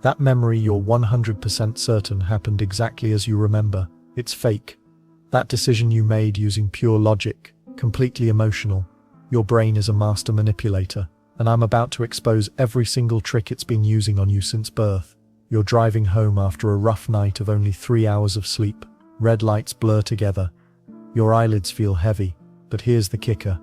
That memory you're 100% certain happened exactly as you remember. It's fake. That decision you made using pure logic, completely emotional. Your brain is a master manipulator, and I'm about to expose every single trick it's been using on you since birth. You're driving home after a rough night of only 3 hours of sleep. Red lights blur together. Your eyelids feel heavy, but here's the kicker.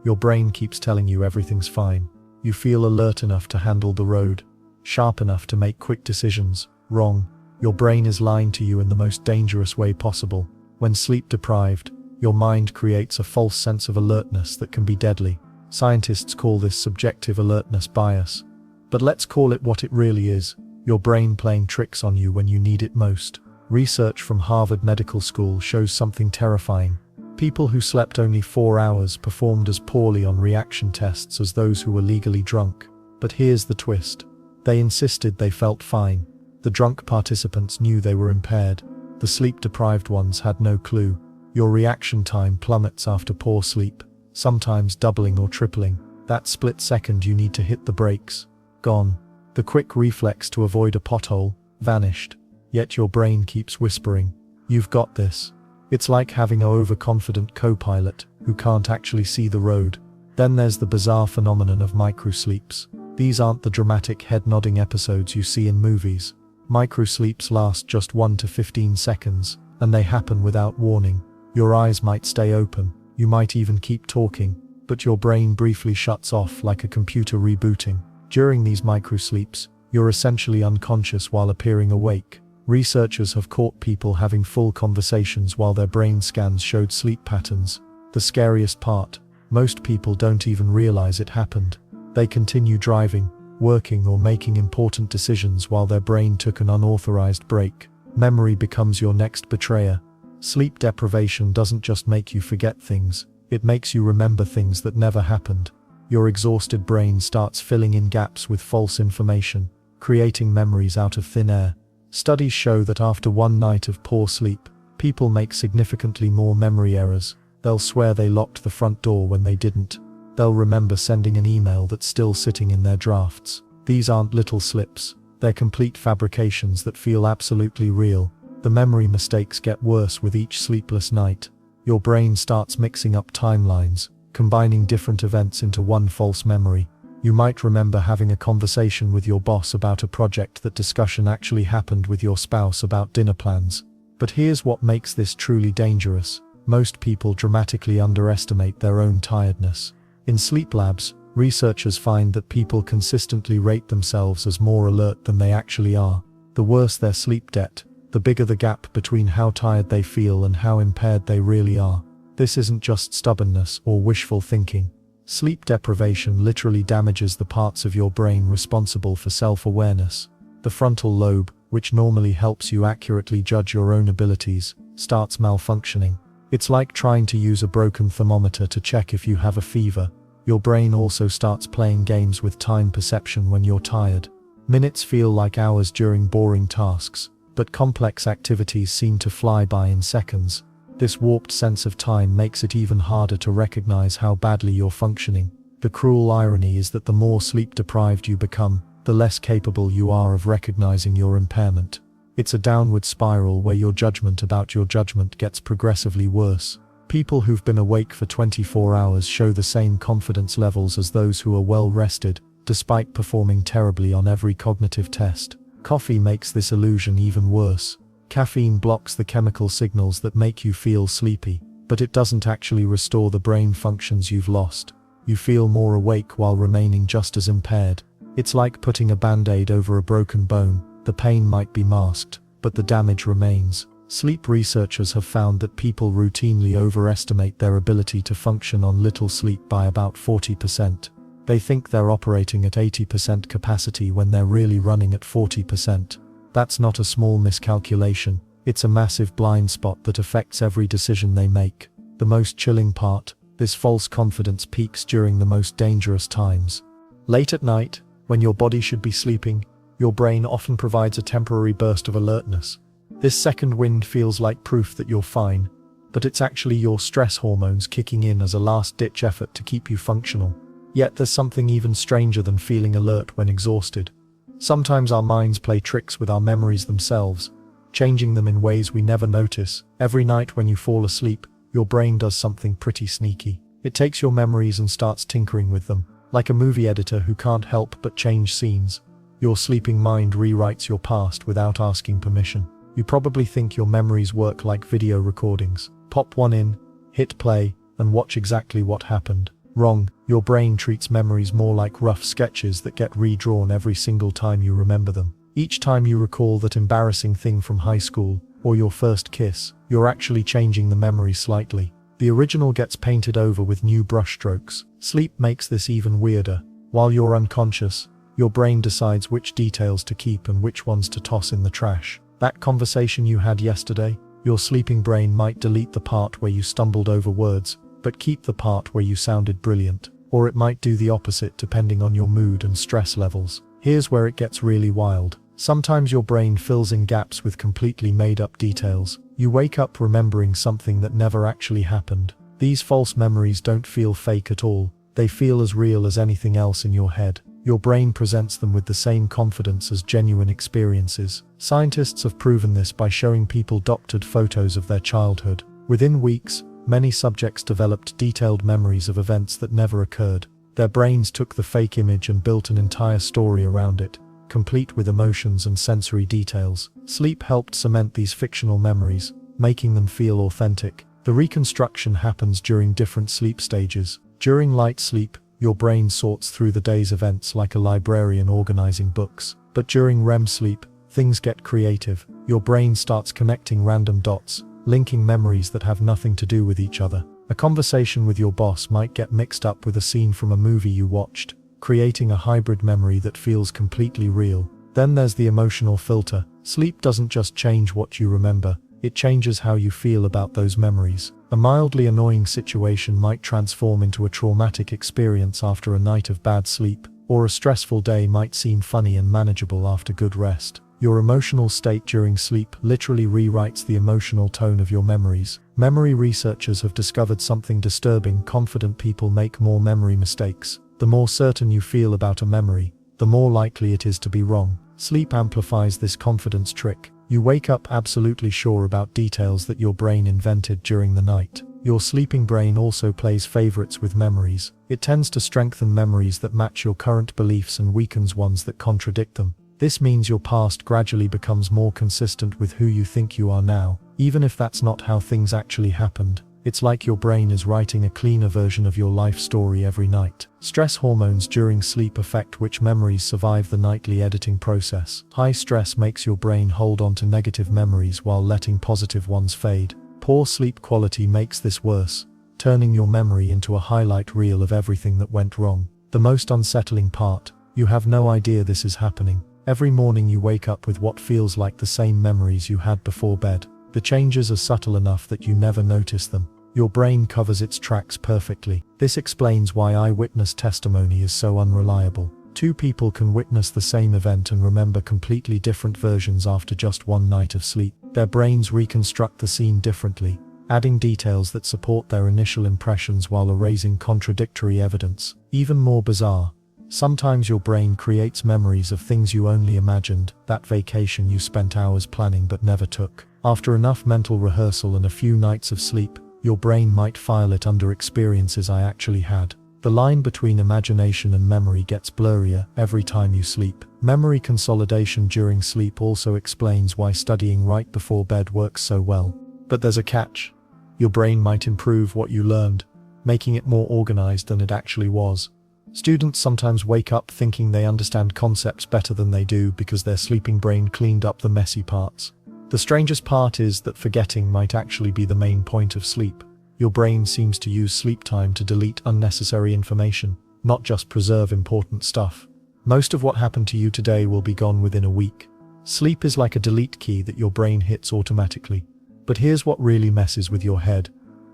Your brain keeps telling you everything's fine. You feel alert enough to handle the road, sharp enough to make quick decisions. Wrong. Your brain is lying to you in the most dangerous way possible. When sleep deprived, your mind creates a false sense of alertness that can be deadly. Scientists call this subjective alertness bias. But let's call it what it really is. Your brain playing tricks on you when you need it most. Research from Harvard Medical School shows something terrifying. People who slept only 4 hours performed as poorly on reaction tests as those who were legally drunk. But here's the twist. They insisted they felt fine. The drunk participants knew they were impaired. The sleep-deprived ones had no clue. Your reaction time plummets after poor sleep, sometimes doubling or tripling. That split second you need to hit the brakes. Gone. The quick reflex to avoid a pothole, vanished. Yet your brain keeps whispering, "You've got this." It's like having an overconfident co-pilot who can't actually see the road. Then there's the bizarre phenomenon of microsleeps. These aren't the dramatic head-nodding episodes you see in movies. Microsleeps last just 1 to 15 seconds, and they happen without warning. Your eyes might stay open, you might even keep talking, but your brain briefly shuts off like a computer rebooting. During these microsleeps, you're essentially unconscious while appearing awake. Researchers have caught people having full conversations while their brain scans showed sleep patterns. The scariest part, most people don't even realize it happened. They continue driving, working or making important decisions while their brain took an unauthorized break. Memory becomes your next betrayer. Sleep deprivation doesn't just make you forget things, it makes you remember things that never happened. Your exhausted brain starts filling in gaps with false information, creating memories out of thin air. Studies show that after one night of poor sleep, people make significantly more memory errors. They'll swear they locked the front door when they didn't. They'll remember sending an email that's still sitting in their drafts. These aren't little slips, they're complete fabrications that feel absolutely real. The memory mistakes get worse with each sleepless night. Your brain starts mixing up timelines, combining different events into one false memory. You might remember having a conversation with your boss about a project. That discussion actually happened with your spouse about dinner plans. But here's what makes this truly dangerous. Most people dramatically underestimate their own tiredness. In sleep labs, researchers find that people consistently rate themselves as more alert than they actually are. The worse their sleep debt, the bigger the gap between how tired they feel and how impaired they really are. This isn't just stubbornness or wishful thinking. Sleep deprivation literally damages the parts of your brain responsible for self-awareness. The frontal lobe, which normally helps you accurately judge your own abilities, starts malfunctioning. It's like trying to use a broken thermometer to check if you have a fever. Your brain also starts playing games with time perception when you're tired. Minutes feel like hours during boring tasks, but complex activities seem to fly by in seconds. This warped sense of time makes it even harder to recognize how badly you're functioning. The cruel irony is that the more sleep-deprived you become, the less capable you are of recognizing your impairment. It's a downward spiral where your judgment about your judgment gets progressively worse. People who've been awake for 24 hours show the same confidence levels as those who are well rested, despite performing terribly on every cognitive test. Coffee makes this illusion even worse. Caffeine blocks the chemical signals that make you feel sleepy, but it doesn't actually restore the brain functions you've lost. You feel more awake while remaining just as impaired. It's like putting a band-aid over a broken bone. The pain might be masked, but the damage remains. Sleep researchers have found that people routinely overestimate their ability to function on little sleep by about 40%. They think they're operating at 80% capacity when they're really running at 40%. That's not a small miscalculation, it's a massive blind spot that affects every decision they make. The most chilling part, this false confidence peaks during the most dangerous times. Late at night, when your body should be sleeping, your brain often provides a temporary burst of alertness. This second wind feels like proof that you're fine, but it's actually your stress hormones kicking in as a last-ditch effort to keep you functional. Yet there's something even stranger than feeling alert when exhausted. Sometimes our minds play tricks with our memories themselves, changing them in ways we never notice. Every night when you fall asleep, your brain does something pretty sneaky. It takes your memories and starts tinkering with them. Like a movie editor who can't help but change scenes, your sleeping mind rewrites your past without asking permission. You probably think your memories work like video recordings. Pop one in, hit play, and watch exactly what happened. Wrong. Your brain treats memories more like rough sketches that get redrawn every single time you remember them. Each time you recall that embarrassing thing from high school, or your first kiss, you're actually changing the memory slightly. The original gets painted over with new brushstrokes. Sleep makes this even weirder. While you're unconscious, your brain decides which details to keep and which ones to toss in the trash. That conversation you had yesterday, your sleeping brain might delete the part where you stumbled over words, but keep the part where you sounded brilliant. Or it might do the opposite depending on your mood and stress levels. Here's where it gets really wild. Sometimes your brain fills in gaps with completely made-up details. You wake up remembering something that never actually happened. These false memories don't feel fake at all. They feel as real as anything else in your head. Your brain presents them with the same confidence as genuine experiences. Scientists have proven this by showing people doctored photos of their childhood. Within weeks, many subjects developed detailed memories of events that never occurred. Their brains took the fake image and built an entire story around it, complete with emotions and sensory details. Sleep helped cement these fictional memories, making them feel authentic. The reconstruction happens during different sleep stages. During light sleep, your brain sorts through the day's events like a librarian organizing books. But during REM sleep, things get creative. Your brain starts connecting random dots, linking memories that have nothing to do with each other. A conversation with your boss might get mixed up with a scene from a movie you watched, creating a hybrid memory that feels completely real. Then there's the emotional filter. Sleep doesn't just change what you remember, it changes how you feel about those memories. A mildly annoying situation might transform into a traumatic experience after a night of bad sleep, or a stressful day might seem funny and manageable after good rest. Your emotional state during sleep literally rewrites the emotional tone of your memories. Memory researchers have discovered something disturbing. Confident people make more memory mistakes. The more certain you feel about a memory, the more likely it is to be wrong. Sleep amplifies this confidence trick. You wake up absolutely sure about details that your brain invented during the night. Your sleeping brain also plays favorites with memories. It tends to strengthen memories that match your current beliefs and weakens ones that contradict them. This means your past gradually becomes more consistent with who you think you are now, even if that's not how things actually happened. It's like your brain is writing a cleaner version of your life story every night. Stress hormones during sleep affect which memories survive the nightly editing process. High stress makes your brain hold on to negative memories while letting positive ones fade. Poor sleep quality makes this worse, turning your memory into a highlight reel of everything that went wrong. The most unsettling part, you have no idea this is happening. Every morning you wake up with what feels like the same memories you had before bed. The changes are subtle enough that you never notice them. Your brain covers its tracks perfectly. This explains why eyewitness testimony is so unreliable. Two people can witness the same event and remember completely different versions after just one night of sleep. Their brains reconstruct the scene differently, adding details that support their initial impressions while erasing contradictory evidence. Even more bizarre, sometimes your brain creates memories of things you only imagined, that vacation you spent hours planning but never took. After enough mental rehearsal and a few nights of sleep, your brain might file it under experiences I actually had. The line between imagination and memory gets blurrier every time you sleep. Memory consolidation during sleep also explains why studying right before bed works so well. But there's a catch. Your brain might improve what you learned, making it more organized than it actually was. Students sometimes wake up thinking they understand concepts better than they do because their sleeping brain cleaned up the messy parts. The strangest part is that forgetting might actually be the main point of sleep. Your brain seems to use sleep time to delete unnecessary information, not just preserve important stuff. Most of what happened to you today will be gone within a week. Sleep is like a delete key that your brain hits automatically. But here's what really messes with your head.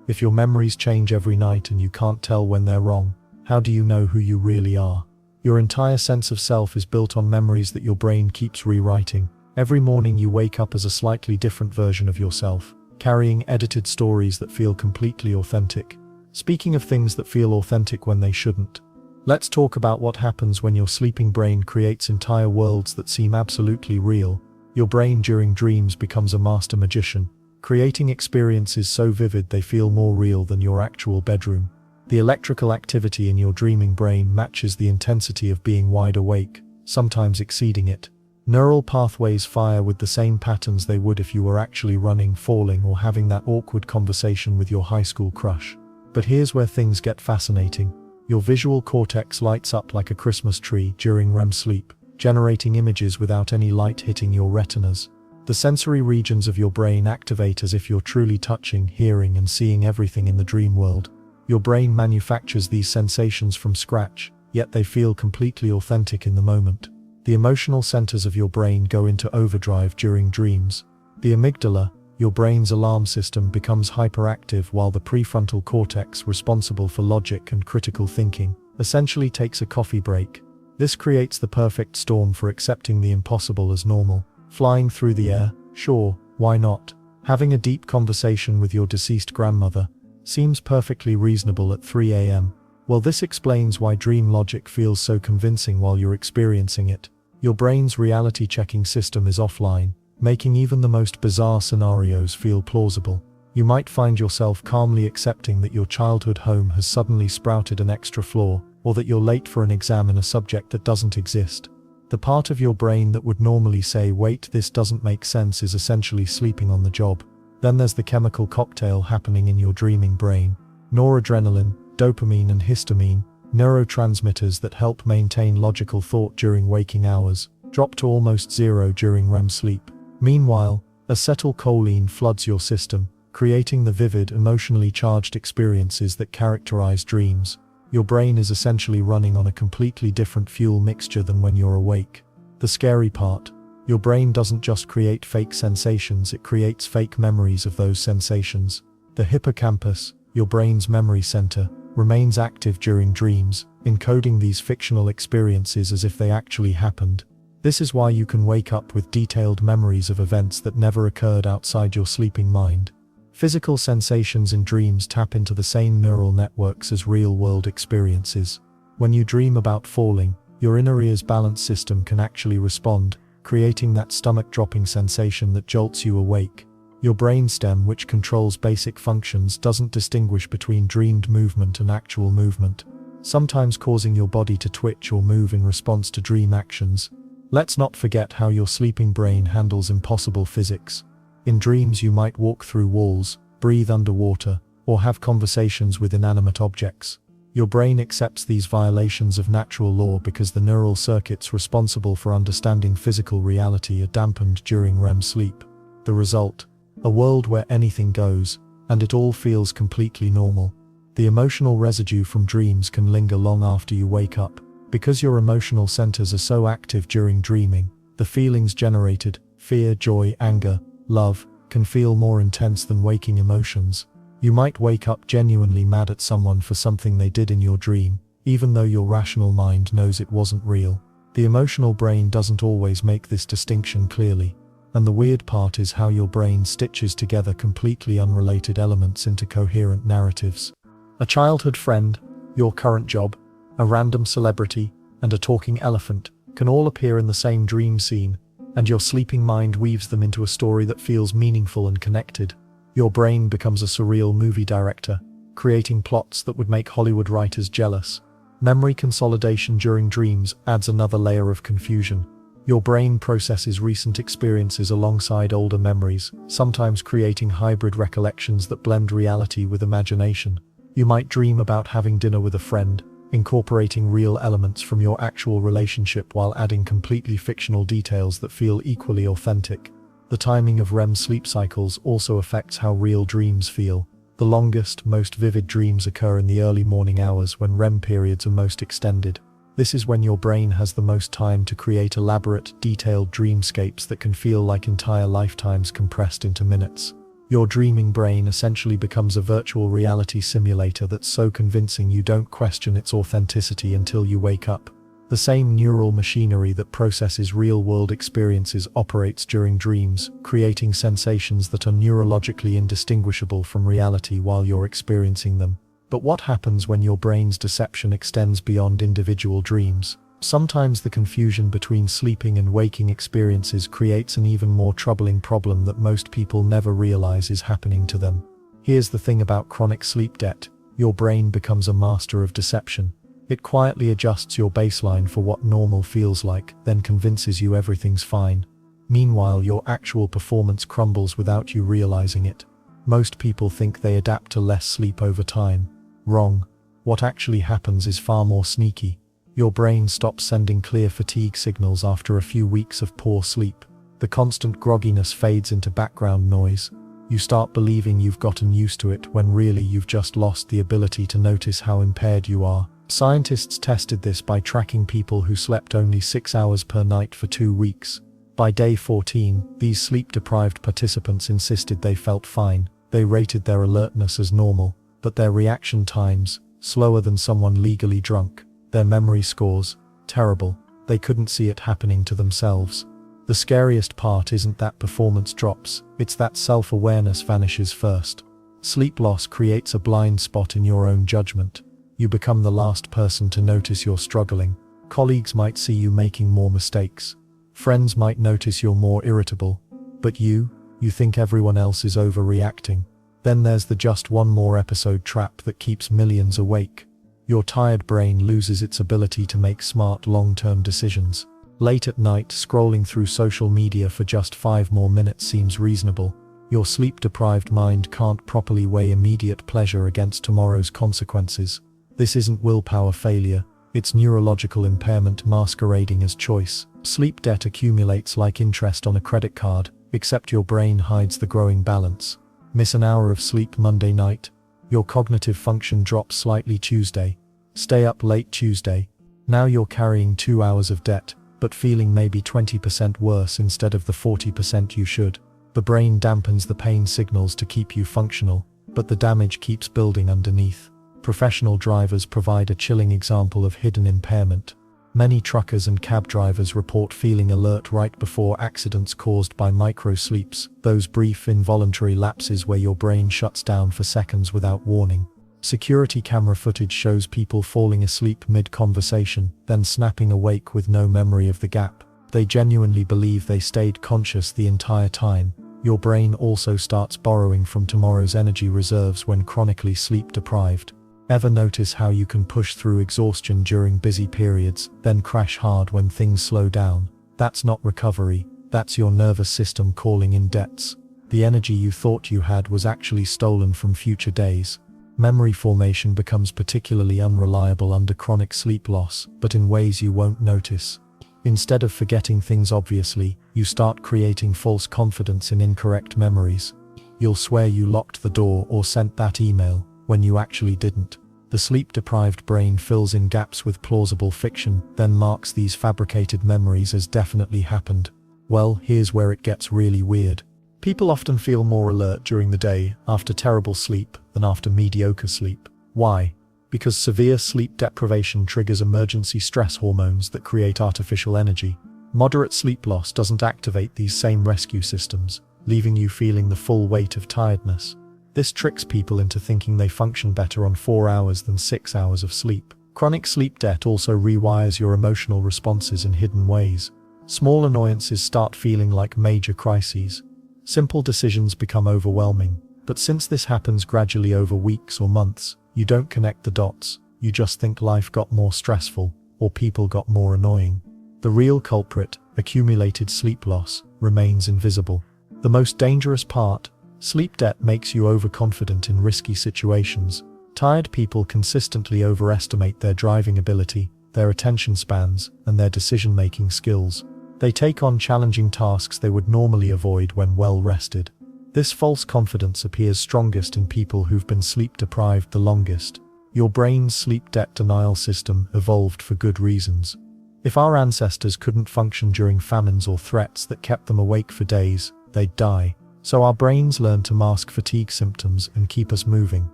If your memories change every night and you can't tell when they're wrong, how do you know who you really are? Your entire sense of self is built on memories that your brain keeps rewriting. Every morning you wake up as a slightly different version of yourself, carrying edited stories that feel completely authentic. Speaking of things that feel authentic when they shouldn't, Let's talk about what happens when your sleeping brain creates entire worlds that seem absolutely real. Your brain during dreams becomes a master magician, creating experiences so vivid they feel more real than your actual bedroom. The electrical activity in your dreaming brain matches the intensity of being wide awake, sometimes exceeding it. Neural pathways fire with the same patterns they would if you were actually running, falling, or having that awkward conversation with your high school crush. But here's where things get fascinating. Your visual cortex lights up like a Christmas tree during REM sleep, generating images without any light hitting your retinas. The sensory regions of your brain activate as if you're truly touching, hearing, and seeing everything in the dream world. Your brain manufactures these sensations from scratch, yet they feel completely authentic in the moment. The emotional centers of your brain go into overdrive during dreams. The amygdala, your brain's alarm system, becomes hyperactive while the prefrontal cortex, responsible for logic and critical thinking, essentially takes a coffee break. This creates the perfect storm for accepting the impossible as normal. Flying through the air? Sure, why not? Having a deep conversation with your deceased grandmother seems perfectly reasonable at 3 a.m. Well, this explains why dream logic feels so convincing while you're experiencing it. Your brain's reality-checking system is offline, making even the most bizarre scenarios feel plausible. You might find yourself calmly accepting that your childhood home has suddenly sprouted an extra floor, or that you're late for an exam in a subject that doesn't exist. The part of your brain that would normally say, "Wait, this doesn't make sense," is essentially sleeping on the job. Then there's the chemical cocktail happening in your dreaming brain. Noradrenaline, dopamine, and histamine, neurotransmitters that help maintain logical thought during waking hours, drop to almost zero during REM sleep. Meanwhile, acetylcholine floods your system, creating the vivid, emotionally charged experiences that characterize dreams. Your brain is essentially running on a completely different fuel mixture than when you're awake. The scary part: your brain doesn't just create fake sensations, it creates fake memories of those sensations. The hippocampus, your brain's memory center, remains active during dreams, encoding these fictional experiences as if they actually happened. This is why you can wake up with detailed memories of events that never occurred outside your sleeping mind. Physical sensations in dreams tap into the same neural networks as real-world experiences. When you dream about falling, your inner ear's balance system can actually respond, creating that stomach-dropping sensation that jolts you awake. Your brainstem, which controls basic functions, doesn't distinguish between dreamed movement and actual movement, sometimes causing your body to twitch or move in response to dream actions. Let's not forget how your sleeping brain handles impossible physics. In dreams you might walk through walls, breathe underwater, or have conversations with inanimate objects. Your brain accepts these violations of natural law because the neural circuits responsible for understanding physical reality are dampened during REM sleep. The result: a world where anything goes, and it all feels completely normal. The emotional residue from dreams can linger long after you wake up. Because your emotional centers are so active during dreaming, the feelings generated, fear, joy, anger, love, can feel more intense than waking emotions. You might wake up genuinely mad at someone for something they did in your dream, even though your rational mind knows it wasn't real. The emotional brain doesn't always make this distinction clearly. And the weird part is how your brain stitches together completely unrelated elements into coherent narratives. A childhood friend, your current job, a random celebrity, and a talking elephant can all appear in the same dream scene, and your sleeping mind weaves them into a story that feels meaningful and connected. Your brain becomes a surreal movie director, creating plots that would make Hollywood writers jealous. Memory consolidation during dreams adds another layer of confusion. Your brain processes recent experiences alongside older memories, sometimes creating hybrid recollections that blend reality with imagination. You might dream about having dinner with a friend, incorporating real elements from your actual relationship while adding completely fictional details that feel equally authentic. The timing of REM sleep cycles also affects how real dreams feel. The longest, most vivid dreams occur in the early morning hours when REM periods are most extended. This is when your brain has the most time to create elaborate, detailed dreamscapes that can feel like entire lifetimes compressed into minutes. Your dreaming brain essentially becomes a virtual reality simulator that's so convincing you don't question its authenticity until you wake up. The same neural machinery that processes real-world experiences operates during dreams, creating sensations that are neurologically indistinguishable from reality while you're experiencing them. But what happens when your brain's deception extends beyond individual dreams? Sometimes the confusion between sleeping and waking experiences creates an even more troubling problem that most people never realize is happening to them. Here's the thing about chronic sleep debt: your brain becomes a master of deception. It quietly adjusts your baseline for what normal feels like, then convinces you everything's fine. Meanwhile, your actual performance crumbles without you realizing it. Most people think they adapt to less sleep over time. Wrong. What actually happens is far more sneaky. Your brain stops sending clear fatigue signals after a few weeks of poor sleep. The constant grogginess fades into background noise. You start believing you've gotten used to it when really you've just lost the ability to notice how impaired you are. Scientists tested this by tracking people who slept only 6 hours per night for 2 weeks. By day 14, these sleep-deprived participants insisted they felt fine. They rated their alertness as normal, but their reaction times, slower than someone legally drunk. Their memory scores, terrible. They couldn't see it happening to themselves. The scariest part isn't that performance drops, it's that self-awareness vanishes first. Sleep loss creates a blind spot in your own judgment. You become the last person to notice you're struggling. Colleagues might see you making more mistakes. Friends might notice you're more irritable. But you think everyone else is overreacting. Then there's the just one more episode trap that keeps millions awake. Your tired brain loses its ability to make smart long-term decisions. Late at night, scrolling through social media for just 5 more minutes seems reasonable. Your sleep-deprived mind can't properly weigh immediate pleasure against tomorrow's consequences. This isn't willpower failure, it's neurological impairment masquerading as choice. Sleep debt accumulates like interest on a credit card, except your brain hides the growing balance. Miss an hour of sleep Monday night, your cognitive function drops slightly Tuesday. Stay up late Tuesday. Now you're carrying 2 hours of debt, but feeling maybe 20% worse instead of the 40% you should. The brain dampens the pain signals to keep you functional, but the damage keeps building underneath. Professional drivers provide a chilling example of hidden impairment. Many truckers and cab drivers report feeling alert right before accidents caused by micro-sleeps, those brief involuntary lapses where your brain shuts down for seconds without warning. Security camera footage shows people falling asleep mid-conversation, then snapping awake with no memory of the gap. They genuinely believe they stayed conscious the entire time. Your brain also starts borrowing from tomorrow's energy reserves when chronically sleep-deprived. Ever notice how you can push through exhaustion during busy periods, then crash hard when things slow down? That's not recovery, that's your nervous system calling in debts. The energy you thought you had was actually stolen from future days. Memory formation becomes particularly unreliable under chronic sleep loss, but in ways you won't notice. Instead of forgetting things obviously, you start creating false confidence in incorrect memories. You'll swear you locked the door or sent that email, when you actually didn't. The sleep-deprived brain fills in gaps with plausible fiction, then marks these fabricated memories as definitely happened. Well, here's where it gets really weird. People often feel more alert during the day after terrible sleep than after mediocre sleep. Why? Because severe sleep deprivation triggers emergency stress hormones that create artificial energy. Moderate sleep loss doesn't activate these same rescue systems, leaving you feeling the full weight of tiredness. This tricks people into thinking they function better on 4 hours than 6 hours of sleep. Chronic sleep debt also rewires your emotional responses in hidden ways. Small annoyances start feeling like major crises. Simple decisions become overwhelming. But since this happens gradually over weeks or months, you don't connect the dots. You just think life got more stressful, or people got more annoying. The real culprit, accumulated sleep loss, remains invisible. The most dangerous part: sleep debt makes you overconfident in risky situations. Tired people consistently overestimate their driving ability, their attention spans, and their decision-making skills. They take on challenging tasks they would normally avoid when well rested. This false confidence appears strongest in people who've been sleep-deprived the longest. Your brain's sleep debt denial system evolved for good reasons. If our ancestors couldn't function during famines or threats that kept them awake for days, they'd die. So our brains learn to mask fatigue symptoms and keep us moving.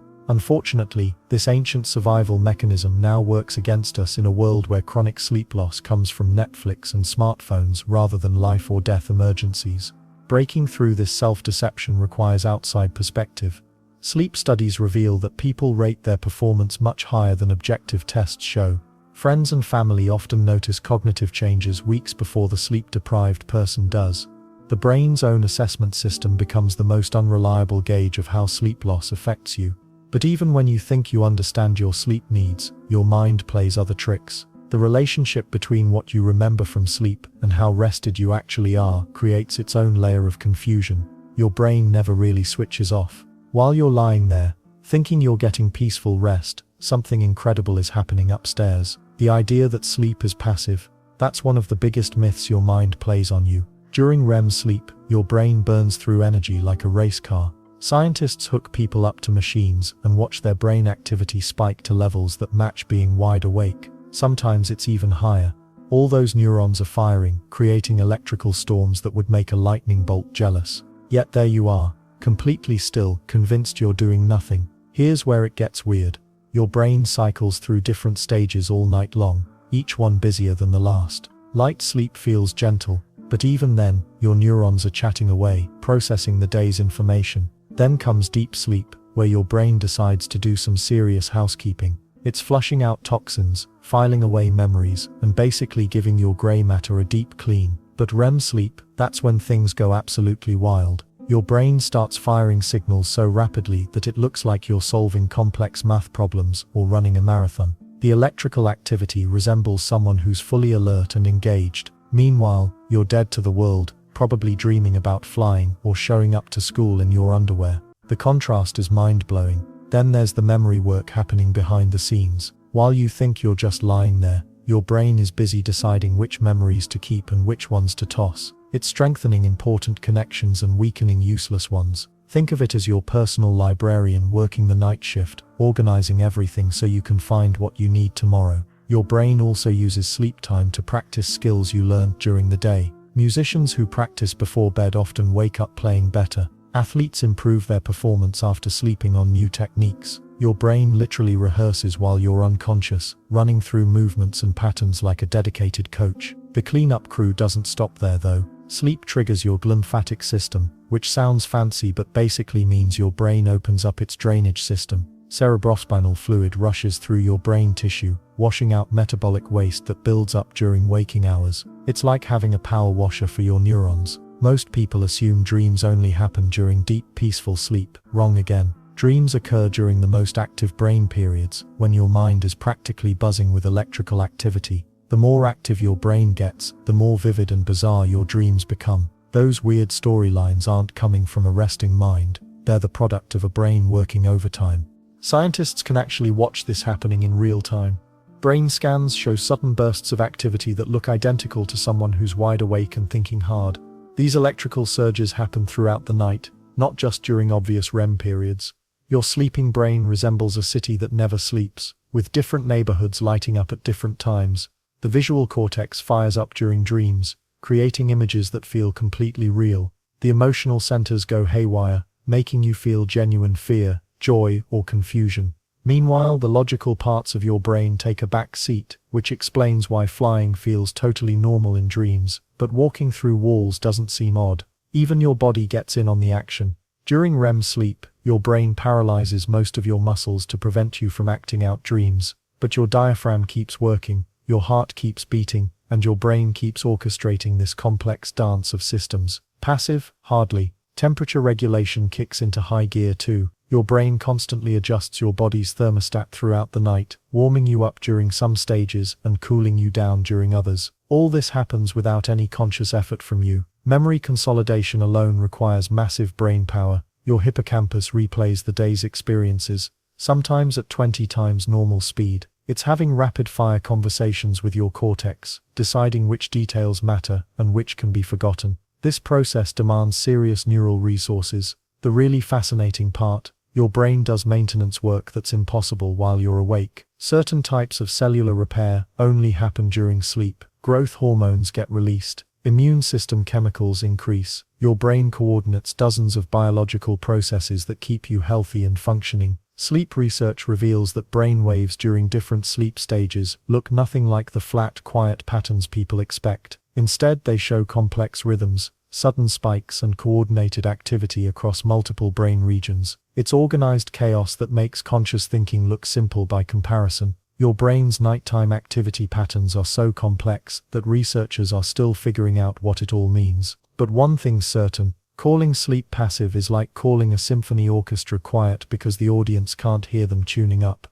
Unfortunately, this ancient survival mechanism now works against us in a world where chronic sleep loss comes from Netflix and smartphones rather than life or death emergencies. Breaking through this self-deception requires outside perspective. Sleep studies reveal that people rate their performance much higher than objective tests show. Friends and family often notice cognitive changes weeks before the sleep-deprived person does. The brain's own assessment system becomes the most unreliable gauge of how sleep loss affects you. But even when you think you understand your sleep needs, your mind plays other tricks. The relationship between what you remember from sleep and how rested you actually are creates its own layer of confusion. Your brain never really switches off. While you're lying there, thinking you're getting peaceful rest, something incredible is happening upstairs. The idea that sleep is passive, that's one of the biggest myths your mind plays on you. During REM sleep, your brain burns through energy like a race car. Scientists hook people up to machines and watch their brain activity spike to levels that match being wide awake. Sometimes it's even higher. All those neurons are firing, creating electrical storms that would make a lightning bolt jealous. Yet there you are, completely still, convinced you're doing nothing. Here's where it gets weird. Your brain cycles through different stages all night long, each one busier than the last. Light sleep feels gentle, but even then, your neurons are chatting away, processing the day's information. Then comes deep sleep, where your brain decides to do some serious housekeeping. It's flushing out toxins, filing away memories, and basically giving your grey matter a deep clean. But REM sleep, that's when things go absolutely wild. Your brain starts firing signals so rapidly that it looks like you're solving complex math problems or running a marathon. The electrical activity resembles someone who's fully alert and engaged. Meanwhile, you're dead to the world, probably dreaming about flying or showing up to school in your underwear. The contrast is mind-blowing. Then there's the memory work happening behind the scenes. While you think you're just lying there, your brain is busy deciding which memories to keep and which ones to toss. It's strengthening important connections and weakening useless ones. Think of it as your personal librarian working the night shift, organizing everything so you can find what you need tomorrow. Your brain also uses sleep time to practice skills you learned during the day. Musicians who practice before bed often wake up playing better. Athletes improve their performance after sleeping on new techniques. Your brain literally rehearses while you're unconscious, running through movements and patterns like a dedicated coach. The cleanup crew doesn't stop there though. Sleep triggers your glymphatic system, which sounds fancy but basically means your brain opens up its drainage system. Cerebrospinal fluid rushes through your brain tissue, washing out metabolic waste that builds up during waking hours. It's like having a power washer for your neurons. Most people assume dreams only happen during deep, peaceful sleep. Wrong again. Dreams occur during the most active brain periods, when your mind is practically buzzing with electrical activity. The more active your brain gets, the more vivid and bizarre your dreams become. Those weird storylines aren't coming from a resting mind, they're the product of a brain working overtime. Scientists can actually watch this happening in real time. Brain scans show sudden bursts of activity that look identical to someone who's wide awake and thinking hard. These electrical surges happen throughout the night, not just during obvious REM periods. Your sleeping brain resembles a city that never sleeps, with different neighborhoods lighting up at different times. The visual cortex fires up during dreams, creating images that feel completely real. The emotional centers go haywire, making you feel genuine fear, joy, or confusion. Meanwhile, the logical parts of your brain take a back seat, which explains why flying feels totally normal in dreams, but walking through walls doesn't seem odd. Even your body gets in on the action. During REM sleep, your brain paralyzes most of your muscles to prevent you from acting out dreams, but your diaphragm keeps working, your heart keeps beating, and your brain keeps orchestrating this complex dance of systems. Passive? Hardly. Temperature regulation kicks into high gear too. Your brain constantly adjusts your body's thermostat throughout the night, warming you up during some stages and cooling you down during others. All this happens without any conscious effort from you. Memory consolidation alone requires massive brain power. Your hippocampus replays the day's experiences, sometimes at 20 times normal speed. It's having rapid-fire conversations with your cortex, deciding which details matter and which can be forgotten. This process demands serious neural resources. The really fascinating part: your brain does maintenance work that's impossible while you're awake. Certain types of cellular repair only happen during sleep. Growth hormones get released. Immune system chemicals increase. Your brain coordinates dozens of biological processes that keep you healthy and functioning. Sleep research reveals that brain waves during different sleep stages look nothing like the flat, quiet patterns people expect. Instead, they show complex rhythms, sudden spikes and coordinated activity across multiple brain regions. It's organized chaos that makes conscious thinking look simple by comparison. Your brain's nighttime activity patterns are so complex that researchers are still figuring out what it all means. But one thing's certain, calling sleep passive is like calling a symphony orchestra quiet because the audience can't hear them tuning up.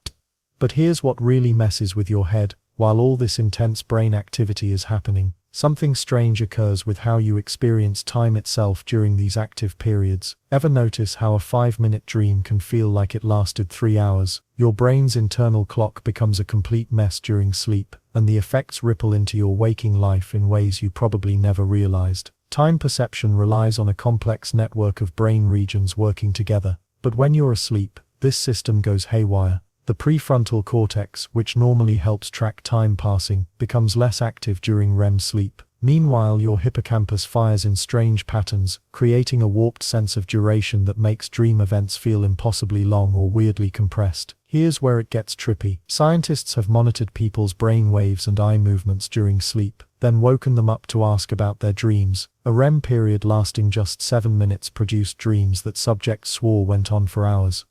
But here's what really messes with your head. While all this intense brain activity is happening, something strange occurs with how you experience time itself during these active periods. Ever notice how a 5-minute dream can feel like it lasted 3 hours? Your brain's internal clock becomes a complete mess during sleep, and the effects ripple into your waking life in ways you probably never realized. Time perception relies on a complex network of brain regions working together, but when you're asleep, this system goes haywire. The prefrontal cortex, which normally helps track time passing, becomes less active during REM sleep. Meanwhile, your hippocampus fires in strange patterns, creating a warped sense of duration that makes dream events feel impossibly long or weirdly compressed. Here's where it gets trippy. Scientists have monitored people's brain waves and eye movements during sleep, then woken them up to ask about their dreams. A REM period lasting just 7 minutes produced dreams that subjects swore went on for hours.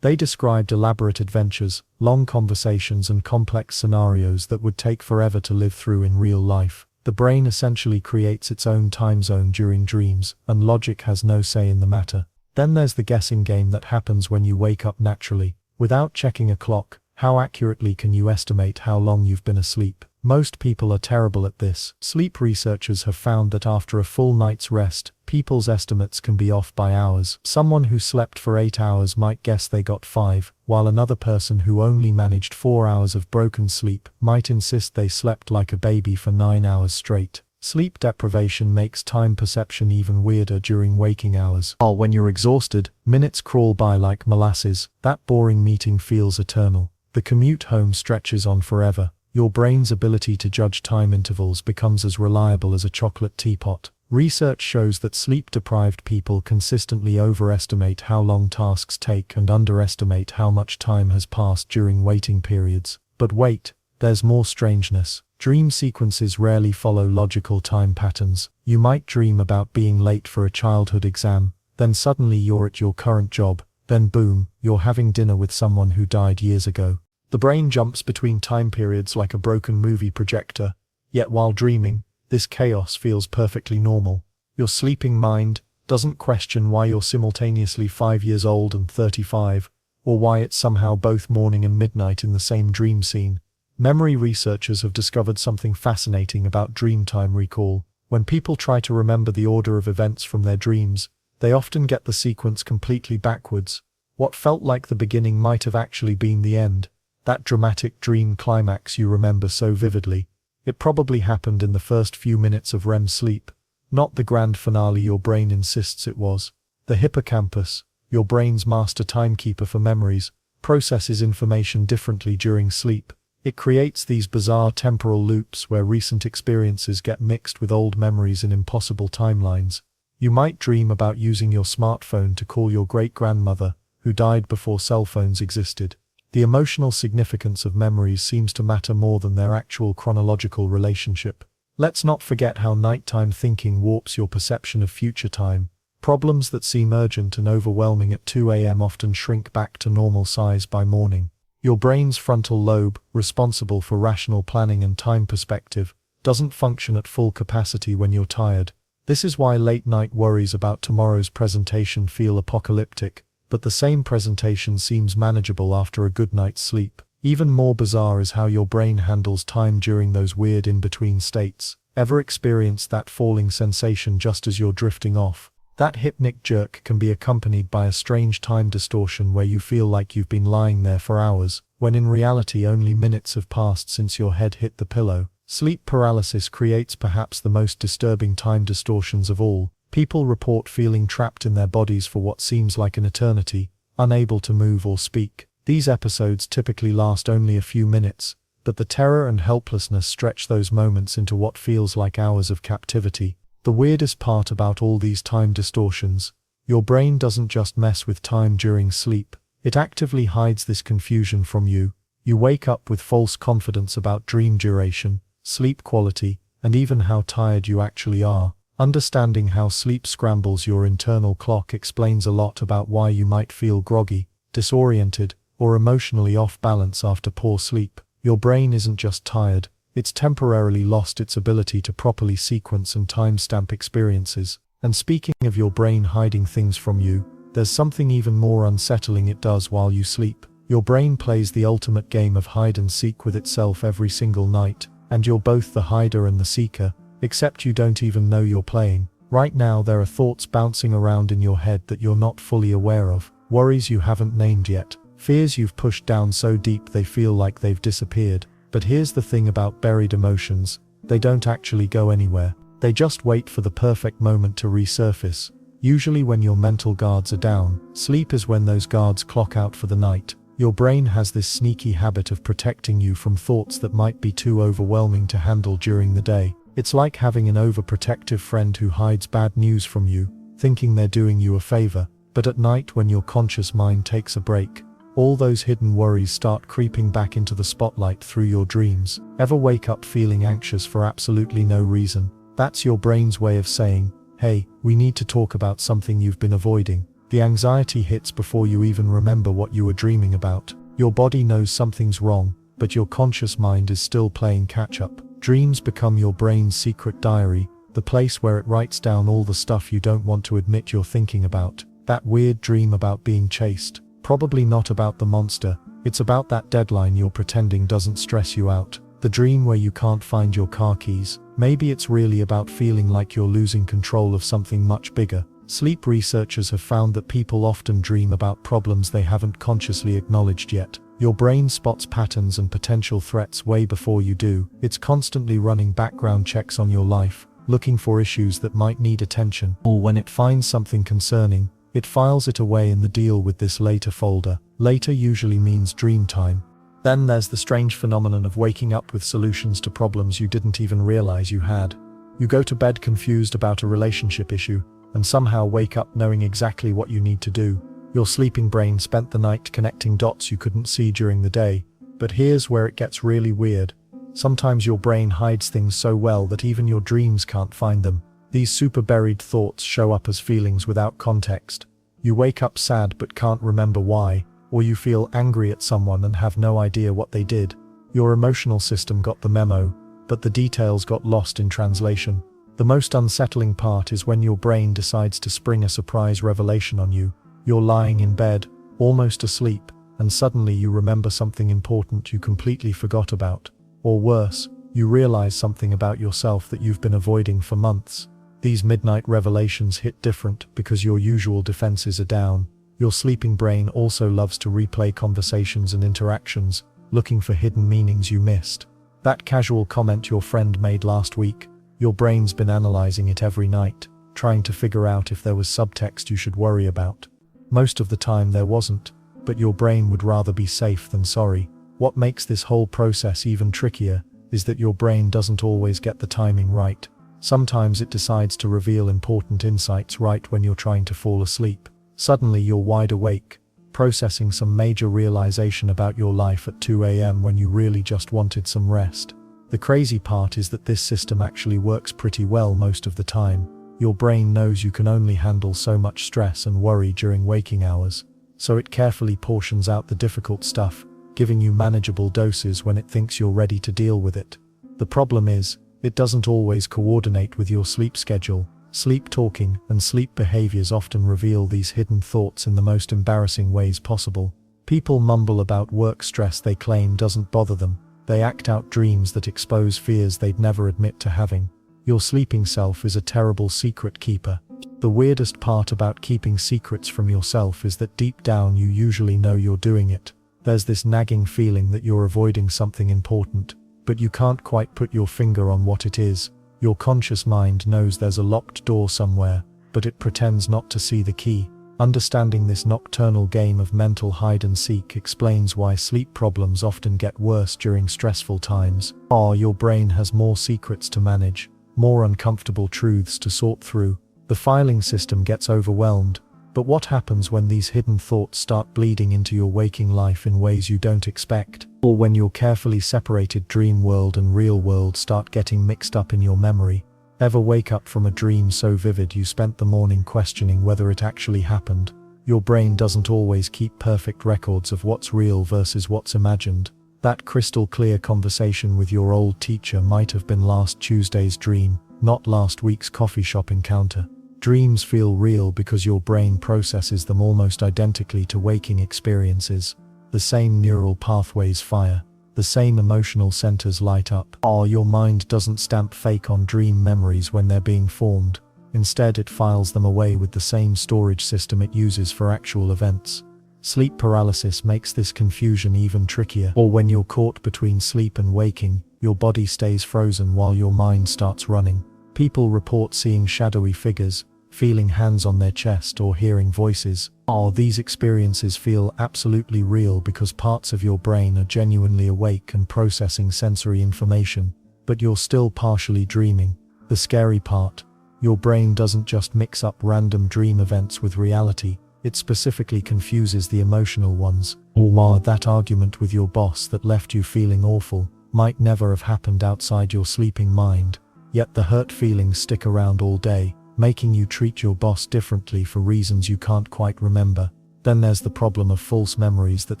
They described elaborate adventures, long conversations and complex scenarios that would take forever to live through in real life. The brain essentially creates its own time zone during dreams, and logic has no say in the matter. Then there's the guessing game that happens when you wake up naturally. Without checking a clock, how accurately can you estimate how long you've been asleep? Most people are terrible at this. Sleep researchers have found that after a full night's rest, people's estimates can be off by hours. Someone who slept for 8 hours might guess they got 5, while another person who only managed 4 hours of broken sleep might insist they slept like a baby for 9 hours straight. Sleep deprivation makes time perception even weirder during waking hours. While when you're exhausted, minutes crawl by like molasses. That boring meeting feels eternal. The commute home stretches on forever. Your brain's ability to judge time intervals becomes as reliable as a chocolate teapot. Research shows that sleep-deprived people consistently overestimate how long tasks take and underestimate how much time has passed during waiting periods. But wait, there's more strangeness. Dream sequences rarely follow logical time patterns. You might dream about being late for a childhood exam, then suddenly you're at your current job, then boom, you're having dinner with someone who died years ago. The brain jumps between time periods like a broken movie projector, yet while dreaming, this chaos feels perfectly normal. Your sleeping mind doesn't question why you're simultaneously 5 years old and 35, or why it's somehow both morning and midnight in the same dream scene. Memory researchers have discovered something fascinating about dream time recall. When people try to remember the order of events from their dreams, they often get the sequence completely backwards. What felt like the beginning might have actually been the end. That dramatic dream climax you remember so vividly, it probably happened in the first few minutes of REM sleep, not the grand finale your brain insists it was. The hippocampus, your brain's master timekeeper for memories, processes information differently during sleep. It creates these bizarre temporal loops where recent experiences get mixed with old memories in impossible timelines. You might dream about using your smartphone to call your great-grandmother, who died before cell phones existed. The emotional significance of memories seems to matter more than their actual chronological relationship. Let's not forget how nighttime thinking warps your perception of future time. Problems that seem urgent and overwhelming at 2 a.m. often shrink back to normal size by morning. Your brain's frontal lobe, responsible for rational planning and time perspective, doesn't function at full capacity when you're tired. This is why late-night worries about tomorrow's presentation feel apocalyptic, but the same presentation seems manageable after a good night's sleep. Even more bizarre is how your brain handles time during those weird in-between states. Ever experience that falling sensation just as you're drifting off? That hypnic jerk can be accompanied by a strange time distortion where you feel like you've been lying there for hours, when in reality only minutes have passed since your head hit the pillow. Sleep paralysis creates perhaps the most disturbing time distortions of all. People report feeling trapped in their bodies for what seems like an eternity, unable to move or speak. These episodes typically last only a few minutes, but the terror and helplessness stretch those moments into what feels like hours of captivity. The weirdest part about all these time distortions, your brain doesn't just mess with time during sleep, it actively hides this confusion from you. You wake up with false confidence about dream duration, sleep quality, and even how tired you actually are. Understanding how sleep scrambles your internal clock explains a lot about why you might feel groggy, disoriented, or emotionally off balance after poor sleep. Your brain isn't just tired, it's temporarily lost its ability to properly sequence and timestamp experiences. And speaking of your brain hiding things from you, there's something even more unsettling it does while you sleep. Your brain plays the ultimate game of hide and seek with itself every single night, and you're both the hider and the seeker, except you don't even know you're playing. Right now there are thoughts bouncing around in your head that you're not fully aware of, worries you haven't named yet, fears you've pushed down so deep they feel like they've disappeared. But here's the thing about buried emotions, they don't actually go anywhere. They just wait for the perfect moment to resurface. Usually when your mental guards are down, sleep is when those guards clock out for the night. Your brain has this sneaky habit of protecting you from thoughts that might be too overwhelming to handle during the day. It's like having an overprotective friend who hides bad news from you, thinking they're doing you a favor. But at night when your conscious mind takes a break, all those hidden worries start creeping back into the spotlight through your dreams. Ever wake up feeling anxious for absolutely no reason? That's your brain's way of saying, hey, we need to talk about something you've been avoiding. The anxiety hits before you even remember what you were dreaming about. Your body knows something's wrong, but your conscious mind is still playing catch-up. Dreams become your brain's secret diary, the place where it writes down all the stuff you don't want to admit you're thinking about. That weird dream about being chased. Probably not about the monster, it's about that deadline you're pretending doesn't stress you out. The dream where you can't find your car keys. Maybe it's really about feeling like you're losing control of something much bigger. Sleep researchers have found that people often dream about problems they haven't consciously acknowledged yet. Your brain spots patterns and potential threats way before you do. It's constantly running background checks on your life, looking for issues that might need attention. Or when it finds something concerning, it files it away in the deal with this later folder. Later usually means dream time. Then there's the strange phenomenon of waking up with solutions to problems you didn't even realize you had. You go to bed confused about a relationship issue, and somehow wake up knowing exactly what you need to do. Your sleeping brain spent the night connecting dots you couldn't see during the day. But here's where it gets really weird. Sometimes your brain hides things so well that even your dreams can't find them. These super buried thoughts show up as feelings without context. You wake up sad but can't remember why, or you feel angry at someone and have no idea what they did. Your emotional system got the memo, but the details got lost in translation. The most unsettling part is when your brain decides to spring a surprise revelation on you. You're lying in bed, almost asleep, and suddenly you remember something important you completely forgot about. Or worse, you realize something about yourself that you've been avoiding for months. These midnight revelations hit different because your usual defenses are down. Your sleeping brain also loves to replay conversations and interactions, looking for hidden meanings you missed. That casual comment your friend made last week, your brain's been analyzing it every night, trying to figure out if there was subtext you should worry about. Most of the time there wasn't, but your brain would rather be safe than sorry. What makes this whole process even trickier is that your brain doesn't always get the timing right. Sometimes it decides to reveal important insights right when you're trying to fall asleep. Suddenly you're wide awake, processing some major realization about your life at 2 a.m. when you really just wanted some rest. The crazy part is that this system actually works pretty well most of the time. Your brain knows you can only handle so much stress and worry during waking hours, so it carefully portions out the difficult stuff, giving you manageable doses when it thinks you're ready to deal with it. The problem is, it doesn't always coordinate with your sleep schedule. Sleep talking and sleep behaviors often reveal these hidden thoughts in the most embarrassing ways possible. People mumble about work stress they claim doesn't bother them. They act out dreams that expose fears they'd never admit to having. Your sleeping self is a terrible secret keeper. The weirdest part about keeping secrets from yourself is that deep down you usually know you're doing it. There's this nagging feeling that you're avoiding something important, but you can't quite put your finger on what it is. Your conscious mind knows there's a locked door somewhere, but it pretends not to see the key. Understanding this nocturnal game of mental hide and seek explains why sleep problems often get worse during stressful times. Your brain has more secrets to manage, more uncomfortable truths to sort through. The filing system gets overwhelmed. But what happens when these hidden thoughts start bleeding into your waking life in ways you don't expect? Or when your carefully separated dream world and real world start getting mixed up in your memory? Ever wake up from a dream so vivid you spent the morning questioning whether it actually happened? Your brain doesn't always keep perfect records of what's real versus what's imagined. That crystal clear conversation with your old teacher might have been last Tuesday's dream, not last week's coffee shop encounter. Dreams feel real because your brain processes them almost identically to waking experiences. The same neural pathways fire. The same emotional centers light up. Your mind doesn't stamp fake on dream memories when they're being formed. Instead, it files them away with the same storage system it uses for actual events. Sleep paralysis makes this confusion even trickier. Or when you're caught between sleep and waking, your body stays frozen while your mind starts running. People report seeing shadowy figures, feeling hands on their chest, or hearing voices. These experiences feel absolutely real because parts of your brain are genuinely awake and processing sensory information, but you're still partially dreaming. The scary part: your brain doesn't just mix up random dream events with reality, it specifically confuses the emotional ones. That argument with your boss that left you feeling awful might never have happened outside your sleeping mind, yet the hurt feelings stick around all day, making you treat your boss differently for reasons you can't quite remember. Then there's the problem of false memories that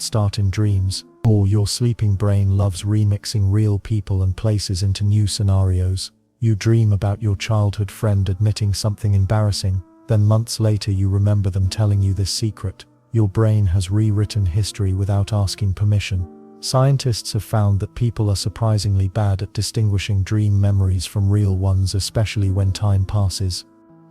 start in dreams. Your sleeping brain loves remixing real people and places into new scenarios. You dream about your childhood friend admitting something embarrassing, then months later you remember them telling you this secret. Your brain has rewritten history without asking permission. Scientists have found that people are surprisingly bad at distinguishing dream memories from real ones, especially when time passes.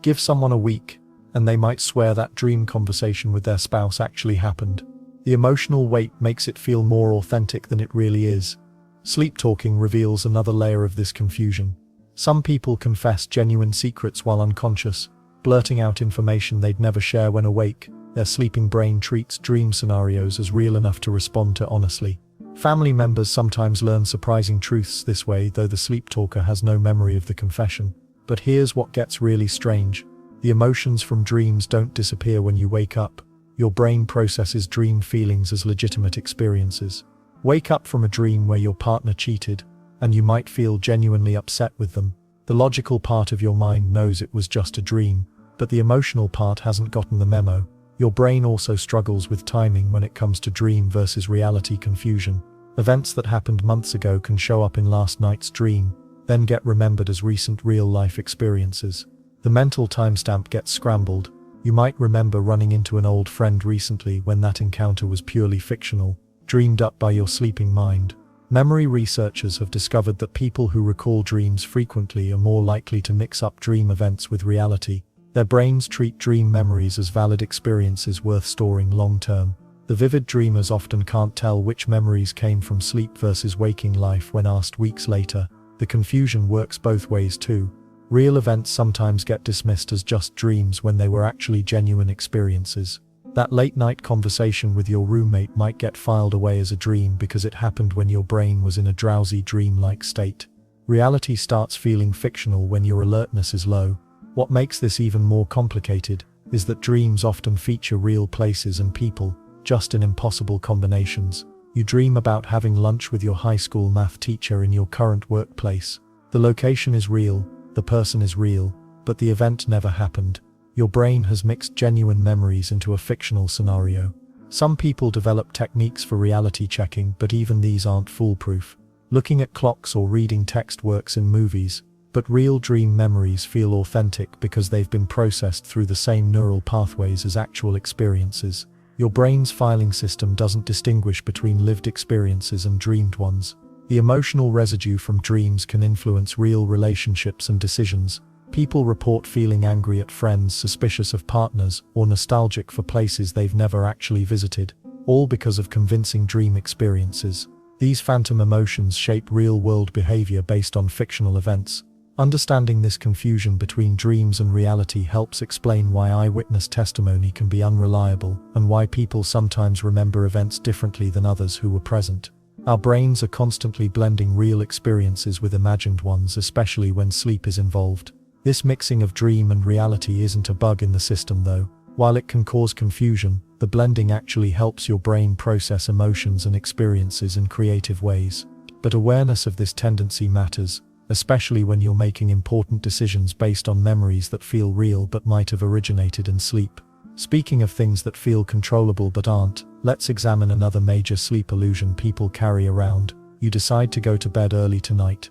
Give someone a week, and they might swear that dream conversation with their spouse actually happened. The emotional weight makes it feel more authentic than it really is. Sleep talking reveals another layer of this confusion. Some people confess genuine secrets while unconscious, blurting out information they'd never share when awake. Their sleeping brain treats dream scenarios as real enough to respond to honestly. Family members sometimes learn surprising truths this way, though the sleep talker has no memory of the confession. But here's what gets really strange. The emotions from dreams don't disappear when you wake up. Your brain processes dream feelings as legitimate experiences. Wake up from a dream where your partner cheated, and you might feel genuinely upset with them. The logical part of your mind knows it was just a dream, but the emotional part hasn't gotten the memo. Your brain also struggles with timing when it comes to dream versus reality confusion. Events that happened months ago can show up in last night's dream, then get remembered as recent real-life experiences. The mental timestamp gets scrambled. You might remember running into an old friend recently when that encounter was purely fictional, dreamed up by your sleeping mind. Memory researchers have discovered that people who recall dreams frequently are more likely to mix up dream events with reality. Their brains treat dream memories as valid experiences worth storing long-term. The vivid dreamers often can't tell which memories came from sleep versus waking life when asked weeks later. The confusion works both ways too. Real events sometimes get dismissed as just dreams when they were actually genuine experiences. That late-night conversation with your roommate might get filed away as a dream because it happened when your brain was in a drowsy dream-like state. Reality starts feeling fictional when your alertness is low. What makes this even more complicated is that dreams often feature real places and people, just in impossible combinations. You dream about having lunch with your high school math teacher in your current workplace. The location is real, the person is real, but the event never happened. Your brain has mixed genuine memories into a fictional scenario. Some people develop techniques for reality checking, but even these aren't foolproof. Looking at clocks or reading text works in movies, but real dream memories feel authentic because they've been processed through the same neural pathways as actual experiences. Your brain's filing system doesn't distinguish between lived experiences and dreamed ones. The emotional residue from dreams can influence real relationships and decisions. People report feeling angry at friends, suspicious of partners, or nostalgic for places they've never actually visited, all because of convincing dream experiences. These phantom emotions shape real-world behavior based on fictional events. Understanding this confusion between dreams and reality helps explain why eyewitness testimony can be unreliable and why people sometimes remember events differently than others who were present. Our brains are constantly blending real experiences with imagined ones, especially when sleep is involved. This mixing of dream and reality isn't a bug in the system though. While it can cause confusion, the blending actually helps your brain process emotions and experiences in creative ways. But awareness of this tendency matters. especially when you're making important decisions based on memories that feel real but might have originated in sleep. Speaking of things that feel controllable but aren't, let's examine another major sleep illusion people carry around. You decide to go to bed early tonight.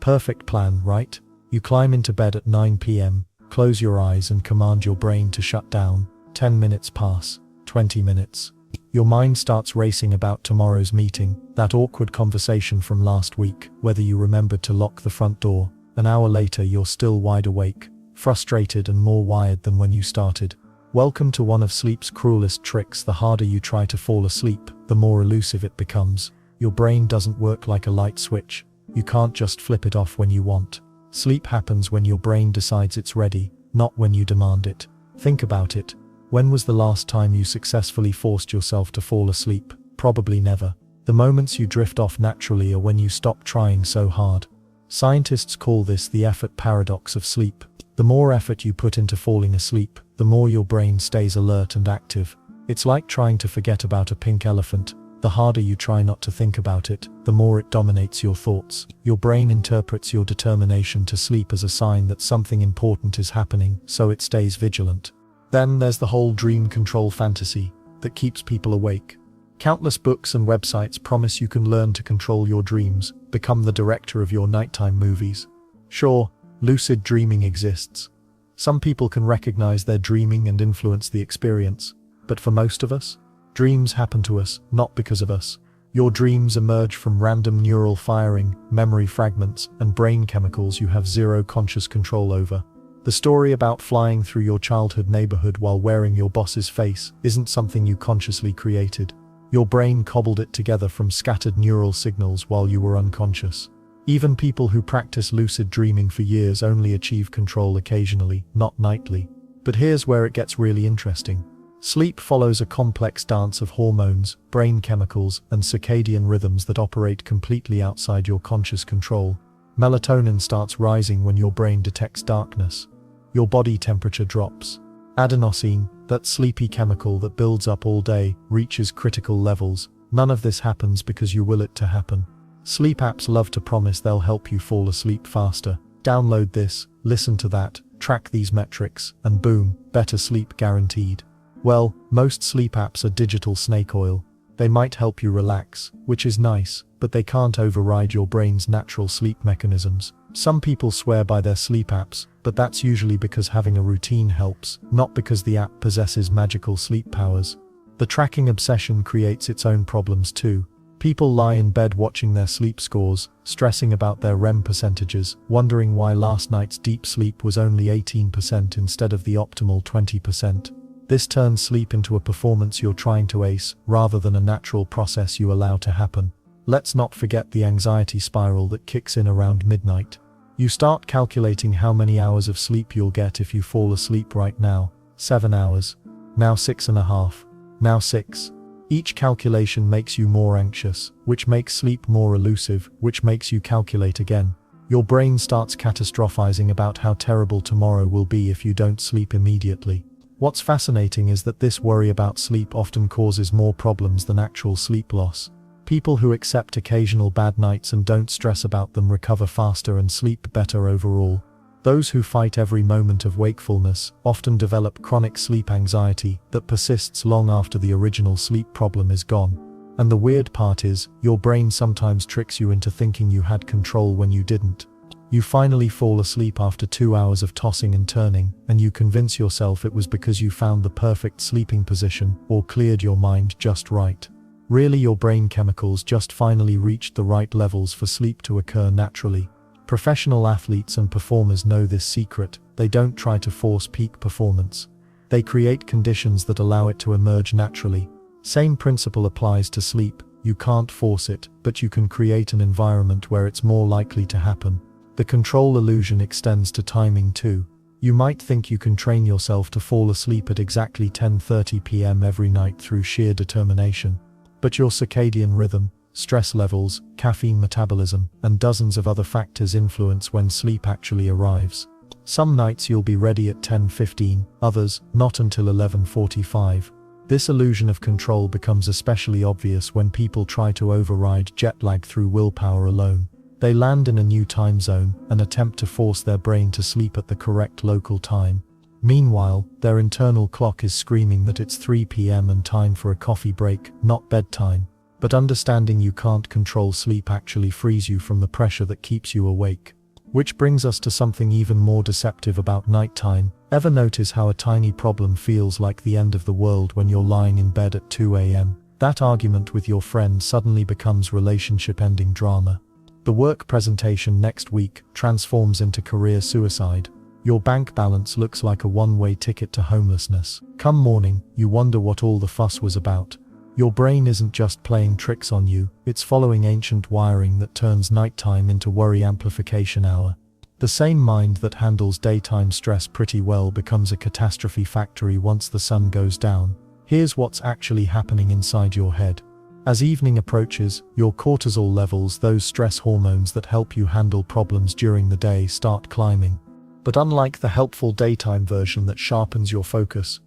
Perfect plan, right? You climb into bed at 9 p.m., close your eyes and command your brain to shut down. 10 minutes pass, 20 minutes. Your mind starts racing about tomorrow's meeting, that awkward conversation from last week, whether you remembered to lock the front door. An hour later you're still wide awake, frustrated and more wired than when you started. Welcome to one of sleep's cruelest tricks. The harder you try to fall asleep, the more elusive it becomes. Your brain doesn't work like a light switch. You can't just flip it off when you want. Sleep happens when your brain decides it's ready, not when you demand it. Think about it. When was the last time you successfully forced yourself to fall asleep? Probably never. The moments you drift off naturally are when you stop trying so hard. Scientists call this the effort paradox of sleep. The more effort you put into falling asleep, the more your brain stays alert and active. It's like trying to forget about a pink elephant. The harder you try not to think about it, the more it dominates your thoughts. Your brain interprets your determination to sleep as a sign that something important is happening, so it stays vigilant. Then there's the whole dream control fantasy that keeps people awake. Countless books and websites promise you can learn to control your dreams, become the director of your nighttime movies. Sure, lucid dreaming exists. Some people can recognize their dreaming and influence the experience. But for most of us, dreams happen to us, not because of us. Your dreams emerge from random neural firing, memory fragments, and brain chemicals you have zero conscious control over. The story about flying through your childhood neighborhood while wearing your boss's face isn't something you consciously created. Your brain cobbled it together from scattered neural signals while you were unconscious. Even people who practice lucid dreaming for years only achieve control occasionally, not nightly. But here's where it gets really interesting. Sleep follows a complex dance of hormones, brain chemicals, and circadian rhythms that operate completely outside your conscious control. Melatonin starts rising when your brain detects darkness. Your body temperature drops. Adenosine, that sleepy chemical that builds up all day, reaches critical levels. None of this happens because you will it to happen. Sleep apps love to promise they'll help you fall asleep faster. Download this, listen to that, track these metrics, and boom, better sleep guaranteed. Well, most sleep apps are digital snake oil. They might help you relax, which is nice, but they can't override your brain's natural sleep mechanisms. Some people swear by their sleep apps, but that's usually because having a routine helps, not because the app possesses magical sleep powers. The tracking obsession creates its own problems too. People lie in bed watching their sleep scores, stressing about their REM percentages, wondering why last night's deep sleep was only 18% instead of the optimal 20%. This turns sleep into a performance you're trying to ace, rather than a natural process you allow to happen. Let's not forget the anxiety spiral that kicks in around midnight. You start calculating how many hours of sleep you'll get if you fall asleep right now. 7 hours. Now 6.5. Now 6. Each calculation makes you more anxious, which makes sleep more elusive, which makes you calculate again. Your brain starts catastrophizing about how terrible tomorrow will be if you don't sleep immediately. What's fascinating is that this worry about sleep often causes more problems than actual sleep loss. People who accept occasional bad nights and don't stress about them recover faster and sleep better overall. Those who fight every moment of wakefulness often develop chronic sleep anxiety that persists long after the original sleep problem is gone. And the weird part is, your brain sometimes tricks you into thinking you had control when you didn't. You finally fall asleep after 2 hours of tossing and turning, and you convince yourself it was because you found the perfect sleeping position or cleared your mind just right. Really, your brain chemicals just finally reached the right levels for sleep to occur naturally. Professional athletes and performers know this secret. They don't try to force peak performance. They create conditions that allow it to emerge naturally. Same principle applies to sleep. You can't force it, but you can create an environment where it's more likely to happen. The control illusion extends to timing too. You might think you can train yourself to fall asleep at exactly 10:30 p.m. every night through sheer determination. But your circadian rhythm, stress levels, caffeine metabolism, and dozens of other factors influence when sleep actually arrives. Some nights you'll be ready at 10:15, others, not until 11:45. This illusion of control becomes especially obvious when people try to override jet lag through willpower alone. They land in a new time zone and attempt to force their brain to sleep at the correct local time. Meanwhile, their internal clock is screaming that it's 3 p.m. and time for a coffee break, not bedtime. But understanding you can't control sleep actually frees you from the pressure that keeps you awake. Which brings us to something even more deceptive about nighttime. Ever notice how a tiny problem feels like the end of the world when you're lying in bed at 2 a.m.? That argument with your friend suddenly becomes relationship-ending drama. The work presentation next week transforms into career suicide. Your bank balance looks like a one-way ticket to homelessness. Come morning, you wonder what all the fuss was about. Your brain isn't just playing tricks on you, it's following ancient wiring that turns nighttime into worry amplification hour. The same mind that handles daytime stress pretty well becomes a catastrophe factory once the sun goes down. Here's what's actually happening inside your head. As evening approaches, your cortisol levels, those stress hormones that help you handle problems during the day, start climbing. But unlike the helpful daytime version that sharpens your focus,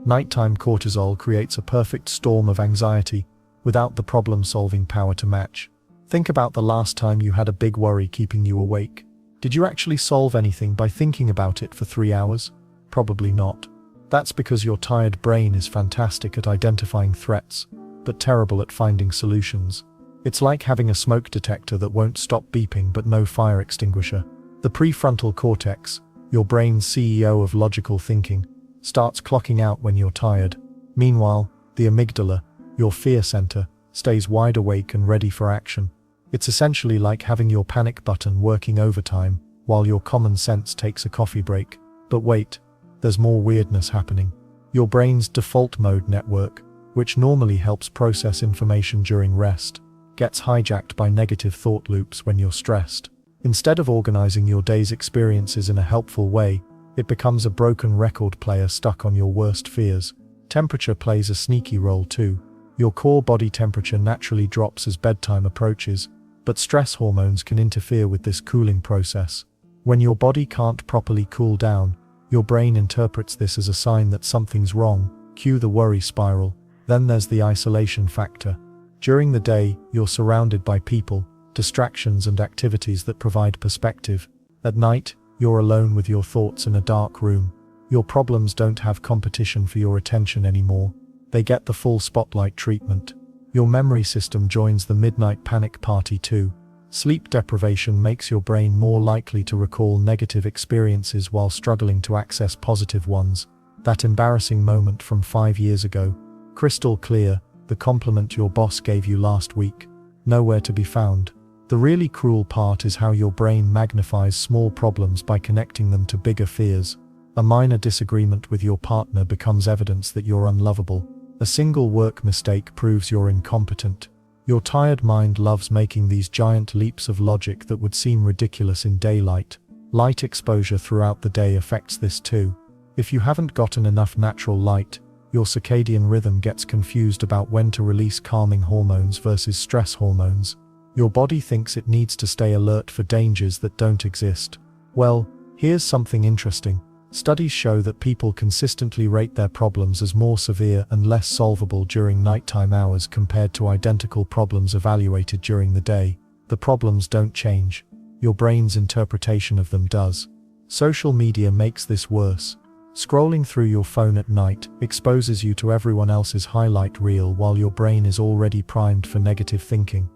nighttime cortisol creates a perfect storm of anxiety, without the problem-solving power to match. Think about the last time you had a big worry keeping you awake. Did you actually solve anything by thinking about it for 3 hours? Probably not. That's because your tired brain is fantastic at identifying threats, but terrible at finding solutions. It's like having a smoke detector that won't stop beeping but no fire extinguisher. The prefrontal cortex, your brain's CEO of logical thinking, starts clocking out when you're tired. Meanwhile, the amygdala, your fear center, stays wide awake and ready for action. It's essentially like having your panic button working overtime while your common sense takes a coffee break. But wait, there's more weirdness happening. Your brain's default mode network, which normally helps process information during rest, gets hijacked by negative thought loops when you're stressed. Instead of organizing your day's experiences in a helpful way, it becomes a broken record player stuck on your worst fears. Temperature plays a sneaky role too. Your core body temperature naturally drops as bedtime approaches, but stress hormones can interfere with this cooling process. When your body can't properly cool down, your brain interprets this as a sign that something's wrong. Cue the worry spiral. Then there's the isolation factor. During the day, you're surrounded by people, distractions and activities that provide perspective. At night, you're alone with your thoughts in a dark room. Your problems don't have competition for your attention anymore. They get the full spotlight treatment. Your memory system joins the midnight panic party too. Sleep deprivation makes your brain more likely to recall negative experiences while struggling to access positive ones. That embarrassing moment from 5 years ago, crystal clear, the compliment your boss gave you last week, nowhere to be found. The really cruel part is how your brain magnifies small problems by connecting them to bigger fears. A minor disagreement with your partner becomes evidence that you're unlovable. A single work mistake proves you're incompetent. Your tired mind loves making these giant leaps of logic that would seem ridiculous in daylight. Light exposure throughout the day affects this too. If you haven't gotten enough natural light, your circadian rhythm gets confused about when to release calming hormones versus stress hormones. Your body thinks it needs to stay alert for dangers that don't exist. Well, here's something interesting. Studies show that people consistently rate their problems as more severe and less solvable during nighttime hours compared to identical problems evaluated during the day. The problems don't change. Your brain's interpretation of them does. Social media makes this worse. Scrolling through your phone at night exposes you to everyone else's highlight reel while your brain is already primed for negative thinking.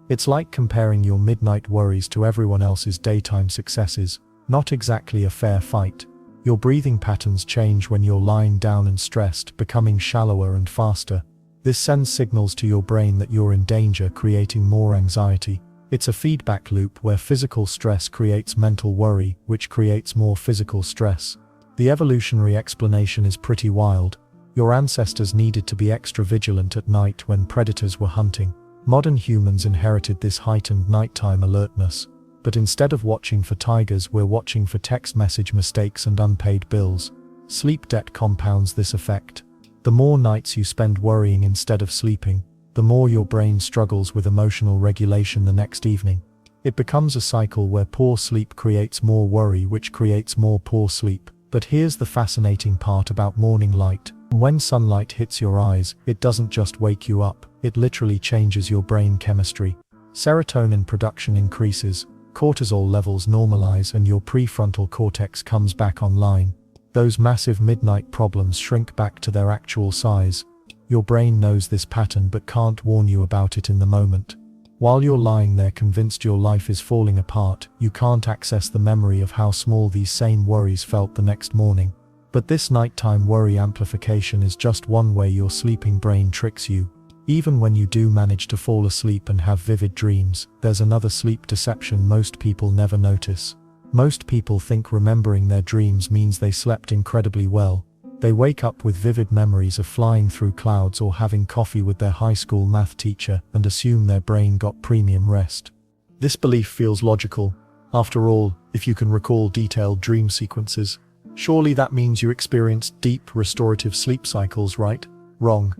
It's like comparing your midnight worries to everyone else's daytime successes. Not exactly a fair fight. Your breathing patterns change when you're lying down and stressed, becoming shallower and faster. This sends signals to your brain that you're in danger, creating more anxiety. It's a feedback loop where physical stress creates mental worry, which creates more physical stress. The evolutionary explanation is pretty wild. Your ancestors needed to be extra vigilant at night when predators were hunting. Modern humans inherited this heightened nighttime alertness. But instead of watching for tigers, we're watching for text message mistakes and unpaid bills. Sleep debt compounds this effect. The more nights you spend worrying instead of sleeping, the more your brain struggles with emotional regulation the next evening. It becomes a cycle where poor sleep creates more worry, which creates more poor sleep. But here's the fascinating part about morning light. When sunlight hits your eyes, it doesn't just wake you up, it literally changes your brain chemistry. Serotonin production increases, cortisol levels normalize, and your prefrontal cortex comes back online. Those massive midnight problems shrink back to their actual size. Your brain knows this pattern but can't warn you about it in the moment. While you're lying there convinced your life is falling apart, you can't access the memory of how small these same worries felt the next morning. But this nighttime worry amplification is just one way your sleeping brain tricks you. Even when you do manage to fall asleep and have vivid dreams, there's another sleep deception most people never notice. Most people think remembering their dreams means they slept incredibly well. They wake up with vivid memories of flying through clouds or having coffee with their high school math teacher and assume their brain got premium rest. This belief feels logical. After all, if you can recall detailed dream sequences, surely that means you experienced deep, restorative sleep cycles, right? Wrong.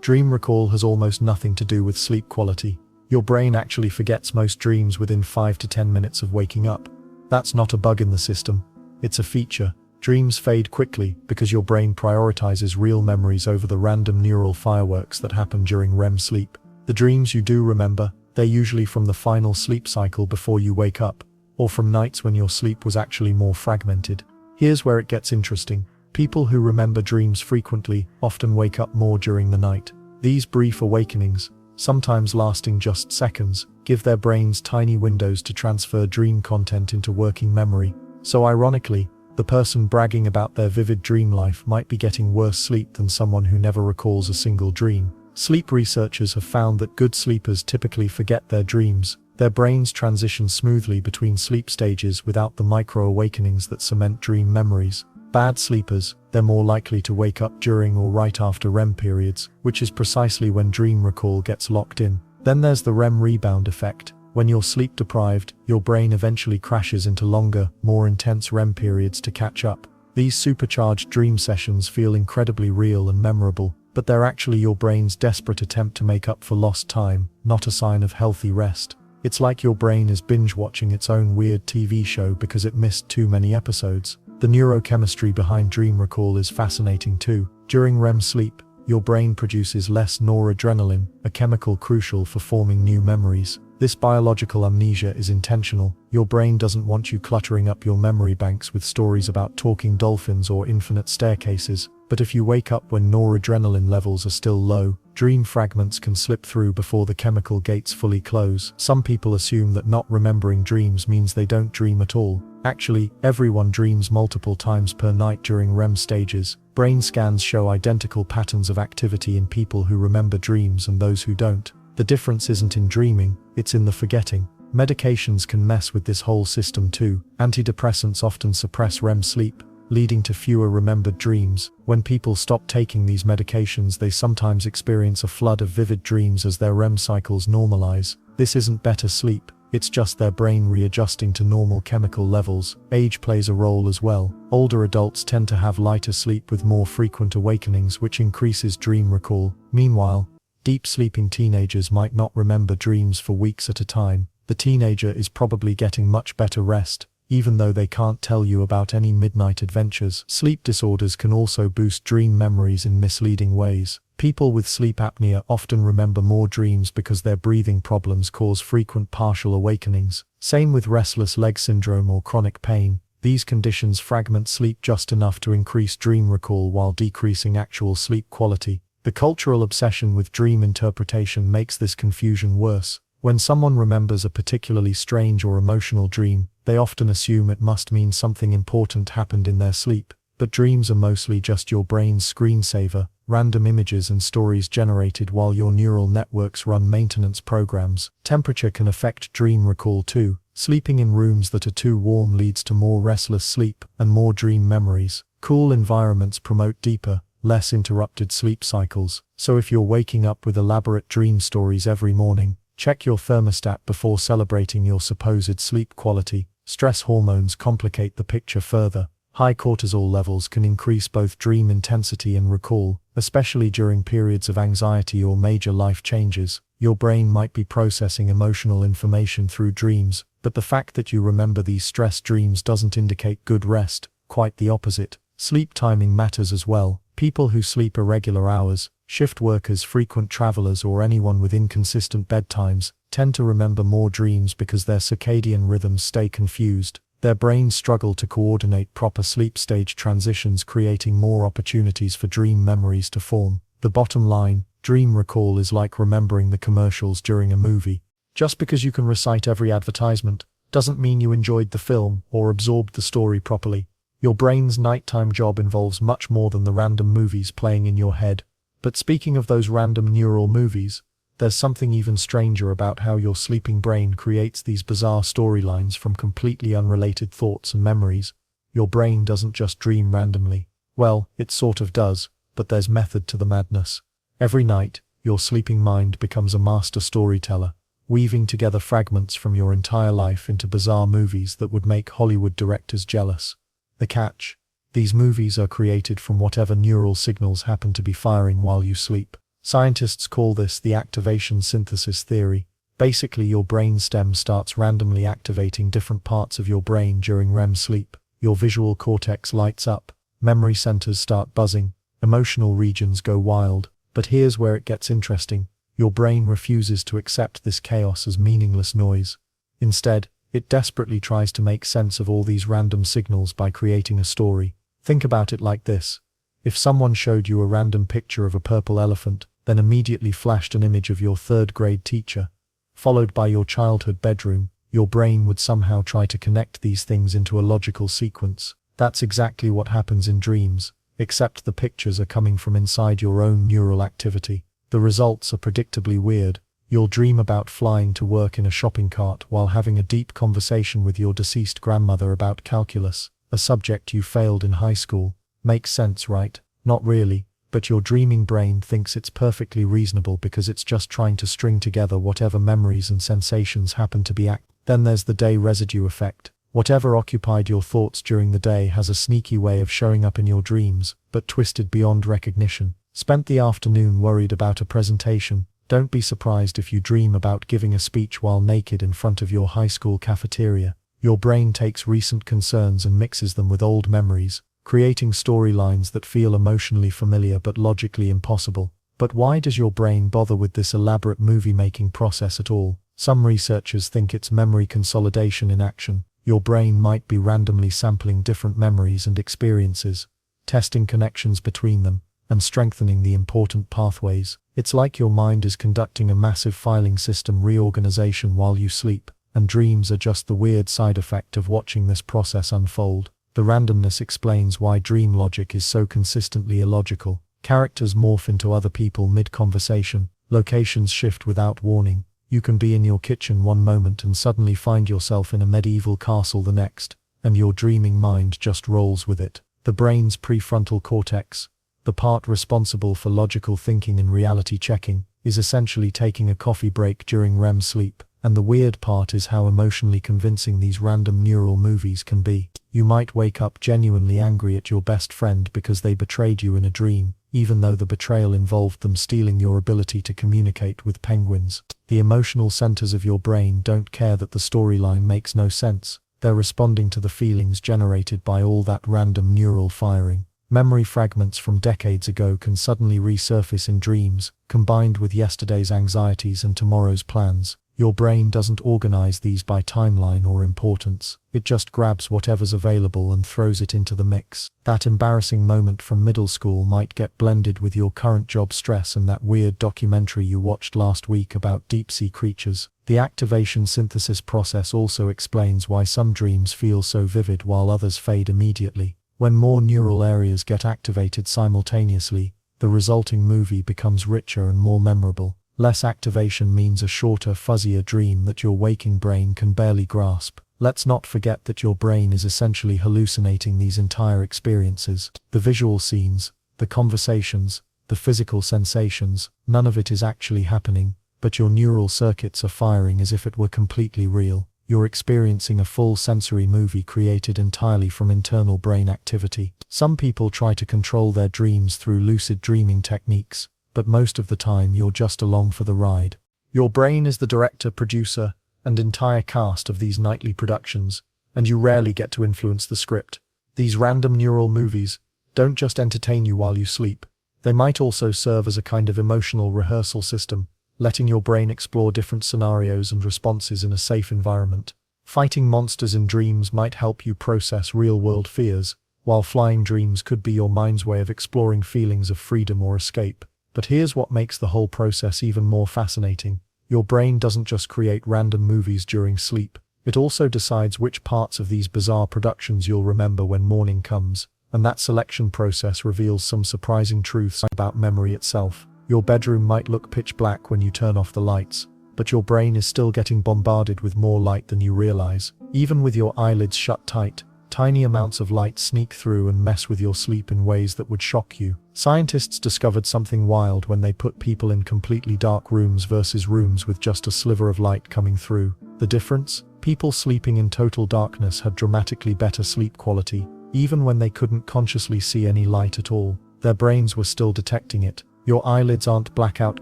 Dream recall has almost nothing to do with sleep quality. Your brain actually forgets most dreams within 5 to 10 minutes of waking up. That's not a bug in the system. It's a feature. Dreams fade quickly because your brain prioritizes real memories over the random neural fireworks that happen during REM sleep. The dreams you do remember, they're usually from the final sleep cycle before you wake up, or from nights when your sleep was actually more fragmented. Here's where it gets interesting. People who remember dreams frequently often wake up more during the night. These brief awakenings, sometimes lasting just seconds, give their brains tiny windows to transfer dream content into working memory. So ironically, the person bragging about their vivid dream life might be getting worse sleep than someone who never recalls a single dream. Sleep researchers have found that good sleepers typically forget their dreams. Their brains transition smoothly between sleep stages without the micro-awakenings that cement dream memories. Bad sleepers, they're more likely to wake up during or right after REM periods, which is precisely when dream recall gets locked in. Then there's the REM rebound effect. When you're sleep deprived, your brain eventually crashes into longer, more intense REM periods to catch up. These supercharged dream sessions feel incredibly real and memorable, but they're actually your brain's desperate attempt to make up for lost time, not a sign of healthy rest. It's like your brain is binge-watching its own weird TV show because it missed too many episodes. The neurochemistry behind dream recall is fascinating too. During REM sleep, your brain produces less noradrenaline, a chemical crucial for forming new memories. This biological amnesia is intentional. Your brain doesn't want you cluttering up your memory banks with stories about talking dolphins or infinite staircases. But if you wake up when noradrenaline levels are still low, dream fragments can slip through before the chemical gates fully close. Some people assume that not remembering dreams means they don't dream at all. Actually, everyone dreams multiple times per night during REM stages. Brain scans show identical patterns of activity in people who remember dreams and those who don't. The difference isn't in dreaming, it's in the forgetting. Medications can mess with this whole system too. Antidepressants often suppress REM sleep, leading to fewer remembered dreams. When people stop taking these medications, they sometimes experience a flood of vivid dreams as their REM cycles normalize. This isn't better sleep, it's just their brain readjusting to normal chemical levels. Age plays a role as well. Older adults tend to have lighter sleep with more frequent awakenings, which increases dream recall. Meanwhile, deep sleeping teenagers might not remember dreams for weeks at a time. The teenager is probably getting much better rest, even though they can't tell you about any midnight adventures. Sleep disorders can also boost dream memories in misleading ways. People with sleep apnea often remember more dreams because their breathing problems cause frequent partial awakenings. Same with restless leg syndrome or chronic pain. These conditions fragment sleep just enough to increase dream recall while decreasing actual sleep quality. The cultural obsession with dream interpretation makes this confusion worse. When someone remembers a particularly strange or emotional dream, they often assume it must mean something important happened in their sleep. But dreams are mostly just your brain's screensaver, random images and stories generated while your neural networks run maintenance programs. Temperature can affect dream recall too. Sleeping in rooms that are too warm leads to more restless sleep and more dream memories. Cool environments promote deeper, less interrupted sleep cycles. So if you're waking up with elaborate dream stories every morning, check your thermostat before celebrating your supposed sleep quality. Stress hormones complicate the picture further. High cortisol levels can increase both dream intensity and recall, especially during periods of anxiety or major life changes. Your brain might be processing emotional information through dreams, but the fact that you remember these stress dreams doesn't indicate good rest, quite the opposite. Sleep timing matters as well. People who sleep irregular hours, shift workers, frequent travelers, or anyone with inconsistent bedtimes tend to remember more dreams because their circadian rhythms stay confused. Their brains struggle to coordinate proper sleep stage transitions, creating more opportunities for dream memories to form. The bottom line, dream recall is like remembering the commercials during a movie. Just because you can recite every advertisement doesn't mean you enjoyed the film or absorbed the story properly. Your brain's nighttime job involves much more than the random movies playing in your head. But speaking of those random neural movies, there's something even stranger about how your sleeping brain creates these bizarre storylines from completely unrelated thoughts and memories. Your brain doesn't just dream randomly. Well, it sort of does, but there's method to the madness. Every night, your sleeping mind becomes a master storyteller, weaving together fragments from your entire life into bizarre movies that would make Hollywood directors jealous. The catch: these movies are created from whatever neural signals happen to be firing while you sleep. Scientists call this the activation synthesis theory. Basically, your brainstem starts randomly activating different parts of your brain during REM sleep. Your visual cortex lights up, memory centers start buzzing, emotional regions go wild. But here's where it gets interesting. Your brain refuses to accept this chaos as meaningless noise. Instead, it desperately tries to make sense of all these random signals by creating a story. Think about it like this. If someone showed you a random picture of a purple elephant, then immediately flashed an image of your third-grade teacher, followed by your childhood bedroom, your brain would somehow try to connect these things into a logical sequence. That's exactly what happens in dreams, except the pictures are coming from inside your own neural activity. The results are predictably weird. You'll dream about flying to work in a shopping cart while having a deep conversation with your deceased grandmother about calculus, a subject you failed in high school. Makes sense, right? Not really, but your dreaming brain thinks it's perfectly reasonable because it's just trying to string together whatever memories and sensations happen to be Then there's the day residue effect. Whatever occupied your thoughts during the day has a sneaky way of showing up in your dreams, but twisted beyond recognition. Spent the afternoon worried about a presentation. Don't be surprised if you dream about giving a speech while naked in front of your high school cafeteria. Your brain takes recent concerns and mixes them with old memories, creating storylines that feel emotionally familiar but logically impossible. But why does your brain bother with this elaborate movie-making process at all? Some researchers think it's memory consolidation in action. Your brain might be randomly sampling different memories and experiences, testing connections between them, and strengthening the important pathways. It's like your mind is conducting a massive filing system reorganization while you sleep, and dreams are just the weird side effect of watching this process unfold. The randomness explains why dream logic is so consistently illogical. Characters morph into other people mid-conversation, locations shift without warning. You can be in your kitchen one moment and suddenly find yourself in a medieval castle the next, and your dreaming mind just rolls with it. The brain's prefrontal cortex, the part responsible for logical thinking and reality checking, is essentially taking a coffee break during REM sleep. And the weird part is how emotionally convincing these random neural movies can be. You might wake up genuinely angry at your best friend because they betrayed you in a dream, even though the betrayal involved them stealing your ability to communicate with penguins. The emotional centers of your brain don't care that the storyline makes no sense. They're responding to the feelings generated by all that random neural firing. Memory fragments from decades ago can suddenly resurface in dreams, combined with yesterday's anxieties and tomorrow's plans. Your brain doesn't organize these by timeline or importance. It just grabs whatever's available and throws it into the mix. That embarrassing moment from middle school might get blended with your current job stress and that weird documentary you watched last week about deep-sea creatures. The activation synthesis process also explains why some dreams feel so vivid while others fade immediately. When more neural areas get activated simultaneously, the resulting movie becomes richer and more memorable. Less activation means a shorter, fuzzier dream that your waking brain can barely grasp. Let's not forget that your brain is essentially hallucinating these entire experiences. The visual scenes, the conversations, the physical sensations, none of it is actually happening, but your neural circuits are firing as if it were completely real. You're experiencing a full sensory movie created entirely from internal brain activity. Some people try to control their dreams through lucid dreaming techniques, but most of the time you're just along for the ride. Your brain is the director, producer, and entire cast of these nightly productions, and you rarely get to influence the script. These random neural movies, don't just entertain you while you sleep. They might also serve as a kind of emotional rehearsal system, letting your brain explore different scenarios and responses in a safe environment. Fighting monsters in dreams might help you process real-world fears, while flying dreams could be your mind's way of exploring feelings of freedom or escape. But here's what makes the whole process even more fascinating. Your brain doesn't just create random movies during sleep. It also decides which parts of these bizarre productions you'll remember when morning comes. And that selection process reveals some surprising truths about memory itself. Your bedroom might look pitch black when you turn off the lights, but your brain is still getting bombarded with more light than you realize. Even with your eyelids shut tight, tiny amounts of light sneak through and mess with your sleep in ways that would shock you. Scientists discovered something wild when they put people in completely dark rooms versus rooms with just a sliver of light coming through. The difference? People sleeping in total darkness had dramatically better sleep quality. Even when they couldn't consciously see any light at all, their brains were still detecting it. Your eyelids aren't blackout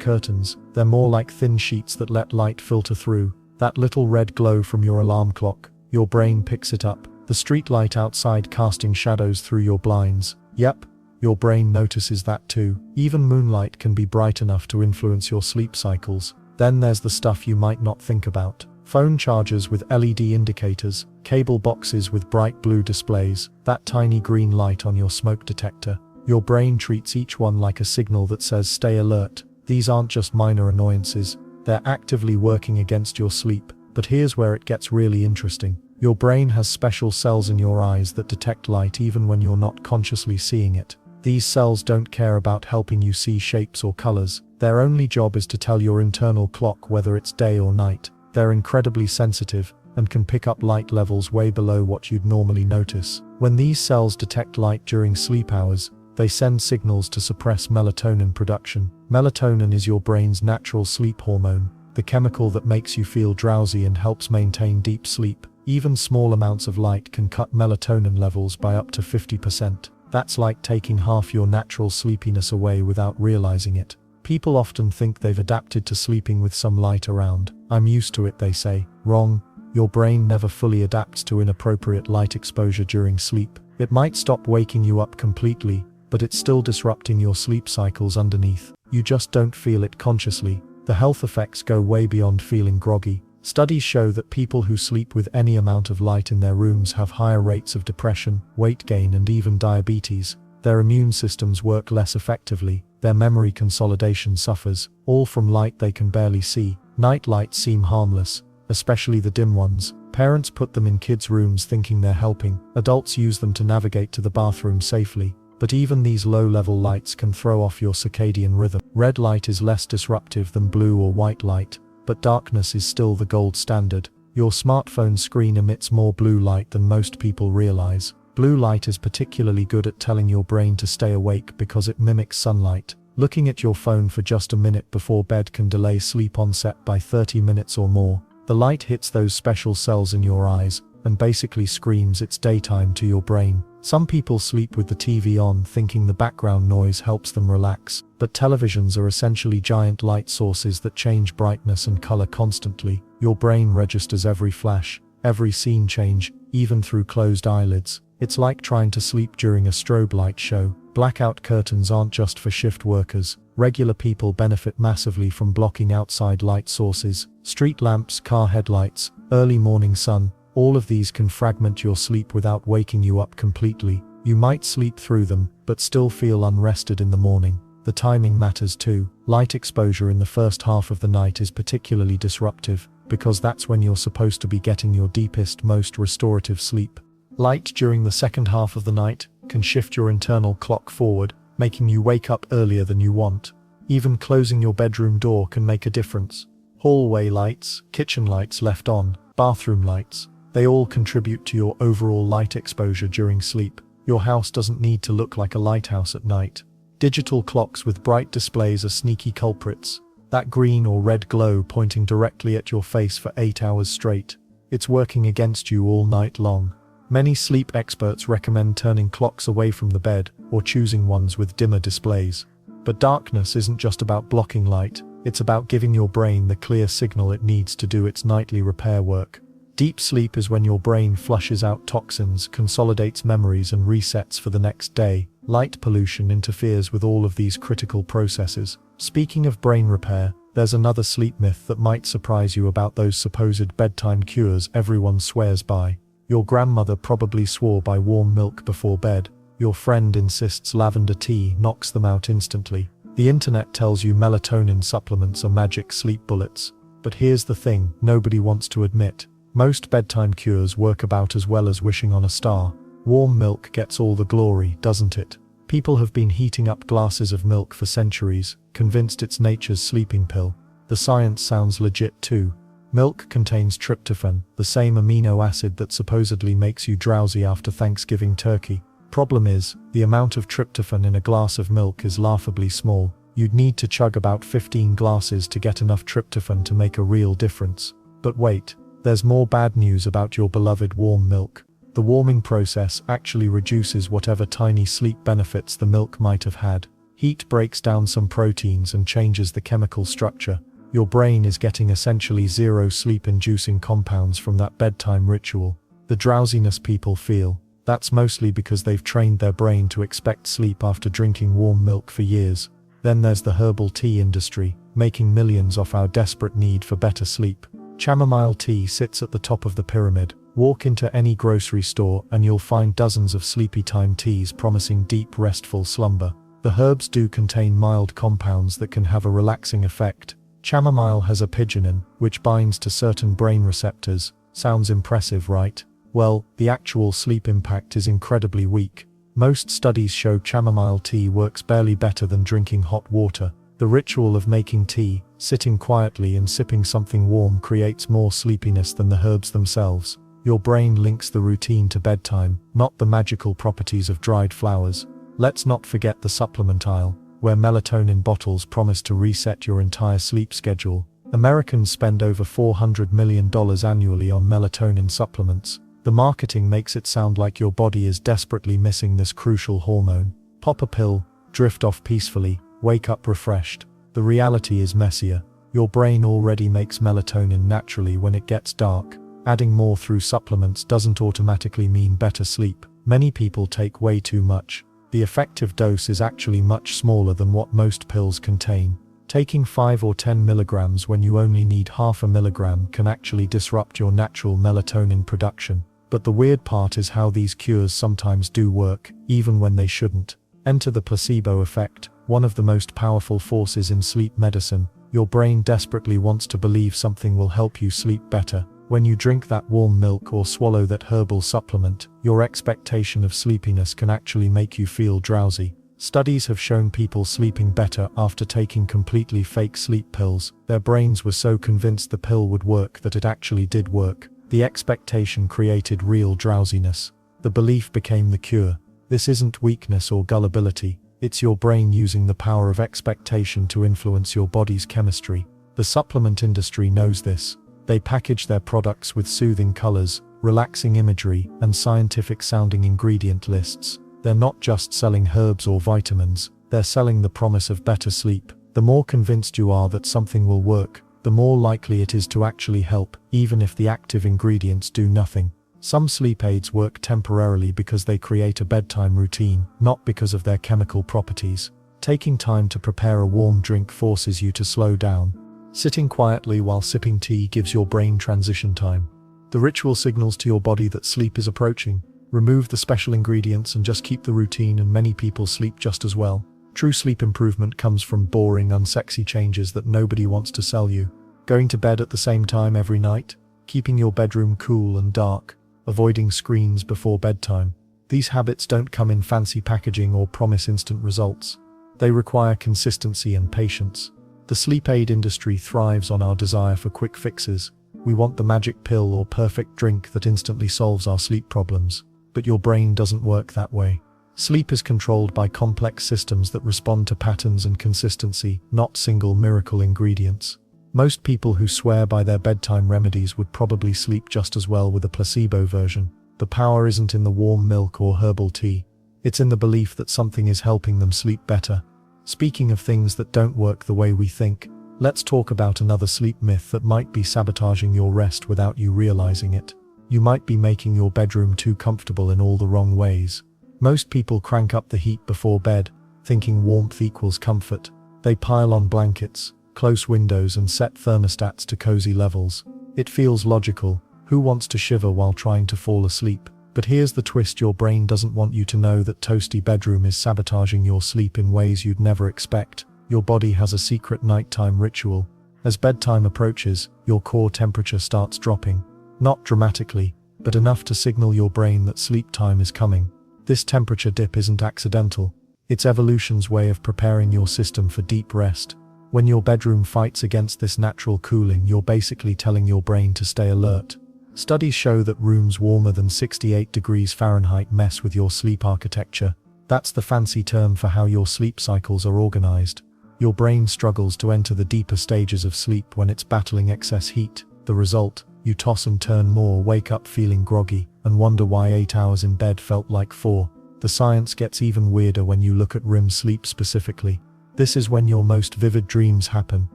curtains, they're more like thin sheets that let light filter through. That little red glow from your alarm clock, your brain picks it up. The street light outside casting shadows through your blinds. Yep, your brain notices that too. Even moonlight can be bright enough to influence your sleep cycles. Then there's the stuff you might not think about. Phone chargers with LED indicators, cable boxes with bright blue displays, that tiny green light on your smoke detector. Your brain treats each one like a signal that says stay alert. These aren't just minor annoyances, they're actively working against your sleep. But here's where it gets really interesting. Your brain has special cells in your eyes that detect light even when you're not consciously seeing it. These cells don't care about helping you see shapes or colors. Their only job is to tell your internal clock whether it's day or night. They're incredibly sensitive and can pick up light levels way below what you'd normally notice. When these cells detect light during sleep hours, they send signals to suppress melatonin production. Melatonin is your brain's natural sleep hormone, the chemical that makes you feel drowsy and helps maintain deep sleep. Even small amounts of light can cut melatonin levels by up to 50%. That's like taking half your natural sleepiness away without realizing it. People often think they've adapted to sleeping with some light around. I'm used to it, they say. Wrong. Your brain never fully adapts to inappropriate light exposure during sleep. It might stop waking you up completely, but it's still disrupting your sleep cycles underneath. You just don't feel it consciously. The health effects go way beyond feeling groggy. Studies show that people who sleep with any amount of light in their rooms have higher rates of depression, weight gain, and even diabetes. Their immune systems work less effectively. Their memory consolidation suffers, all from light they can barely see. Night lights seem harmless, especially the dim ones. Parents put them in kids' rooms thinking they're helping. Adults use them to navigate to the bathroom safely. But even these low-level lights can throw off your circadian rhythm. Red light is less disruptive than blue or white light, but darkness is still the gold standard. Your smartphone screen emits more blue light than most people realize. Blue light is particularly good at telling your brain to stay awake because it mimics sunlight. Looking at your phone for just a minute before bed can delay sleep onset by 30 minutes or more. The light hits those special cells in your eyes and basically screams it's daytime to your brain. Some people sleep with the TV on thinking the background noise helps them relax, but televisions are essentially giant light sources that change brightness and color constantly. Your brain registers every flash, every scene change, even through closed eyelids. It's like trying to sleep during a strobe light show. Blackout curtains aren't just for shift workers. Regular people benefit massively from blocking outside light sources. Street lamps, car headlights, early morning sun, all of these can fragment your sleep without waking you up completely. You might sleep through them, but still feel unrested in the morning. The timing matters too. Light exposure in the first half of the night is particularly disruptive, because that's when you're supposed to be getting your deepest, most restorative sleep. Light during the second half of the night can shift your internal clock forward, making you wake up earlier than you want. Even closing your bedroom door can make a difference. Hallway lights, kitchen lights left on, bathroom lights, they all contribute to your overall light exposure during sleep. Your house doesn't need to look like a lighthouse at night. Digital clocks with bright displays are sneaky culprits. That green or red glow pointing directly at your face for 8 hours straight. It's working against you all night long. Many sleep experts recommend turning clocks away from the bed or choosing ones with dimmer displays. But darkness isn't just about blocking light, it's about giving your brain the clear signal it needs to do its nightly repair work. Deep sleep is when your brain flushes out toxins, consolidates memories, and resets for the next day. Light pollution interferes with all of these critical processes. Speaking of brain repair, there's another sleep myth that might surprise you about those supposed bedtime cures everyone swears by. Your grandmother probably swore by warm milk before bed. Your friend insists lavender tea knocks them out instantly. The internet tells you melatonin supplements are magic sleep bullets. But here's the thing nobody wants to admit. Most bedtime cures work about as well as wishing on a star. Warm milk gets all the glory, doesn't it? People have been heating up glasses of milk for centuries, convinced it's nature's sleeping pill. The science sounds legit too. Milk contains tryptophan, the same amino acid that supposedly makes you drowsy after Thanksgiving turkey. Problem is, the amount of tryptophan in a glass of milk is laughably small. You'd need to chug about 15 glasses to get enough tryptophan to make a real difference. But wait, there's more bad news about your beloved warm milk. The warming process actually reduces whatever tiny sleep benefits the milk might have had. Heat breaks down some proteins and changes the chemical structure. Your brain is getting essentially zero sleep-inducing compounds from that bedtime ritual. The drowsiness people feel, that's mostly because they've trained their brain to expect sleep after drinking warm milk for years. Then there's the herbal tea industry, making millions off our desperate need for better sleep. Chamomile tea sits at the top of the pyramid. Walk into any grocery store and you'll find dozens of sleepy time teas promising deep, restful slumber. The herbs do contain mild compounds that can have a relaxing effect. Chamomile has a pigeonin, which binds to certain brain receptors. Sounds impressive, right? Well, the actual sleep impact is incredibly weak. Most studies show chamomile tea works barely better than drinking hot water. The ritual of making tea, sitting quietly and sipping something warm creates more sleepiness than the herbs themselves. Your brain links the routine to bedtime, not the magical properties of dried flowers. Let's not forget the supplement aisle, where melatonin bottles promise to reset your entire sleep schedule. Americans spend over $400 million annually on melatonin supplements. The marketing makes it sound like your body is desperately missing this crucial hormone. Pop a pill, drift off peacefully, wake up refreshed. The reality is messier. Your brain already makes melatonin naturally when it gets dark. Adding more through supplements doesn't automatically mean better sleep. Many people take way too much. The effective dose is actually much smaller than what most pills contain. Taking 5 or 10 milligrams when you only need half a milligram can actually disrupt your natural melatonin production. But the weird part is how these cures sometimes do work, even when they shouldn't. Enter the placebo effect, one of the most powerful forces in sleep medicine. Your brain desperately wants to believe something will help you sleep better. When you drink that warm milk or swallow that herbal supplement, your expectation of sleepiness can actually make you feel drowsy. Studies have shown people sleeping better after taking completely fake sleep pills. Their brains were so convinced the pill would work that it actually did work. The expectation created real drowsiness. The belief became the cure. This isn't weakness or gullibility. It's your brain using the power of expectation to influence your body's chemistry. The supplement industry knows this. They package their products with soothing colors, relaxing imagery, and scientific-sounding ingredient lists. They're not just selling herbs or vitamins, they're selling the promise of better sleep. The more convinced you are that something will work, the more likely it is to actually help, even if the active ingredients do nothing. Some sleep aids work temporarily because they create a bedtime routine, not because of their chemical properties. Taking time to prepare a warm drink forces you to slow down. Sitting quietly while sipping tea gives your brain transition time. The ritual signals to your body that sleep is approaching. Remove the special ingredients and just keep the routine, and many people sleep just as well. True sleep improvement comes from boring, unsexy changes that nobody wants to sell you. Going to bed at the same time every night, keeping your bedroom cool and dark, avoiding screens before bedtime. These habits don't come in fancy packaging or promise instant results. They require consistency and patience. The sleep aid industry thrives on our desire for quick fixes. We want the magic pill or perfect drink that instantly solves our sleep problems. But your brain doesn't work that way. Sleep is controlled by complex systems that respond to patterns and consistency, not single miracle ingredients. Most people who swear by their bedtime remedies would probably sleep just as well with a placebo version. The power isn't in the warm milk or herbal tea. It's in the belief that something is helping them sleep better. Speaking of things that don't work the way we think, Let's talk about another sleep myth that might be sabotaging your rest without you realizing it. You might be making your bedroom too comfortable in all the wrong ways. Most people crank up the heat before bed, thinking warmth equals comfort. They pile on blankets, close windows, and set thermostats to cozy levels. It feels logical. Who wants to shiver while trying to fall asleep? But here's the twist: your brain doesn't want you to know that toasty bedroom is sabotaging your sleep in ways you'd never expect. Your body has a secret nighttime ritual. As bedtime approaches, your core temperature starts dropping. Not dramatically, but enough to signal your brain that sleep time is coming. This temperature dip isn't accidental. It's evolution's way of preparing your system for deep rest. When your bedroom fights against this natural cooling, you're basically telling your brain to stay alert. Studies show that rooms warmer than 68 degrees Fahrenheit mess with your sleep architecture. That's the fancy term for how your sleep cycles are organized. Your brain struggles to enter the deeper stages of sleep when it's battling excess heat. The result: you toss and turn more, wake up feeling groggy, and wonder why 8 hours in bed felt like 4. The science gets even weirder when you look at REM sleep specifically. This is when your most vivid dreams happen,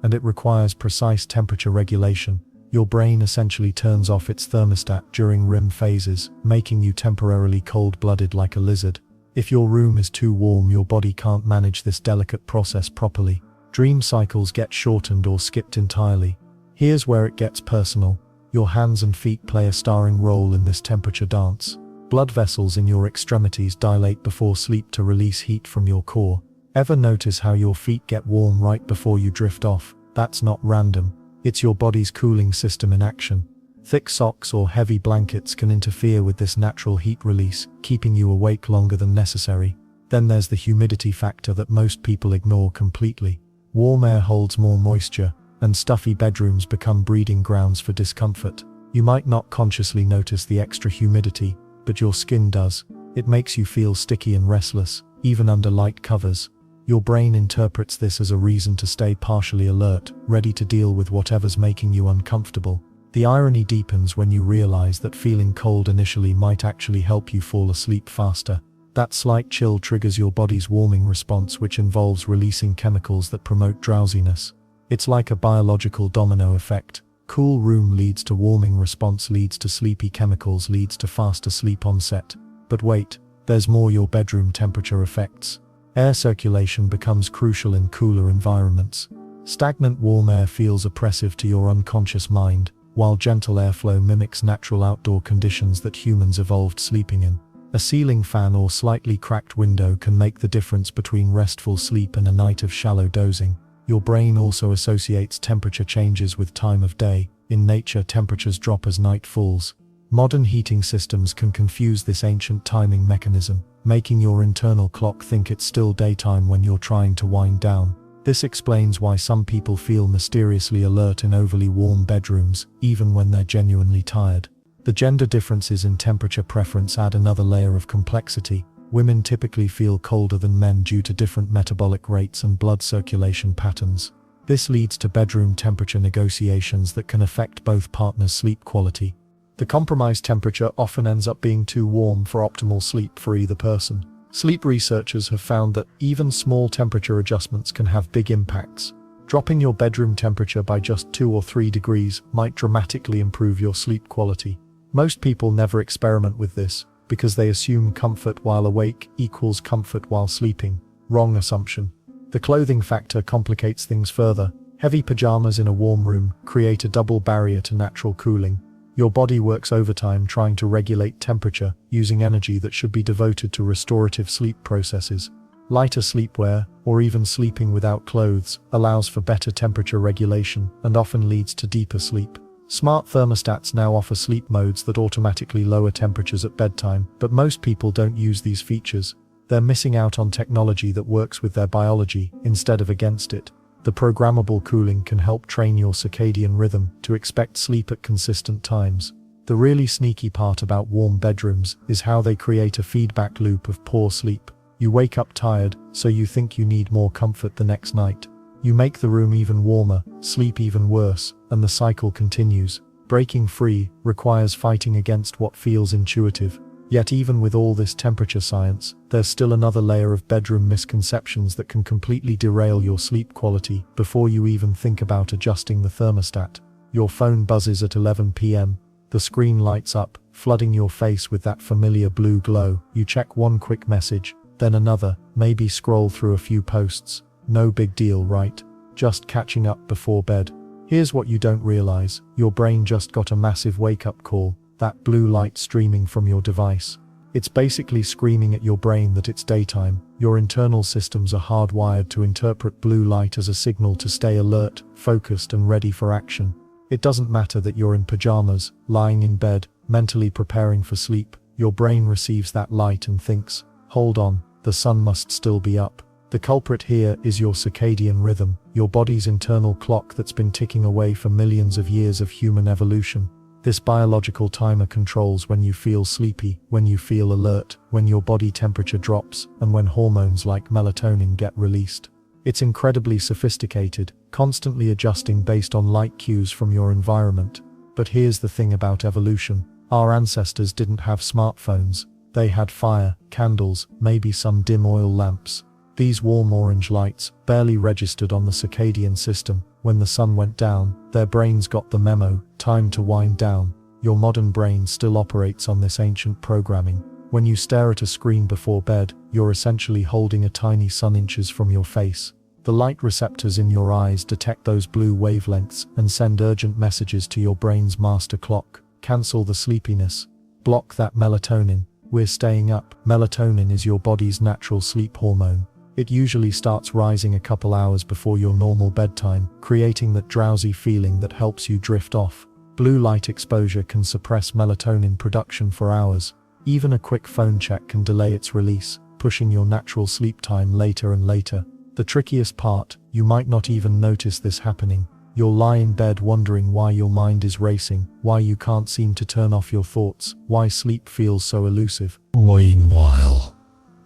and it requires precise temperature regulation. Your brain essentially turns off its thermostat during REM phases, making you temporarily cold-blooded like a lizard. If your room is too warm, your body can't manage this delicate process properly. Dream cycles get shortened or skipped entirely. Here's where it gets personal. Your hands and feet play a starring role in this temperature dance. Blood vessels in your extremities dilate before sleep to release heat from your core. Ever notice how your feet get warm right before you drift off? That's not random. It's your body's cooling system in action. Thick socks or heavy blankets can interfere with this natural heat release, keeping you awake longer than necessary. Then there's the humidity factor that most people ignore completely. Warm air holds more moisture, and stuffy bedrooms become breeding grounds for discomfort. You might not consciously notice the extra humidity, but your skin does. It makes you feel sticky and restless, even under light covers. Your brain interprets this as a reason to stay partially alert, ready to deal with whatever's making you uncomfortable. The irony deepens when you realize that feeling cold initially might actually help you fall asleep faster. That slight chill triggers your body's warming response, which involves releasing chemicals that promote drowsiness. It's like a biological domino effect. Cool room leads to warming response, leads to sleepy chemicals, leads to faster sleep onset. But wait, there's more. Your bedroom temperature affects. Air circulation becomes crucial in cooler environments. Stagnant warm air feels oppressive to your unconscious mind, while gentle airflow mimics natural outdoor conditions that humans evolved sleeping in. A ceiling fan or slightly cracked window can make the difference between restful sleep and a night of shallow dozing. Your brain also associates temperature changes with time of day. In nature, temperatures drop as night falls. Modern heating systems can confuse this ancient timing mechanism, making your internal clock think it's still daytime when you're trying to wind down. This explains why some people feel mysteriously alert in overly warm bedrooms, even when they're genuinely tired. The gender differences in temperature preference add another layer of complexity. Women typically feel colder than men due to different metabolic rates and blood circulation patterns. This leads to bedroom temperature negotiations that can affect both partners' sleep quality. The compromised temperature often ends up being too warm for optimal sleep for either person. Sleep researchers have found that even small temperature adjustments can have big impacts. Dropping your bedroom temperature by just 2 or 3 degrees might dramatically improve your sleep quality. Most people never experiment with this, because they assume comfort while awake equals comfort while sleeping. Wrong assumption. The clothing factor complicates things further. Heavy pajamas in a warm room create a double barrier to natural cooling. Your body works overtime trying to regulate temperature, using energy that should be devoted to restorative sleep processes. Lighter sleepwear, or even sleeping without clothes, allows for better temperature regulation and often leads to deeper sleep. Smart thermostats now offer sleep modes that automatically lower temperatures at bedtime, but most people don't use these features. They're missing out on technology that works with their biology instead of against it. The programmable cooling can help train your circadian rhythm to expect sleep at consistent times. The really sneaky part about warm bedrooms is how they create a feedback loop of poor sleep. You wake up tired, so you think you need more comfort the next night. You make the room even warmer, sleep even worse, and the cycle continues. Breaking free requires fighting against what feels intuitive. Yet even with all this temperature science, there's still another layer of bedroom misconceptions that can completely derail your sleep quality before you even think about adjusting the thermostat. Your phone buzzes at 11 p.m. The screen lights up, flooding your face with that familiar blue glow. You check one quick message, then another, maybe scroll through a few posts. No big deal, right? Just catching up before bed. Here's what you don't realize. Your brain just got a massive wake-up call. That blue light streaming from your device. It's basically screaming at your brain that it's daytime. Your internal systems are hardwired to interpret blue light as a signal to stay alert, focused, and ready for action. It doesn't matter that you're in pajamas, lying in bed, mentally preparing for sleep. Your brain receives that light and thinks, hold on, the sun must still be up. The culprit here is your circadian rhythm, your body's internal clock that's been ticking away for millions of years of human evolution. This biological timer controls when you feel sleepy, when you feel alert, when your body temperature drops, and when hormones like melatonin get released. It's incredibly sophisticated, constantly adjusting based on light cues from your environment. But here's the thing about evolution. Our ancestors didn't have smartphones. They had fire, candles, maybe some dim oil lamps. These warm orange lights barely registered on the circadian system. When the sun went down, their brains got the memo, time to wind down. Your modern brain still operates on this ancient programming. When you stare at a screen before bed, you're essentially holding a tiny sun inches from your face. The light receptors in your eyes detect those blue wavelengths and send urgent messages to your brain's master clock. Cancel the sleepiness. Block that melatonin. We're staying up. Melatonin is your body's natural sleep hormone. It usually starts rising a couple hours before your normal bedtime, creating that drowsy feeling that helps you drift off. Blue light exposure can suppress melatonin production for hours. Even a quick phone check can delay its release, pushing your natural sleep time later and later. The trickiest part, you might not even notice this happening. You'll lie in bed wondering why your mind is racing, why you can't seem to turn off your thoughts, why sleep feels so elusive. Meanwhile,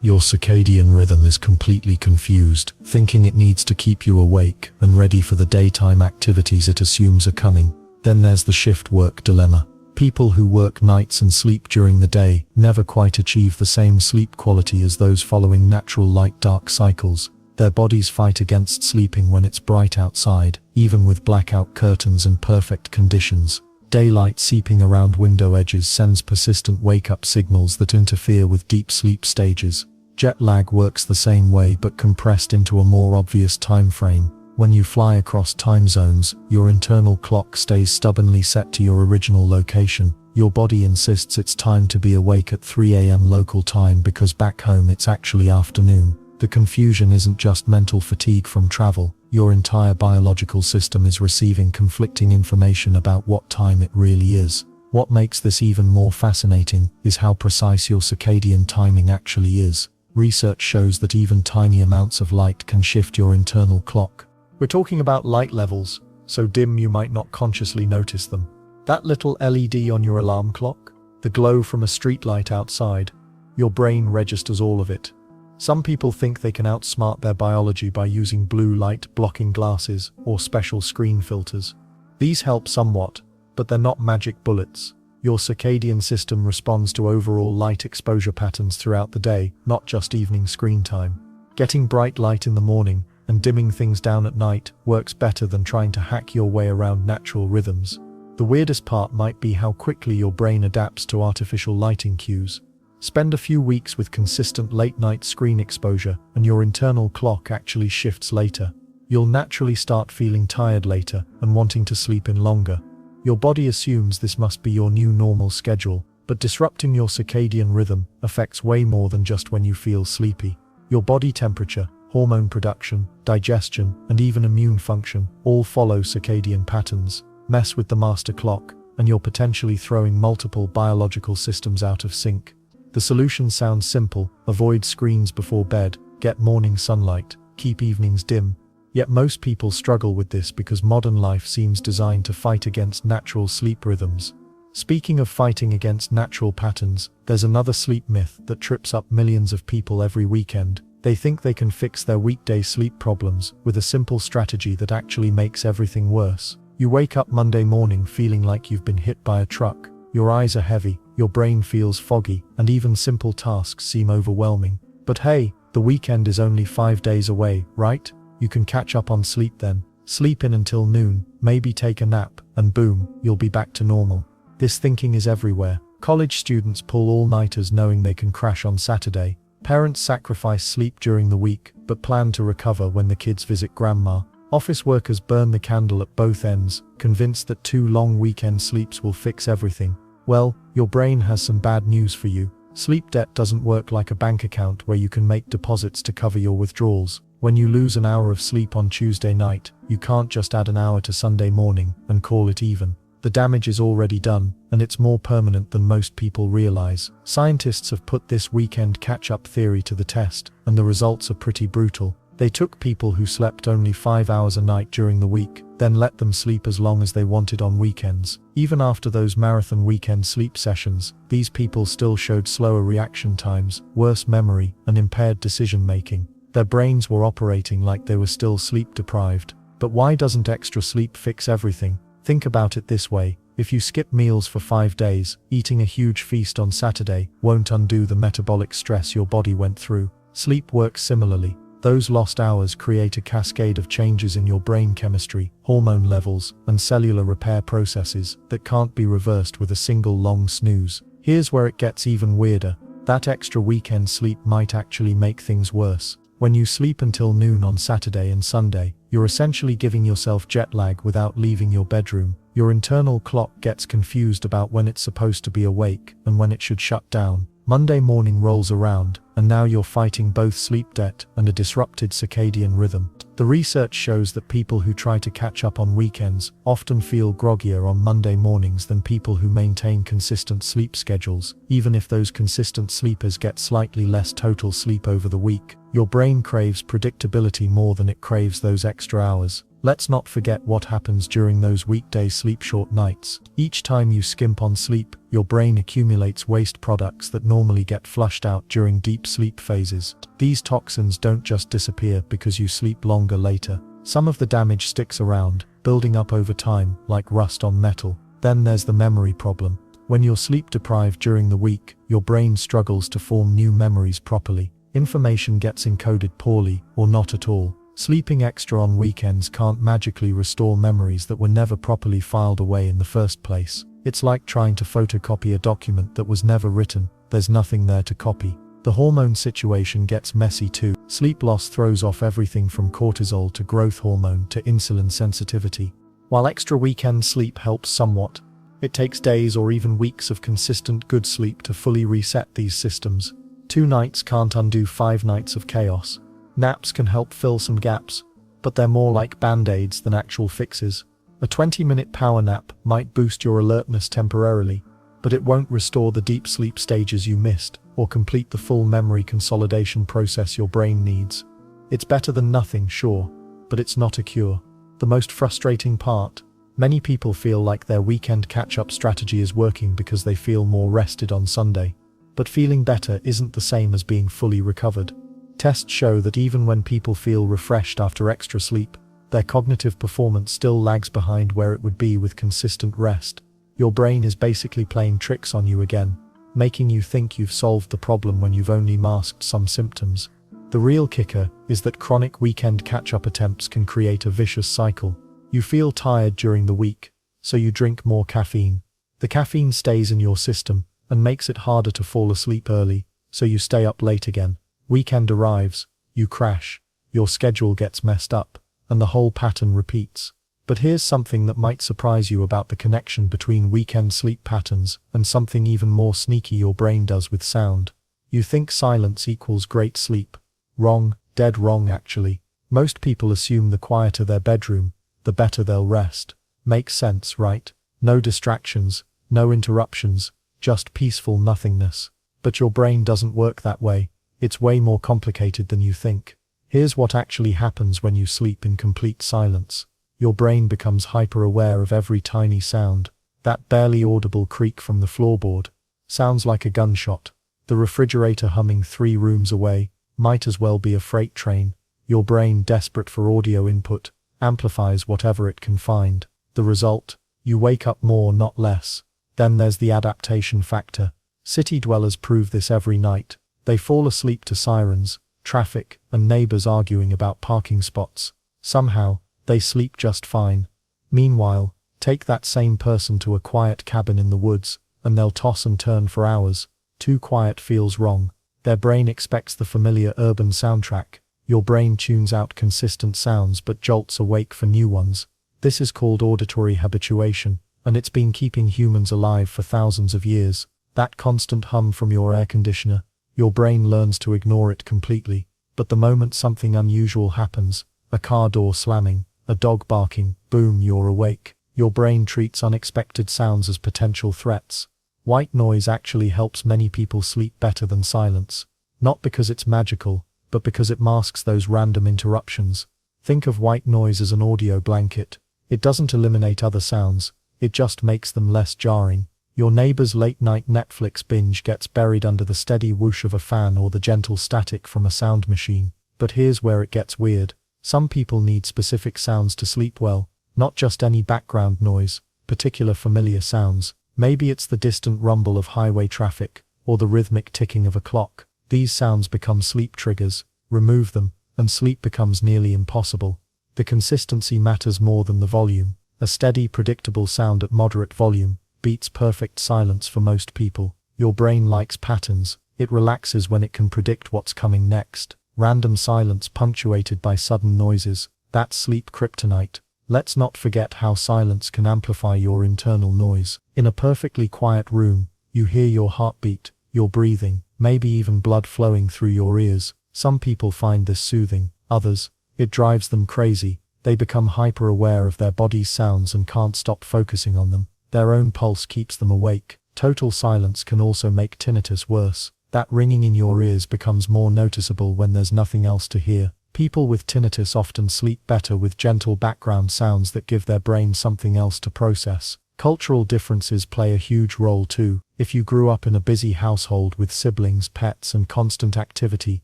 your circadian rhythm is completely confused, thinking it needs to keep you awake and ready for the daytime activities it assumes are coming. Then there's the shift work dilemma. People who work nights and sleep during the day never quite achieve the same sleep quality as those following natural light-dark cycles. Their bodies fight against sleeping when it's bright outside, even with blackout curtains and perfect conditions. Daylight seeping around window edges sends persistent wake-up signals that interfere with deep sleep stages. Jet lag works the same way but compressed into a more obvious time frame. When you fly across time zones, your internal clock stays stubbornly set to your original location. Your body insists it's time to be awake at 3 a.m. local time because back home it's actually afternoon. The confusion isn't just mental fatigue from travel. Your entire biological system is receiving conflicting information about what time it really is. What makes this even more fascinating is how precise your circadian timing actually is. Research shows that even tiny amounts of light can shift your internal clock. We're talking about light levels, so dim you might not consciously notice them. That little LED on your alarm clock, the glow from a streetlight outside, your brain registers all of it. Some people think they can outsmart their biology by using blue light blocking glasses or special screen filters. These help somewhat, but they're not magic bullets. Your circadian system responds to overall light exposure patterns throughout the day, not just evening screen time. Getting bright light in the morning and dimming things down at night works better than trying to hack your way around natural rhythms. The weirdest part might be how quickly your brain adapts to artificial lighting cues. Spend a few weeks with consistent late-night screen exposure, and your internal clock actually shifts later. You'll naturally start feeling tired later and wanting to sleep in longer. Your body assumes this must be your new normal schedule, but disrupting your circadian rhythm affects way more than just when you feel sleepy. Your body temperature, hormone production, digestion, and even immune function all follow circadian patterns. Mess with the master clock, and you're potentially throwing multiple biological systems out of sync. The solution sounds simple: avoid screens before bed, get morning sunlight, keep evenings dim. Yet most people struggle with this because modern life seems designed to fight against natural sleep rhythms. Speaking of fighting against natural patterns, there's another sleep myth that trips up millions of people every weekend. They think they can fix their weekday sleep problems with a simple strategy that actually makes everything worse. You wake up Monday morning feeling like you've been hit by a truck. Your eyes are heavy, your brain feels foggy, and even simple tasks seem overwhelming. But hey, the weekend is only 5 days away, right? You can catch up on sleep then. Sleep in until noon, maybe take a nap, and boom, you'll be back to normal. This thinking is everywhere. College students pull all-nighters knowing they can crash on Saturday. Parents sacrifice sleep during the week, but plan to recover when the kids visit grandma. Office workers burn the candle at both ends, convinced that 2 long weekend sleeps will fix everything. Well, your brain has some bad news for you. Sleep debt doesn't work like a bank account where you can make deposits to cover your withdrawals. When you lose an hour of sleep on Tuesday night, you can't just add an hour to Sunday morning and call it even. The damage is already done, and it's more permanent than most people realize. Scientists have put this weekend catch-up theory to the test, and the results are pretty brutal. They took people who slept only 5 hours a night during the week, then let them sleep as long as they wanted on weekends. Even after those marathon weekend sleep sessions, these people still showed slower reaction times, worse memory, and impaired decision-making. Their brains were operating like they were still sleep-deprived. But why doesn't extra sleep fix everything? Think about it this way. If you skip meals for 5 days, eating a huge feast on Saturday won't undo the metabolic stress your body went through. Sleep works similarly. Those lost hours create a cascade of changes in your brain chemistry, hormone levels, and cellular repair processes that can't be reversed with a single long snooze. Here's where it gets even weirder. That extra weekend sleep might actually make things worse. When you sleep until noon on Saturday and Sunday, you're essentially giving yourself jet lag without leaving your bedroom. Your internal clock gets confused about when it's supposed to be awake and when it should shut down. Monday morning rolls around, and now you're fighting both sleep debt and a disrupted circadian rhythm. The research shows that people who try to catch up on weekends often feel groggier on Monday mornings than people who maintain consistent sleep schedules. Even if those consistent sleepers get slightly less total sleep over the week, your brain craves predictability more than it craves those extra hours. Let's not forget what happens during those weekday sleep-short nights. Each time you skimp on sleep, your brain accumulates waste products that normally get flushed out during deep sleep phases. These toxins don't just disappear because you sleep longer later. Some of the damage sticks around, building up over time, like rust on metal. Then there's the memory problem. When you're sleep-deprived during the week, your brain struggles to form new memories properly. Information gets encoded poorly, or not at all. Sleeping extra on weekends can't magically restore memories that were never properly filed away in the first place. It's like trying to photocopy a document that was never written. There's nothing there to copy. The hormone situation gets messy too. Sleep loss throws off everything from cortisol to growth hormone to insulin sensitivity. While extra weekend sleep helps somewhat, it takes days or even weeks of consistent good sleep to fully reset these systems. 2 nights can't undo 5 nights of chaos. Naps can help fill some gaps, but they're more like band-aids than actual fixes. A 20-minute power nap might boost your alertness temporarily, but it won't restore the deep sleep stages you missed, or complete the full memory consolidation process your brain needs. It's better than nothing, sure, but it's not a cure. The most frustrating part: many people feel like their weekend catch-up strategy is working because they feel more rested on Sunday. But feeling better isn't the same as being fully recovered. Tests show that even when people feel refreshed after extra sleep, their cognitive performance still lags behind where it would be with consistent rest. Your brain is basically playing tricks on you again, making you think you've solved the problem when you've only masked some symptoms. The real kicker is that chronic weekend catch-up attempts can create a vicious cycle. You feel tired during the week, so you drink more caffeine. The caffeine stays in your system and makes it harder to fall asleep early, so you stay up late again. Weekend arrives, you crash, your schedule gets messed up, and the whole pattern repeats. But here's something that might surprise you about the connection between weekend sleep patterns and something even more sneaky your brain does with sound. You think silence equals great sleep. Wrong, dead wrong actually. Most people assume the quieter their bedroom, the better they'll rest. Makes sense, right? No distractions, no interruptions, just peaceful nothingness. But your brain doesn't work that way. It's way more complicated than you think. Here's what actually happens when you sleep in complete silence. Your brain becomes hyper-aware of every tiny sound. That barely audible creak from the floorboard sounds like a gunshot. The refrigerator humming 3 rooms away might as well be a freight train. Your brain, desperate for audio input, amplifies whatever it can find. The result? You wake up more, not less. Then there's the adaptation factor. City dwellers prove this every night. They fall asleep to sirens, traffic, and neighbors arguing about parking spots. Somehow, they sleep just fine. Meanwhile, take that same person to a quiet cabin in the woods, and they'll toss and turn for hours. Too quiet feels wrong. Their brain expects the familiar urban soundtrack. Your brain tunes out consistent sounds but jolts awake for new ones. This is called auditory habituation, and it's been keeping humans alive for thousands of years. That constant hum from your air conditioner, your brain learns to ignore it completely. But the moment something unusual happens, a car door slamming, a dog barking, boom, you're awake. Your brain treats unexpected sounds as potential threats. White noise actually helps many people sleep better than silence. Not because it's magical, but because it masks those random interruptions. Think of white noise as an audio blanket. It doesn't eliminate other sounds, it just makes them less jarring. Your neighbor's late-night Netflix binge gets buried under the steady whoosh of a fan or the gentle static from a sound machine. But here's where it gets weird. Some people need specific sounds to sleep well, not just any background noise, particular familiar sounds. Maybe it's the distant rumble of highway traffic, or the rhythmic ticking of a clock. These sounds become sleep triggers. Remove them, and sleep becomes nearly impossible. The consistency matters more than the volume. A steady, predictable sound at moderate volume beats perfect silence for most people. Your brain likes patterns. It relaxes when it can predict what's coming next. Random silence punctuated by sudden noises, that's sleep kryptonite. Let's not forget how silence can amplify your internal noise. In a perfectly quiet room, you hear your heartbeat, your breathing, maybe even blood flowing through your ears. Some people find this soothing, others, it drives them crazy. They become hyper-aware of their body's sounds and can't stop focusing on them. Their own pulse keeps them awake. Total silence can also make tinnitus worse. That ringing in your ears becomes more noticeable when there's nothing else to hear. People with tinnitus often sleep better with gentle background sounds that give their brain something else to process. Cultural differences play a huge role too. If you grew up in a busy household with siblings, pets, and constant activity,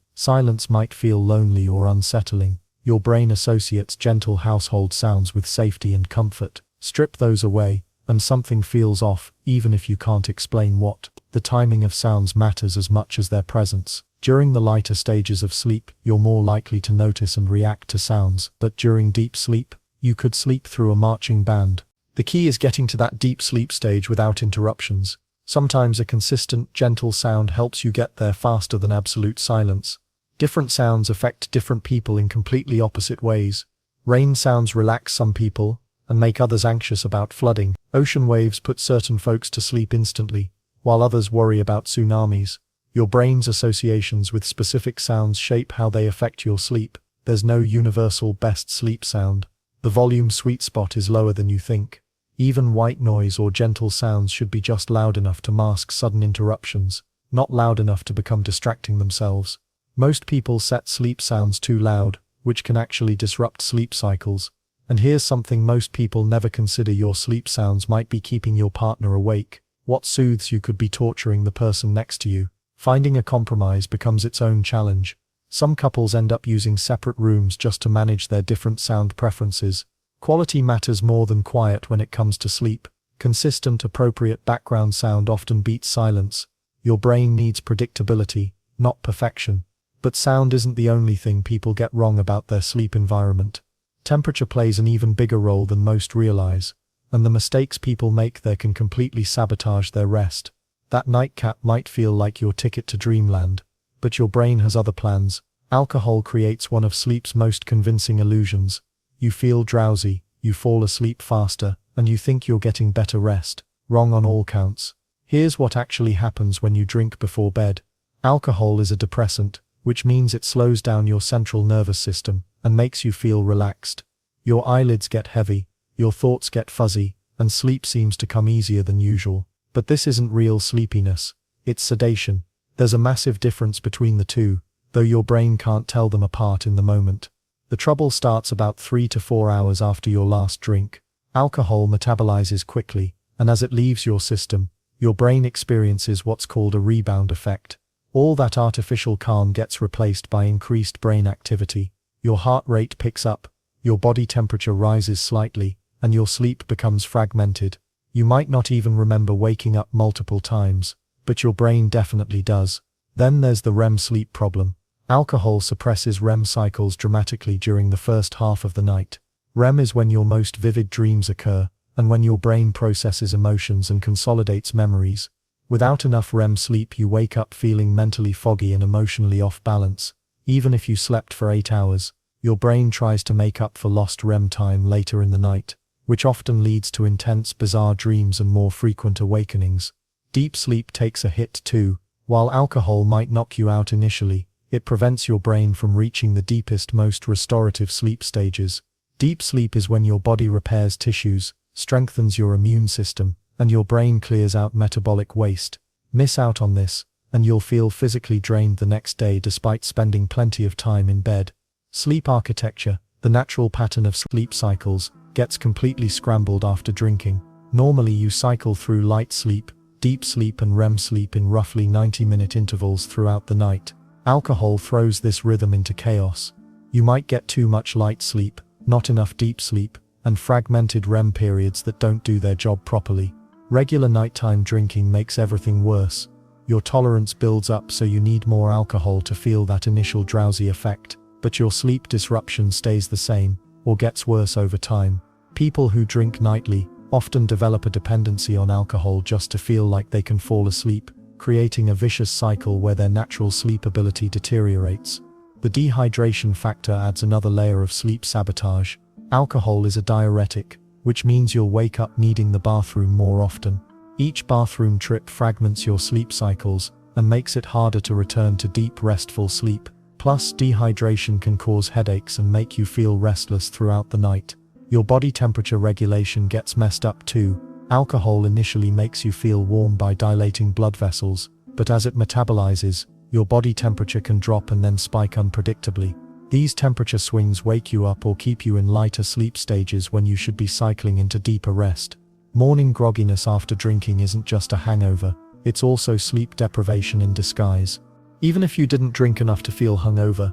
silence might feel lonely or unsettling. Your brain associates gentle household sounds with safety and comfort. Strip those away, and something feels off, even if you can't explain what. The timing of sounds matters as much as their presence. During the lighter stages of sleep, you're more likely to notice and react to sounds, but during deep sleep, you could sleep through a marching band. The key is getting to that deep sleep stage without interruptions. Sometimes a consistent, gentle sound helps you get there faster than absolute silence. Different sounds affect different people in completely opposite ways. Rain sounds relax some people, and make others anxious about flooding. Ocean waves put certain folks to sleep instantly, while others worry about tsunamis. Your brain's associations with specific sounds shape how they affect your sleep. There's no universal best sleep sound. The volume sweet spot is lower than you think. Even white noise or gentle sounds should be just loud enough to mask sudden interruptions, not loud enough to become distracting themselves. Most people set sleep sounds too loud, which can actually disrupt sleep cycles. And here's something most people never consider: your sleep sounds might be keeping your partner awake. What soothes you could be torturing the person next to you. Finding a compromise becomes its own challenge. Some couples end up using separate rooms just to manage their different sound preferences. Quality matters more than quiet when it comes to sleep. Consistent, appropriate background sound often beats silence. Your brain needs predictability, not perfection. But sound isn't the only thing people get wrong about their sleep environment. Temperature plays an even bigger role than most realize, and the mistakes people make there can completely sabotage their rest. That nightcap might feel like your ticket to dreamland, but your brain has other plans. Alcohol creates one of sleep's most convincing illusions. You feel drowsy, you fall asleep faster, and you think you're getting better rest. Wrong on all counts. Here's what actually happens when you drink before bed. Alcohol is a depressant, which means it slows down your central nervous system and makes you feel relaxed. Your eyelids get heavy, your thoughts get fuzzy, and sleep seems to come easier than usual. But this isn't real sleepiness, it's sedation. There's a massive difference between the two, though your brain can't tell them apart in the moment. The trouble starts about 3 to 4 hours after your last drink. Alcohol metabolizes quickly, and as it leaves your system, your brain experiences what's called a rebound effect. All that artificial calm gets replaced by increased brain activity. Your heart rate picks up, your body temperature rises slightly, and your sleep becomes fragmented. You might not even remember waking up multiple times, but your brain definitely does. Then there's the REM sleep problem. Alcohol suppresses REM cycles dramatically during the first half of the night. REM is when your most vivid dreams occur, and when your brain processes emotions and consolidates memories. Without enough REM sleep, you wake up feeling mentally foggy and emotionally off balance. Even if you slept for 8 hours, your brain tries to make up for lost REM time later in the night, which often leads to intense, bizarre dreams and more frequent awakenings. Deep sleep takes a hit too. While alcohol might knock you out initially, it prevents your brain from reaching the deepest, most restorative sleep stages. Deep sleep is when your body repairs tissues, strengthens your immune system, and your brain clears out metabolic waste. Miss out on this, and you'll feel physically drained the next day despite spending plenty of time in bed. Sleep architecture, the natural pattern of sleep cycles, gets completely scrambled after drinking. Normally you cycle through light sleep, deep sleep and REM sleep in roughly 90-minute intervals throughout the night. Alcohol throws this rhythm into chaos. You might get too much light sleep, not enough deep sleep, and fragmented REM periods that don't do their job properly. Regular nighttime drinking makes everything worse. Your tolerance builds up, so you need more alcohol to feel that initial drowsy effect, but your sleep disruption stays the same, or gets worse over time. People who drink nightly often develop a dependency on alcohol just to feel like they can fall asleep, creating a vicious cycle where their natural sleep ability deteriorates. The dehydration factor adds another layer of sleep sabotage. Alcohol is a diuretic, which means you'll wake up needing the bathroom more often. Each bathroom trip fragments your sleep cycles and makes it harder to return to deep, restful sleep. Plus, dehydration can cause headaches and make you feel restless throughout the night. Your body temperature regulation gets messed up too. Alcohol initially makes you feel warm by dilating blood vessels, but as it metabolizes, your body temperature can drop and then spike unpredictably. These temperature swings wake you up or keep you in lighter sleep stages when you should be cycling into deeper rest. Morning grogginess after drinking isn't just a hangover, it's also sleep deprivation in disguise. Even if you didn't drink enough to feel hungover,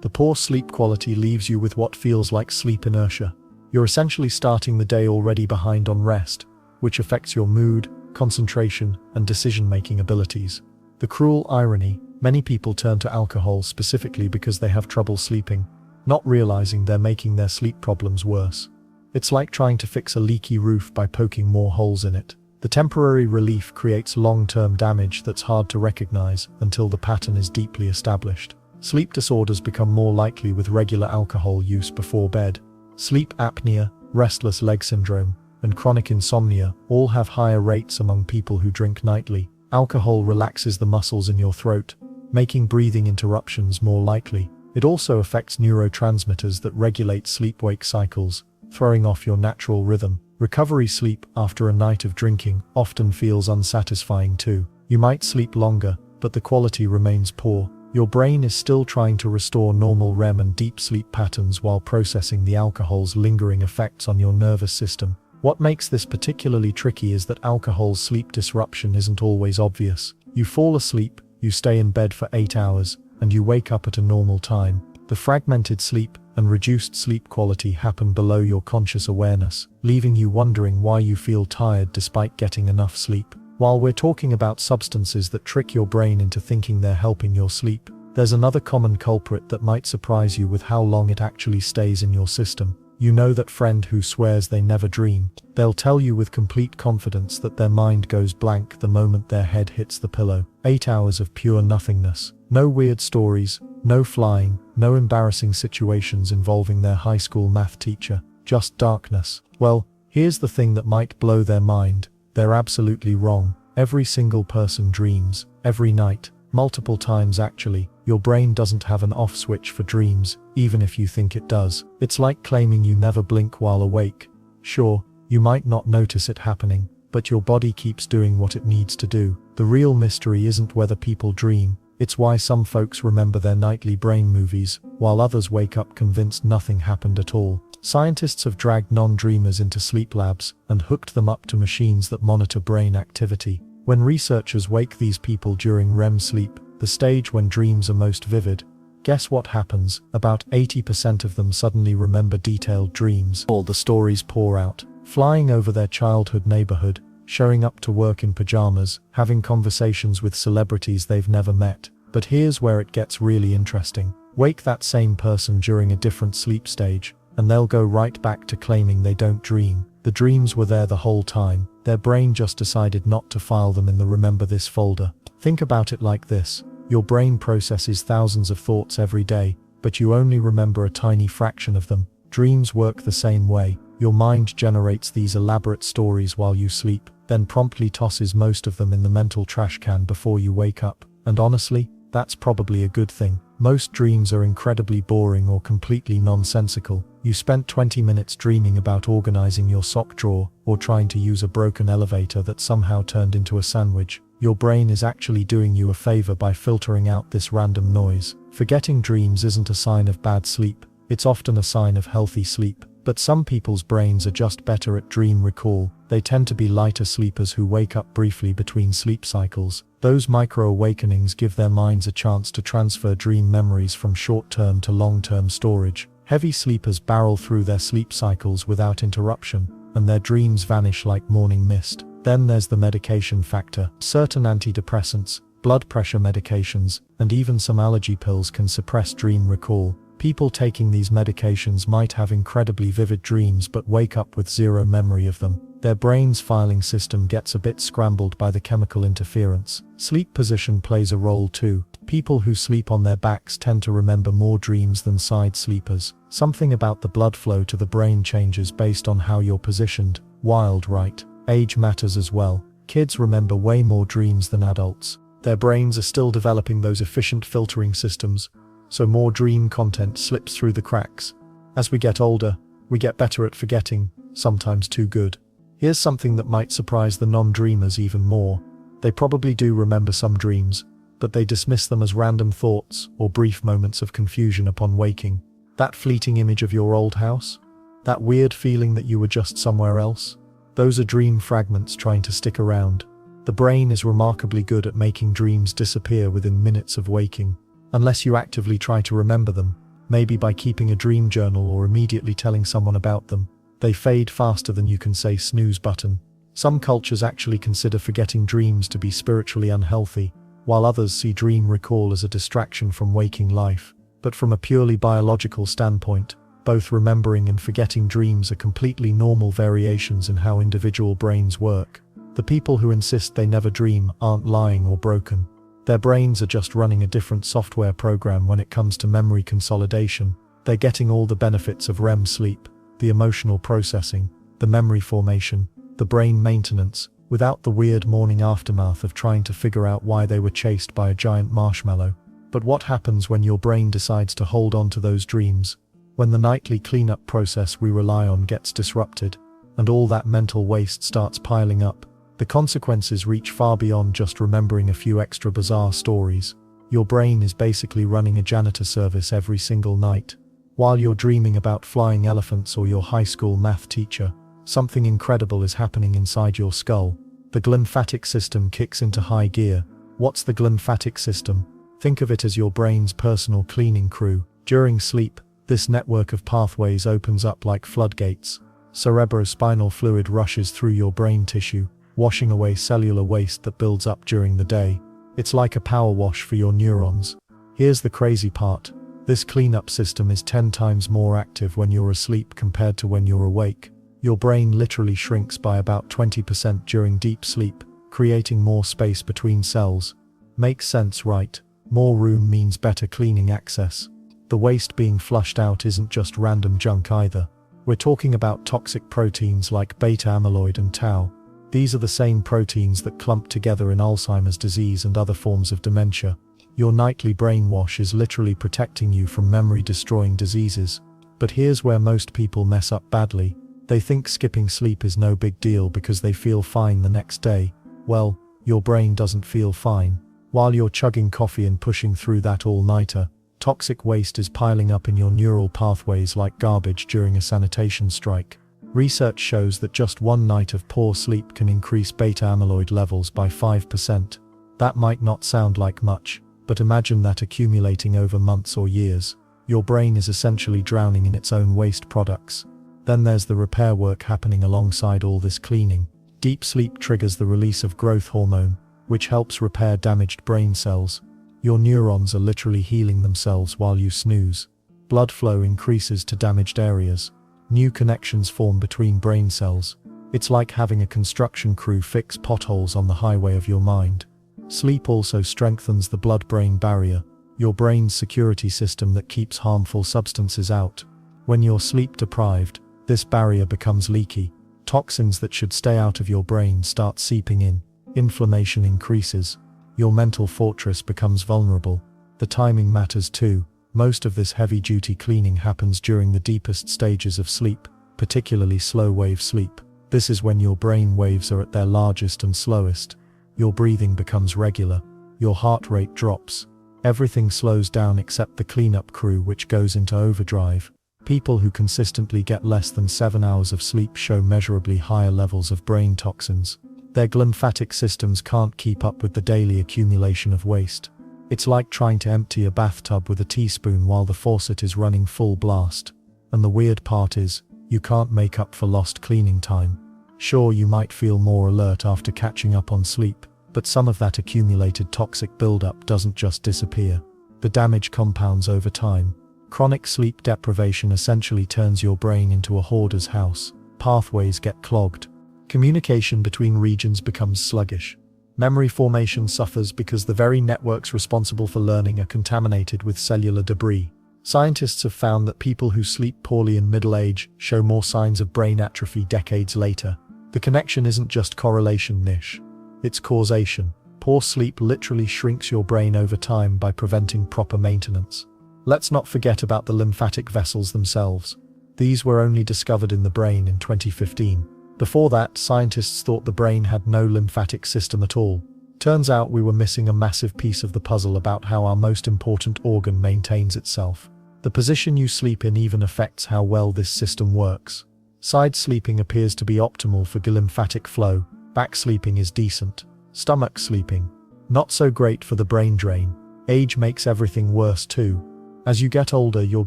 the poor sleep quality leaves you with what feels like sleep inertia. You're essentially starting the day already behind on rest, which affects your mood, concentration, and decision-making abilities. The cruel irony: many people turn to alcohol specifically because they have trouble sleeping, not realizing they're making their sleep problems worse. It's like trying to fix a leaky roof by poking more holes in it. The temporary relief creates long-term damage that's hard to recognize until the pattern is deeply established. Sleep disorders become more likely with regular alcohol use before bed. Sleep apnea, restless leg syndrome, and chronic insomnia all have higher rates among people who drink nightly. Alcohol relaxes the muscles in your throat, making breathing interruptions more likely. It also affects neurotransmitters that regulate sleep-wake cycles, throwing off your natural rhythm. Recovery sleep after a night of drinking often feels unsatisfying too. You might sleep longer, but the quality remains poor. Your brain is still trying to restore normal REM and deep sleep patterns while processing the alcohol's lingering effects on your nervous system. What makes this particularly tricky is that alcohol's sleep disruption isn't always obvious. You fall asleep, you stay in bed for 8 hours, and you wake up at a normal time. The fragmented sleep and reduced sleep quality happen below your conscious awareness, leaving you wondering why you feel tired despite getting enough sleep. While we're talking about substances that trick your brain into thinking they're helping your sleep, there's another common culprit that might surprise you with how long it actually stays in your system. You know that friend who swears they never dream. They'll tell you with complete confidence that their mind goes blank the moment their head hits the pillow. 8 hours of pure nothingness. No weird stories, no flying, no embarrassing situations involving their high school math teacher, just darkness. Well, here's the thing that might blow their mind. They're absolutely wrong. Every single person dreams, every night, multiple times actually. Your brain doesn't have an off switch for dreams, even if you think it does. It's like claiming you never blink while awake. Sure, you might not notice it happening, but your body keeps doing what it needs to do. The real mystery isn't whether people dream, it's why some folks remember their nightly brain movies, while others wake up convinced nothing happened at all. Scientists have dragged non-dreamers into sleep labs and hooked them up to machines that monitor brain activity. When researchers wake these people during REM sleep, the stage when dreams are most vivid, guess what happens? About 80% of them suddenly remember detailed dreams. All the stories pour out. Flying over their childhood neighborhood, showing up to work in pajamas, having conversations with celebrities they've never met. But here's where it gets really interesting. Wake that same person during a different sleep stage, and they'll go right back to claiming they don't dream. The dreams were there the whole time. Their brain just decided not to file them in the Remember This folder. Think about it like this. Your brain processes thousands of thoughts every day, but you only remember a tiny fraction of them. Dreams work the same way. Your mind generates these elaborate stories while you sleep, then promptly tosses most of them in the mental trash can before you wake up. And honestly, that's probably a good thing. Most dreams are incredibly boring or completely nonsensical. You spent 20 minutes dreaming about organizing your sock drawer or trying to use a broken elevator that somehow turned into a sandwich. Your brain is actually doing you a favor by filtering out this random noise. Forgetting dreams isn't a sign of bad sleep. It's often a sign of healthy sleep. But some people's brains are just better at dream recall. They tend to be lighter sleepers who wake up briefly between sleep cycles. Those micro-awakenings give their minds a chance to transfer dream memories from short-term to long-term storage. Heavy sleepers barrel through their sleep cycles without interruption, and their dreams vanish like morning mist. Then there's the medication factor. Certain antidepressants, blood pressure medications, and even some allergy pills can suppress dream recall. People taking these medications might have incredibly vivid dreams but wake up with zero memory of them. Their brain's filing system gets a bit scrambled by the chemical interference. Sleep position plays a role too. People who sleep on their backs tend to remember more dreams than side sleepers. Something about the blood flow to the brain changes based on how you're positioned. Wild, right? Age matters as well. Kids remember way more dreams than adults. Their brains are still developing those efficient filtering systems, so more dream content slips through the cracks. As we get older, we get better at forgetting, sometimes too good. Here's something that might surprise the non-dreamers even more. They probably do remember some dreams, but they dismiss them as random thoughts or brief moments of confusion upon waking. That fleeting image of your old house? That weird feeling that you were just somewhere else? Those are dream fragments trying to stick around. The brain is remarkably good at making dreams disappear within minutes of waking. Unless you actively try to remember them, maybe by keeping a dream journal or immediately telling someone about them. They fade faster than you can say snooze button. Some cultures actually consider forgetting dreams to be spiritually unhealthy, while others see dream recall as a distraction from waking life. But from a purely biological standpoint, both remembering and forgetting dreams are completely normal variations in how individual brains work. The people who insist they never dream aren't lying or broken. Their brains are just running a different software program when it comes to memory consolidation. They're getting all the benefits of REM sleep, the emotional processing, the memory formation, the brain maintenance, without the weird morning aftermath of trying to figure out why they were chased by a giant marshmallow. But what happens when your brain decides to hold on to those dreams? When the nightly cleanup process we rely on gets disrupted, and all that mental waste starts piling up, the consequences reach far beyond just remembering a few extra bizarre stories. Your brain is basically running a janitor service every single night. While you're dreaming about flying elephants or your high school math teacher, something incredible is happening inside your skull. The glymphatic system kicks into high gear. What's the glymphatic system? Think of it as your brain's personal cleaning crew. During sleep, this network of pathways opens up like floodgates. Cerebrospinal fluid rushes through your brain tissue, washing away cellular waste that builds up during the day. It's like a power wash for your neurons. Here's the crazy part. This cleanup system is 10 times more active when you're asleep compared to when you're awake. Your brain literally shrinks by about 20% during deep sleep, creating more space between cells. Makes sense, right? More room means better cleaning access. The waste being flushed out isn't just random junk either. We're talking about toxic proteins like beta amyloid and tau. These are the same proteins that clump together in Alzheimer's disease and other forms of dementia. Your nightly brainwash is literally protecting you from memory-destroying diseases. But here's where most people mess up badly. They think skipping sleep is no big deal because they feel fine the next day. Well, your brain doesn't feel fine. While you're chugging coffee and pushing through that all-nighter, toxic waste is piling up in your neural pathways like garbage during a sanitation strike. Research shows that just one night of poor sleep can increase beta amyloid levels by 5%. That might not sound like much, but imagine that accumulating over months or years. Your brain is essentially drowning in its own waste products. Then there's the repair work happening alongside all this cleaning. Deep sleep triggers the release of growth hormone, which helps repair damaged brain cells. Your neurons are literally healing themselves while you snooze. Blood flow increases to damaged areas. New connections form between brain cells. It's like having a construction crew fix potholes on the highway of your mind. Sleep also strengthens the blood-brain barrier, your brain's security system that keeps harmful substances out. When you're sleep-deprived, this barrier becomes leaky. Toxins that should stay out of your brain start seeping in. Inflammation increases. Your mental fortress becomes vulnerable. The timing matters too. Most of this heavy-duty cleaning happens during the deepest stages of sleep, particularly slow-wave sleep. This is when your brain waves are at their largest and slowest. Your breathing becomes regular. Your heart rate drops. Everything slows down except the cleanup crew, which goes into overdrive. People who consistently get less than 7 hours of sleep show measurably higher levels of brain toxins. Their glymphatic systems can't keep up with the daily accumulation of waste. It's like trying to empty a bathtub with a teaspoon while the faucet is running full blast. And the weird part is, you can't make up for lost cleaning time. Sure, you might feel more alert after catching up on sleep, but some of that accumulated toxic buildup doesn't just disappear. The damage compounds over time. Chronic sleep deprivation essentially turns your brain into a hoarder's house. Pathways get clogged. Communication between regions becomes sluggish. Memory formation suffers because the very networks responsible for learning are contaminated with cellular debris. Scientists have found that people who sleep poorly in middle age show more signs of brain atrophy decades later. The connection isn't just correlation niche, it's causation. Poor sleep literally shrinks your brain over time by preventing proper maintenance. Let's not forget about the lymphatic vessels themselves. These were only discovered in the brain in 2015. Before that, scientists thought the brain had no lymphatic system at all. Turns out we were missing a massive piece of the puzzle about how our most important organ maintains itself. The position you sleep in even affects how well this system works. Side sleeping appears to be optimal for lymphatic flow. Back sleeping is decent. Stomach sleeping, not so great for the brain drain. Age makes everything worse too. As you get older, your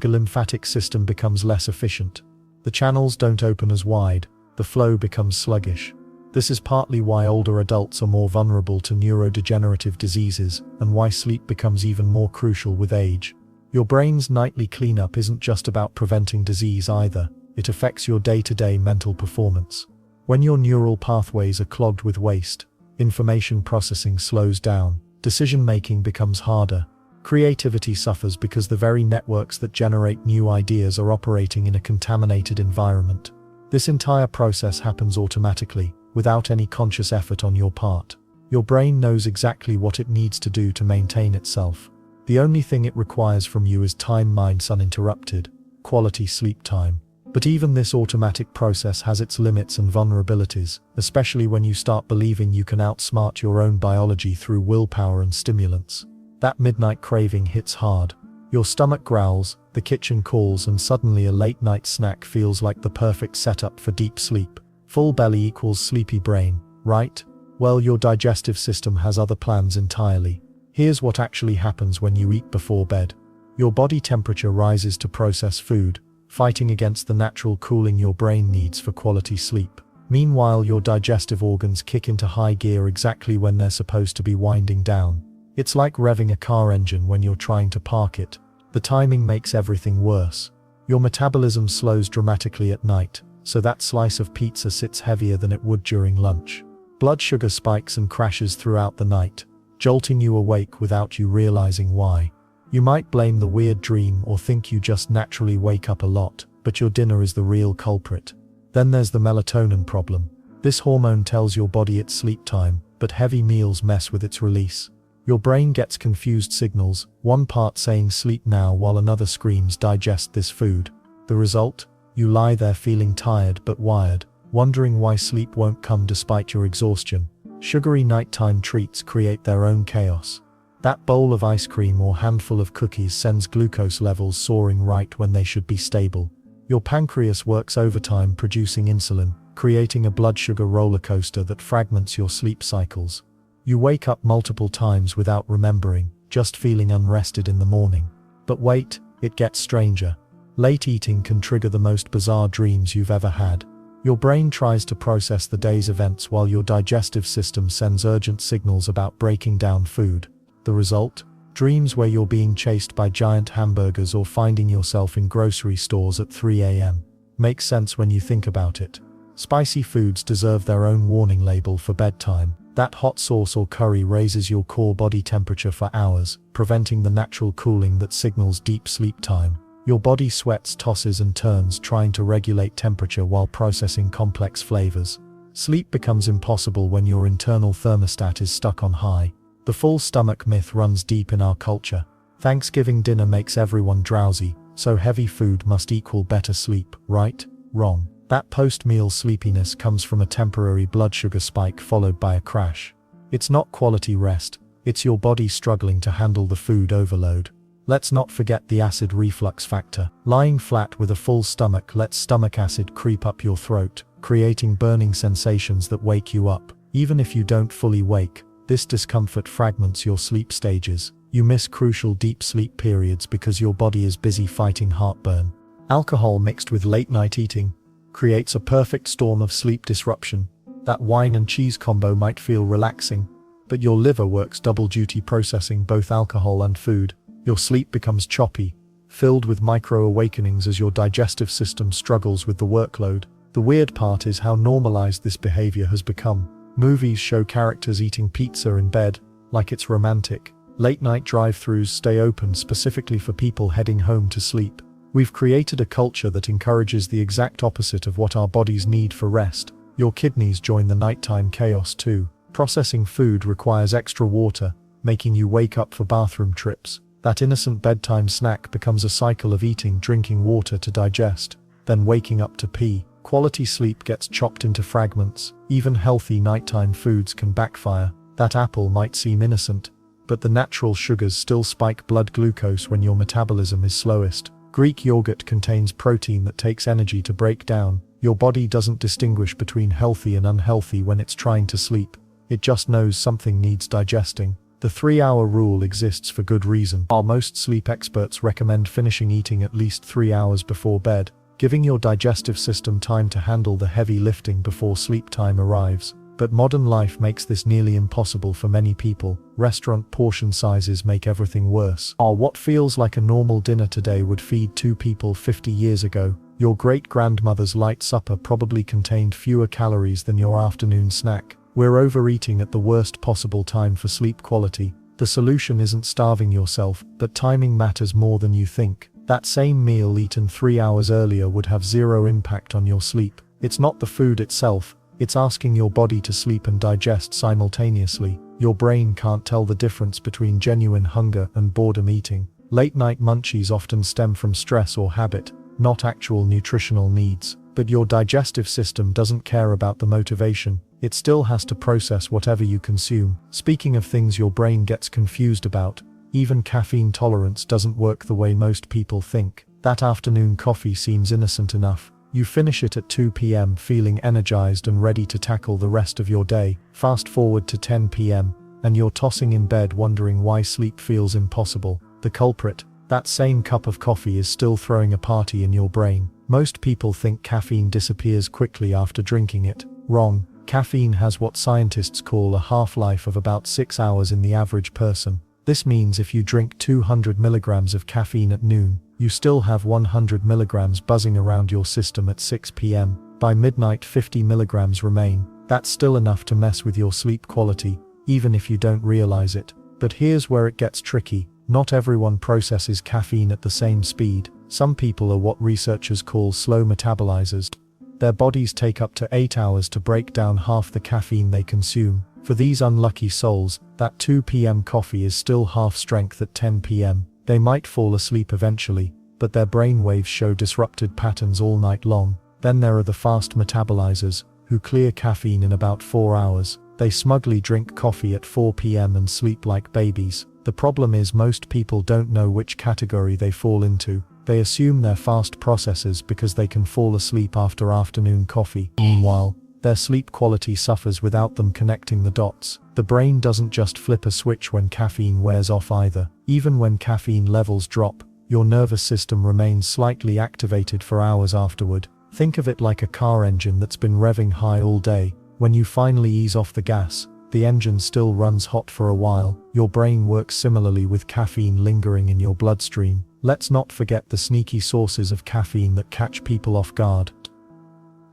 lymphatic system becomes less efficient. The channels don't open as wide. The flow becomes sluggish. This is partly why older adults are more vulnerable to neurodegenerative diseases, and why sleep becomes even more crucial with age. Your brain's nightly cleanup isn't just about preventing disease either, it affects your day-to-day mental performance. When your neural pathways are clogged with waste, information processing slows down, decision-making becomes harder. Creativity suffers because the very networks that generate new ideas are operating in a contaminated environment. This entire process happens automatically, without any conscious effort on your part. Your brain knows exactly what it needs to do to maintain itself. The only thing it requires from you is time-minds uninterrupted, quality sleep time. But even this automatic process has its limits and vulnerabilities, especially when you start believing you can outsmart your own biology through willpower and stimulants. That midnight craving hits hard. Your stomach growls, the kitchen calls, and suddenly a late-night snack feels like the perfect setup for deep sleep. Full belly equals sleepy brain, right? Well, your digestive system has other plans entirely. Here's what actually happens when you eat before bed. Your body temperature rises to process food, fighting against the natural cooling your brain needs for quality sleep. Meanwhile, your digestive organs kick into high gear exactly when they're supposed to be winding down. It's like revving a car engine when you're trying to park it. The timing makes everything worse. Your metabolism slows dramatically at night, so that slice of pizza sits heavier than it would during lunch. Blood sugar spikes and crashes throughout the night, jolting you awake without you realizing why. You might blame the weird dream or think you just naturally wake up a lot, but your dinner is the real culprit. Then there's the melatonin problem. This hormone tells your body it's sleep time, but heavy meals mess with its release. Your brain gets confused signals, one part saying sleep now while another screams digest this food. The result? You lie there feeling tired but wired, wondering why sleep won't come despite your exhaustion. Sugary nighttime treats create their own chaos. That bowl of ice cream or handful of cookies sends glucose levels soaring right when they should be stable. Your pancreas works overtime producing insulin, creating a blood sugar roller coaster that fragments your sleep cycles. You wake up multiple times without remembering, just feeling unrested in the morning. But wait, it gets stranger. Late eating can trigger the most bizarre dreams you've ever had. Your brain tries to process the day's events while your digestive system sends urgent signals about breaking down food. The result? Dreams where you're being chased by giant hamburgers or finding yourself in grocery stores at 3 a.m. Makes sense when you think about it. Spicy foods deserve their own warning label for bedtime. That hot sauce or curry raises your core body temperature for hours, preventing the natural cooling that signals deep sleep time. Your body sweats, tosses and turns trying to regulate temperature while processing complex flavors. Sleep becomes impossible when your internal thermostat is stuck on high. The full stomach myth runs deep in our culture. Thanksgiving dinner makes everyone drowsy, so heavy food must equal better sleep, right? Wrong. That post-meal sleepiness comes from a temporary blood sugar spike followed by a crash. It's not quality rest, it's your body struggling to handle the food overload. Let's not forget the acid reflux factor. Lying flat with a full stomach lets stomach acid creep up your throat, creating burning sensations that wake you up. Even if you don't fully wake, this discomfort fragments your sleep stages. You miss crucial deep sleep periods because your body is busy fighting heartburn. Alcohol mixed with late-night eating creates a perfect storm of sleep disruption. That wine and cheese combo might feel relaxing, but your liver works double duty processing both alcohol and food. Your sleep becomes choppy, filled with micro-awakenings as your digestive system struggles with the workload. The weird part is how normalized this behavior has become. Movies show characters eating pizza in bed, like it's romantic. Late-night drive-thrus stay open specifically for people heading home to sleep. We've created a culture that encourages the exact opposite of what our bodies need for rest. Your kidneys join the nighttime chaos too. Processing food requires extra water, making you wake up for bathroom trips. That innocent bedtime snack becomes a cycle of eating, drinking water to digest, then waking up to pee. Quality sleep gets chopped into fragments. Even healthy nighttime foods can backfire. That apple might seem innocent, but the natural sugars still spike blood glucose when your metabolism is slowest. Greek yogurt contains protein that takes energy to break down. Your body doesn't distinguish between healthy and unhealthy when it's trying to sleep. It just knows something needs digesting. The 3-hour rule exists for good reason. While most sleep experts recommend finishing eating at least 3 hours before bed, giving your digestive system time to handle the heavy lifting before sleep time arrives. But modern life makes this nearly impossible for many people. Restaurant portion sizes make everything worse. What feels like a normal dinner today would feed 2 people 50 years ago. Your great-grandmother's light supper probably contained fewer calories than your afternoon snack. We're overeating at the worst possible time for sleep quality. The solution isn't starving yourself, but timing matters more than you think. That same meal eaten 3 hours earlier would have zero impact on your sleep. It's not the food itself. It's asking your body to sleep and digest simultaneously. Your brain can't tell the difference between genuine hunger and boredom eating. Late-night munchies often stem from stress or habit, not actual nutritional needs. But your digestive system doesn't care about the motivation. It still has to process whatever you consume. Speaking of things your brain gets confused about, even caffeine tolerance doesn't work the way most people think. That afternoon coffee seems innocent enough. You finish it at 2 p.m. feeling energized and ready to tackle the rest of your day. Fast forward to 10 p.m., and you're tossing in bed wondering why sleep feels impossible. The culprit, that same cup of coffee, is still throwing a party in your brain. Most people think caffeine disappears quickly after drinking it. Wrong. Caffeine has what scientists call a half-life of about 6 hours in the average person. This means if you drink 200 milligrams of caffeine at noon, you still have 100 milligrams buzzing around your system at 6 p.m. By midnight 50 milligrams remain. That's still enough to mess with your sleep quality, even if you don't realize it. But here's where it gets tricky. Not everyone processes caffeine at the same speed. Some people are what researchers call slow metabolizers. Their bodies take up to 8 hours to break down half the caffeine they consume. For these unlucky souls, that 2 p.m. coffee is still half strength at 10 p.m. They might fall asleep eventually, but their brain waves show disrupted patterns all night long. Then there are the fast metabolizers, who clear caffeine in about 4 hours. They smugly drink coffee at 4 p.m. and sleep like babies. The problem is most people don't know which category they fall into. They assume they're fast processors because they can fall asleep after afternoon coffee. Meanwhile, their sleep quality suffers without them connecting the dots. The brain doesn't just flip a switch when caffeine wears off either. Even when caffeine levels drop, your nervous system remains slightly activated for hours afterward. Think of it like a car engine that's been revving high all day. When you finally ease off the gas, the engine still runs hot for a while. Your brain works similarly with caffeine lingering in your bloodstream. Let's not forget the sneaky sources of caffeine that catch people off guard.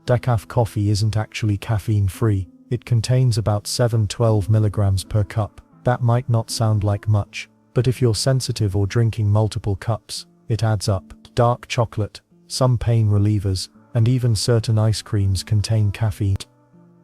Decaf coffee isn't actually caffeine-free. It contains about 7-12 milligrams per cup. That might not sound like much, but if you're sensitive or drinking multiple cups, it adds up. Dark chocolate, some pain relievers, and even certain ice creams contain caffeine.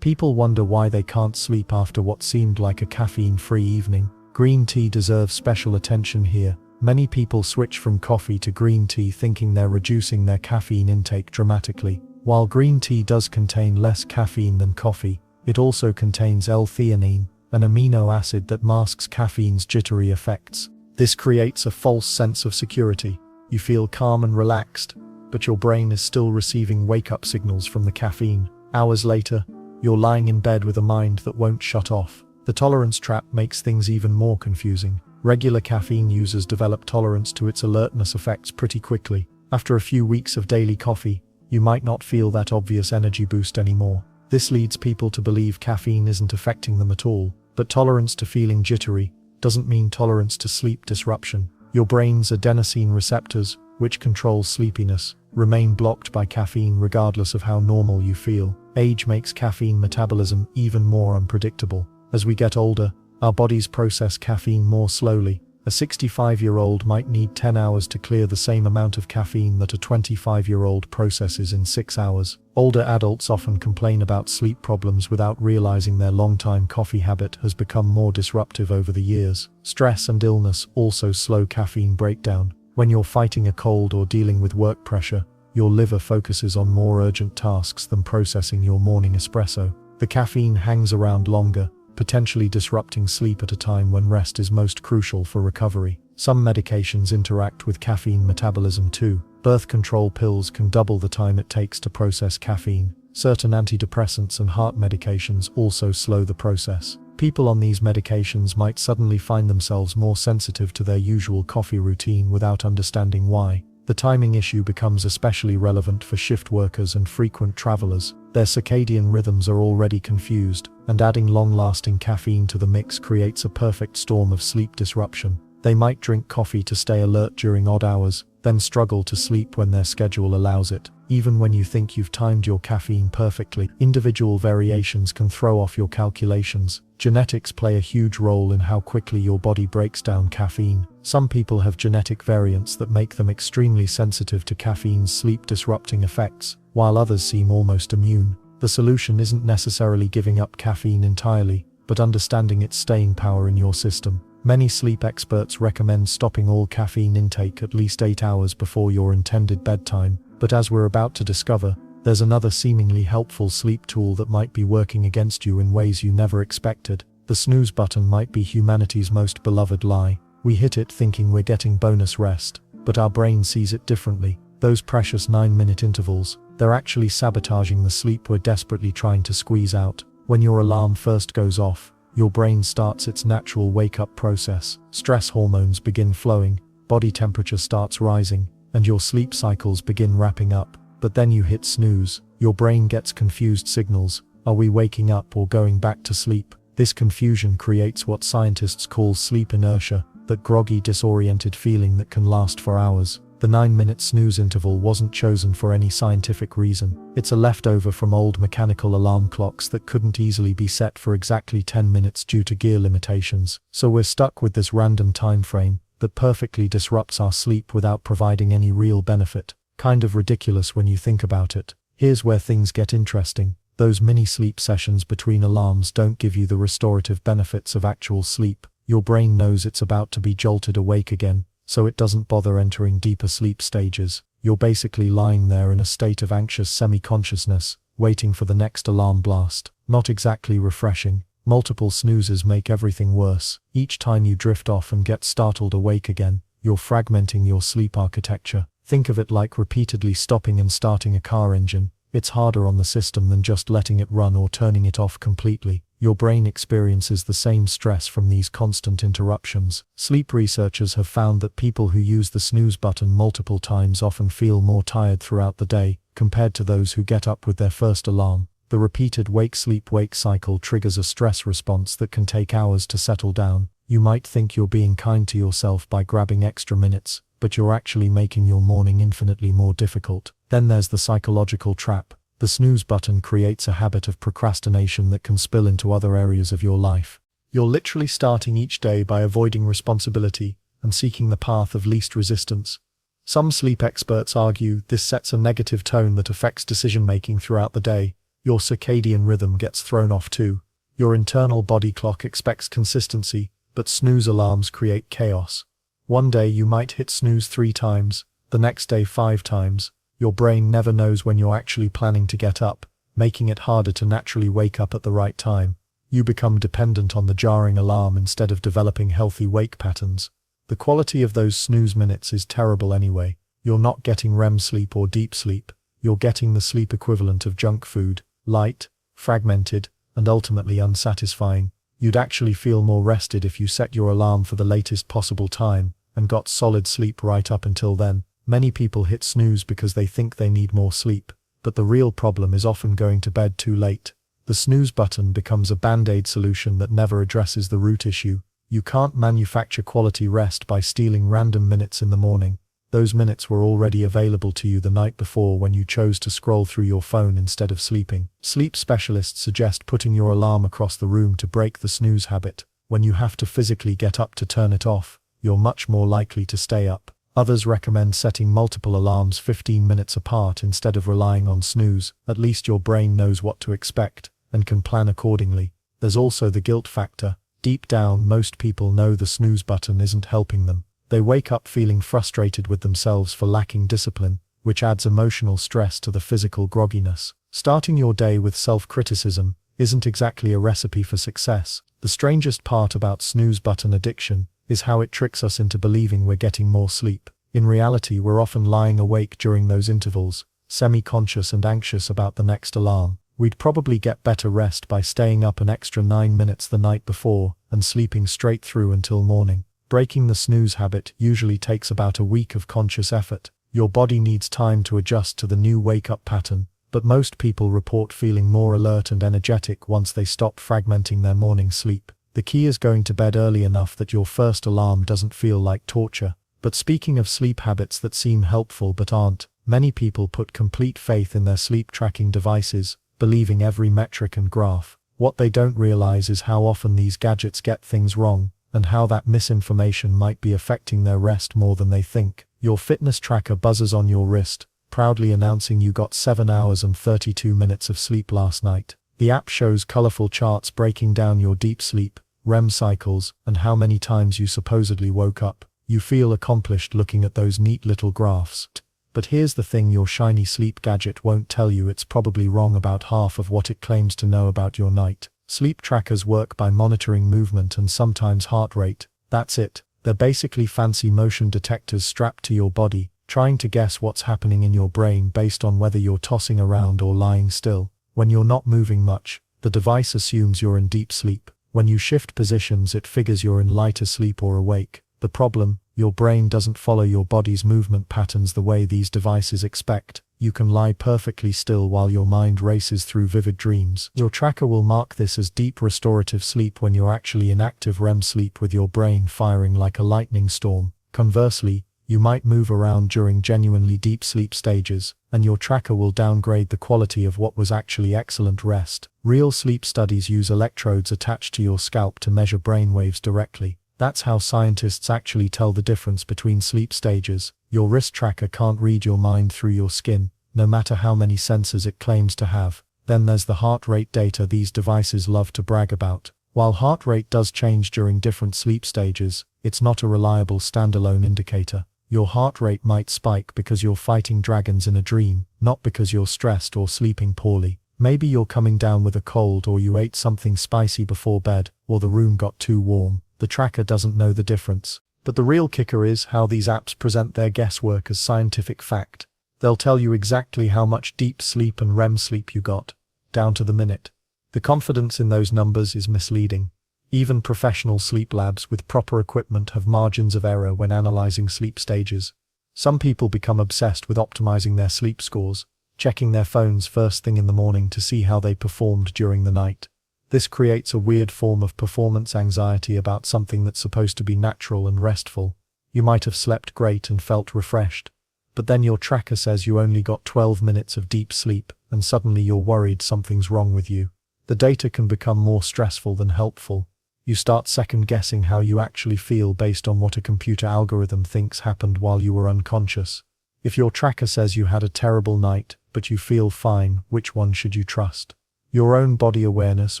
People wonder why they can't sleep after what seemed like a caffeine-free evening. Green tea deserves special attention here. Many people switch from coffee to green tea thinking they're reducing their caffeine intake dramatically. While green tea does contain less caffeine than coffee, it also contains L-theanine, an amino acid that masks caffeine's jittery effects. This creates a false sense of security. You feel calm and relaxed, but your brain is still receiving wake-up signals from the caffeine. Hours later, you're lying in bed with a mind that won't shut off. The tolerance trap makes things even more confusing. Regular caffeine users develop tolerance to its alertness effects pretty quickly. After a few weeks of daily coffee, you might not feel that obvious energy boost anymore. This leads people to believe caffeine isn't affecting them at all. But tolerance to feeling jittery doesn't mean tolerance to sleep disruption. Your brain's adenosine receptors, which control sleepiness, remain blocked by caffeine regardless of how normal you feel. Age makes caffeine metabolism even more unpredictable. As we get older, our bodies process caffeine more slowly. A 65-year-old might need 10 hours to clear the same amount of caffeine that a 25-year-old processes in 6 hours. Older adults often complain about sleep problems without realizing their long-time coffee habit has become more disruptive over the years. Stress and illness also slow caffeine breakdown. When you're fighting a cold or dealing with work pressure, your liver focuses on more urgent tasks than processing your morning espresso. The caffeine hangs around longer, potentially disrupting sleep at a time when rest is most crucial for recovery. Some medications interact with caffeine metabolism too. Birth control pills can double the time it takes to process caffeine. Certain antidepressants and heart medications also slow the process. People on these medications might suddenly find themselves more sensitive to their usual coffee routine without understanding why. The timing issue becomes especially relevant for shift workers and frequent travelers. Their circadian rhythms are already confused, and adding long-lasting caffeine to the mix creates a perfect storm of sleep disruption. They might drink coffee to stay alert during odd hours, then struggle to sleep when their schedule allows it. Even when you think you've timed your caffeine perfectly, individual variations can throw off your calculations. Genetics play a huge role in how quickly your body breaks down caffeine. Some people have genetic variants that make them extremely sensitive to caffeine's sleep-disrupting effects, while others seem almost immune. The solution isn't necessarily giving up caffeine entirely, but understanding its staying power in your system. Many sleep experts recommend stopping all caffeine intake at least 8 hours before your intended bedtime, but as we're about to discover, there's another seemingly helpful sleep tool that might be working against you in ways you never expected. The snooze button might be humanity's most beloved lie. We hit it thinking we're getting bonus rest, but our brain sees it differently. Those precious 9-minute intervals, they're actually sabotaging the sleep we're desperately trying to squeeze out. When your alarm first goes off, your brain starts its natural wake-up process. Stress hormones begin flowing, body temperature starts rising, and your sleep cycles begin wrapping up. But then you hit snooze. Your brain gets confused signals. Are we waking up or going back to sleep? This confusion creates what scientists call sleep inertia, that groggy, disoriented feeling that can last for hours. The 9-minute snooze interval wasn't chosen for any scientific reason. It's a leftover from old mechanical alarm clocks that couldn't easily be set for exactly 10 minutes due to gear limitations. So we're stuck with this random time frame that perfectly disrupts our sleep without providing any real benefit. Kind of ridiculous when you think about it. Here's where things get interesting. Those mini sleep sessions between alarms don't give you the restorative benefits of actual sleep. Your brain knows it's about to be jolted awake again, so it doesn't bother entering deeper sleep stages. You're basically lying there in a state of anxious semi-consciousness, waiting for the next alarm blast. Not exactly refreshing. Multiple snoozes make everything worse. Each time you drift off and get startled awake again, you're fragmenting your sleep architecture. Think of it like repeatedly stopping and starting a car engine. It's harder on the system than just letting it run or turning it off completely. Your brain experiences the same stress from these constant interruptions. Sleep researchers have found that people who use the snooze button multiple times often feel more tired throughout the day, compared to those who get up with their first alarm. The repeated wake-sleep-wake cycle triggers a stress response that can take hours to settle down. You might think you're being kind to yourself by grabbing extra minutes, but you're actually making your morning infinitely more difficult. Then there's the psychological trap. The snooze button creates a habit of procrastination that can spill into other areas of your life. You're literally starting each day by avoiding responsibility and seeking the path of least resistance. Some sleep experts argue this sets a negative tone that affects decision-making throughout the day. Your circadian rhythm gets thrown off too. Your internal body clock expects consistency, but snooze alarms create chaos. One day you might hit snooze 3 times, the next day 5 times. Your brain never knows when you're actually planning to get up, making it harder to naturally wake up at the right time. You become dependent on the jarring alarm instead of developing healthy wake patterns. The quality of those snooze minutes is terrible anyway. You're not getting REM sleep or deep sleep. You're getting the sleep equivalent of junk food, light, fragmented, and ultimately unsatisfying. You'd actually feel more rested if you set your alarm for the latest possible time and got solid sleep right up until then. Many people hit snooze because they think they need more sleep, but the real problem is often going to bed too late. The snooze button becomes a band-aid solution that never addresses the root issue. You can't manufacture quality rest by stealing random minutes in the morning. Those minutes were already available to you the night before when you chose to scroll through your phone instead of sleeping. Sleep specialists suggest putting your alarm across the room to break the snooze habit. When you have to physically get up to turn it off, you're much more likely to stay up. Others recommend setting multiple alarms 15 minutes apart instead of relying on snooze. At least your brain knows what to expect and can plan accordingly. There's also the guilt factor. Deep down, most people know the snooze button isn't helping them. They wake up feeling frustrated with themselves for lacking discipline, which adds emotional stress to the physical grogginess. Starting your day with self-criticism isn't exactly a recipe for success. The strangest part about snooze button addiction is how it tricks us into believing we're getting more sleep. In reality, we're often lying awake during those intervals, semi-conscious and anxious about the next alarm. We'd probably get better rest by staying up an extra 9 minutes the night before and sleeping straight through until morning. Breaking the snooze habit usually takes about a week of conscious effort. Your body needs time to adjust to the new wake-up pattern, but most people report feeling more alert and energetic once they stop fragmenting their morning sleep. The key is going to bed early enough that your first alarm doesn't feel like torture. But speaking of sleep habits that seem helpful but aren't, many people put complete faith in their sleep tracking devices, believing every metric and graph. What they don't realize is how often these gadgets get things wrong, and how that misinformation might be affecting their rest more than they think. Your fitness tracker buzzes on your wrist, proudly announcing you got 7 hours and 32 minutes of sleep last night. The app shows colorful charts breaking down your deep sleep, REM cycles, and how many times you supposedly woke up. You feel accomplished looking at those neat little graphs. But here's the thing: your shiny sleep gadget won't tell you it's probably wrong about half of what it claims to know about your night. Sleep trackers work by monitoring movement and sometimes heart rate. That's it. They're basically fancy motion detectors strapped to your body, trying to guess what's happening in your brain based on whether you're tossing around or lying still. When you're not moving much, the device assumes you're in deep sleep. When you shift positions, it figures you're in lighter sleep or awake. The problem: your brain doesn't follow your body's movement patterns the way these devices expect. You can lie perfectly still while your mind races through vivid dreams. Your tracker will mark this as deep restorative sleep when you're actually in active REM sleep with your brain firing like a lightning storm. Conversely, you might move around during genuinely deep sleep stages, and your tracker will downgrade the quality of what was actually excellent rest. Real sleep studies use electrodes attached to your scalp to measure brainwaves directly. That's how scientists actually tell the difference between sleep stages. Your wrist tracker can't read your mind through your skin, no matter how many sensors it claims to have. Then there's the heart rate data these devices love to brag about. While heart rate does change during different sleep stages, it's not a reliable standalone indicator. Your heart rate might spike because you're fighting dragons in a dream, not because you're stressed or sleeping poorly. Maybe you're coming down with a cold, or you ate something spicy before bed, or the room got too warm. The tracker doesn't know the difference. But the real kicker is how these apps present their guesswork as scientific fact. They'll tell you exactly how much deep sleep and REM sleep you got, down to the minute. The confidence in those numbers is misleading. Even professional sleep labs with proper equipment have margins of error when analyzing sleep stages. Some people become obsessed with optimizing their sleep scores, checking their phones first thing in the morning to see how they performed during the night. This creates a weird form of performance anxiety about something that's supposed to be natural and restful. You might have slept great and felt refreshed, but then your tracker says you only got 12 minutes of deep sleep, and suddenly you're worried something's wrong with you. The data can become more stressful than helpful. You start second-guessing how you actually feel based on what a computer algorithm thinks happened while you were unconscious. If your tracker says you had a terrible night, but you feel fine, which one should you trust? Your own body awareness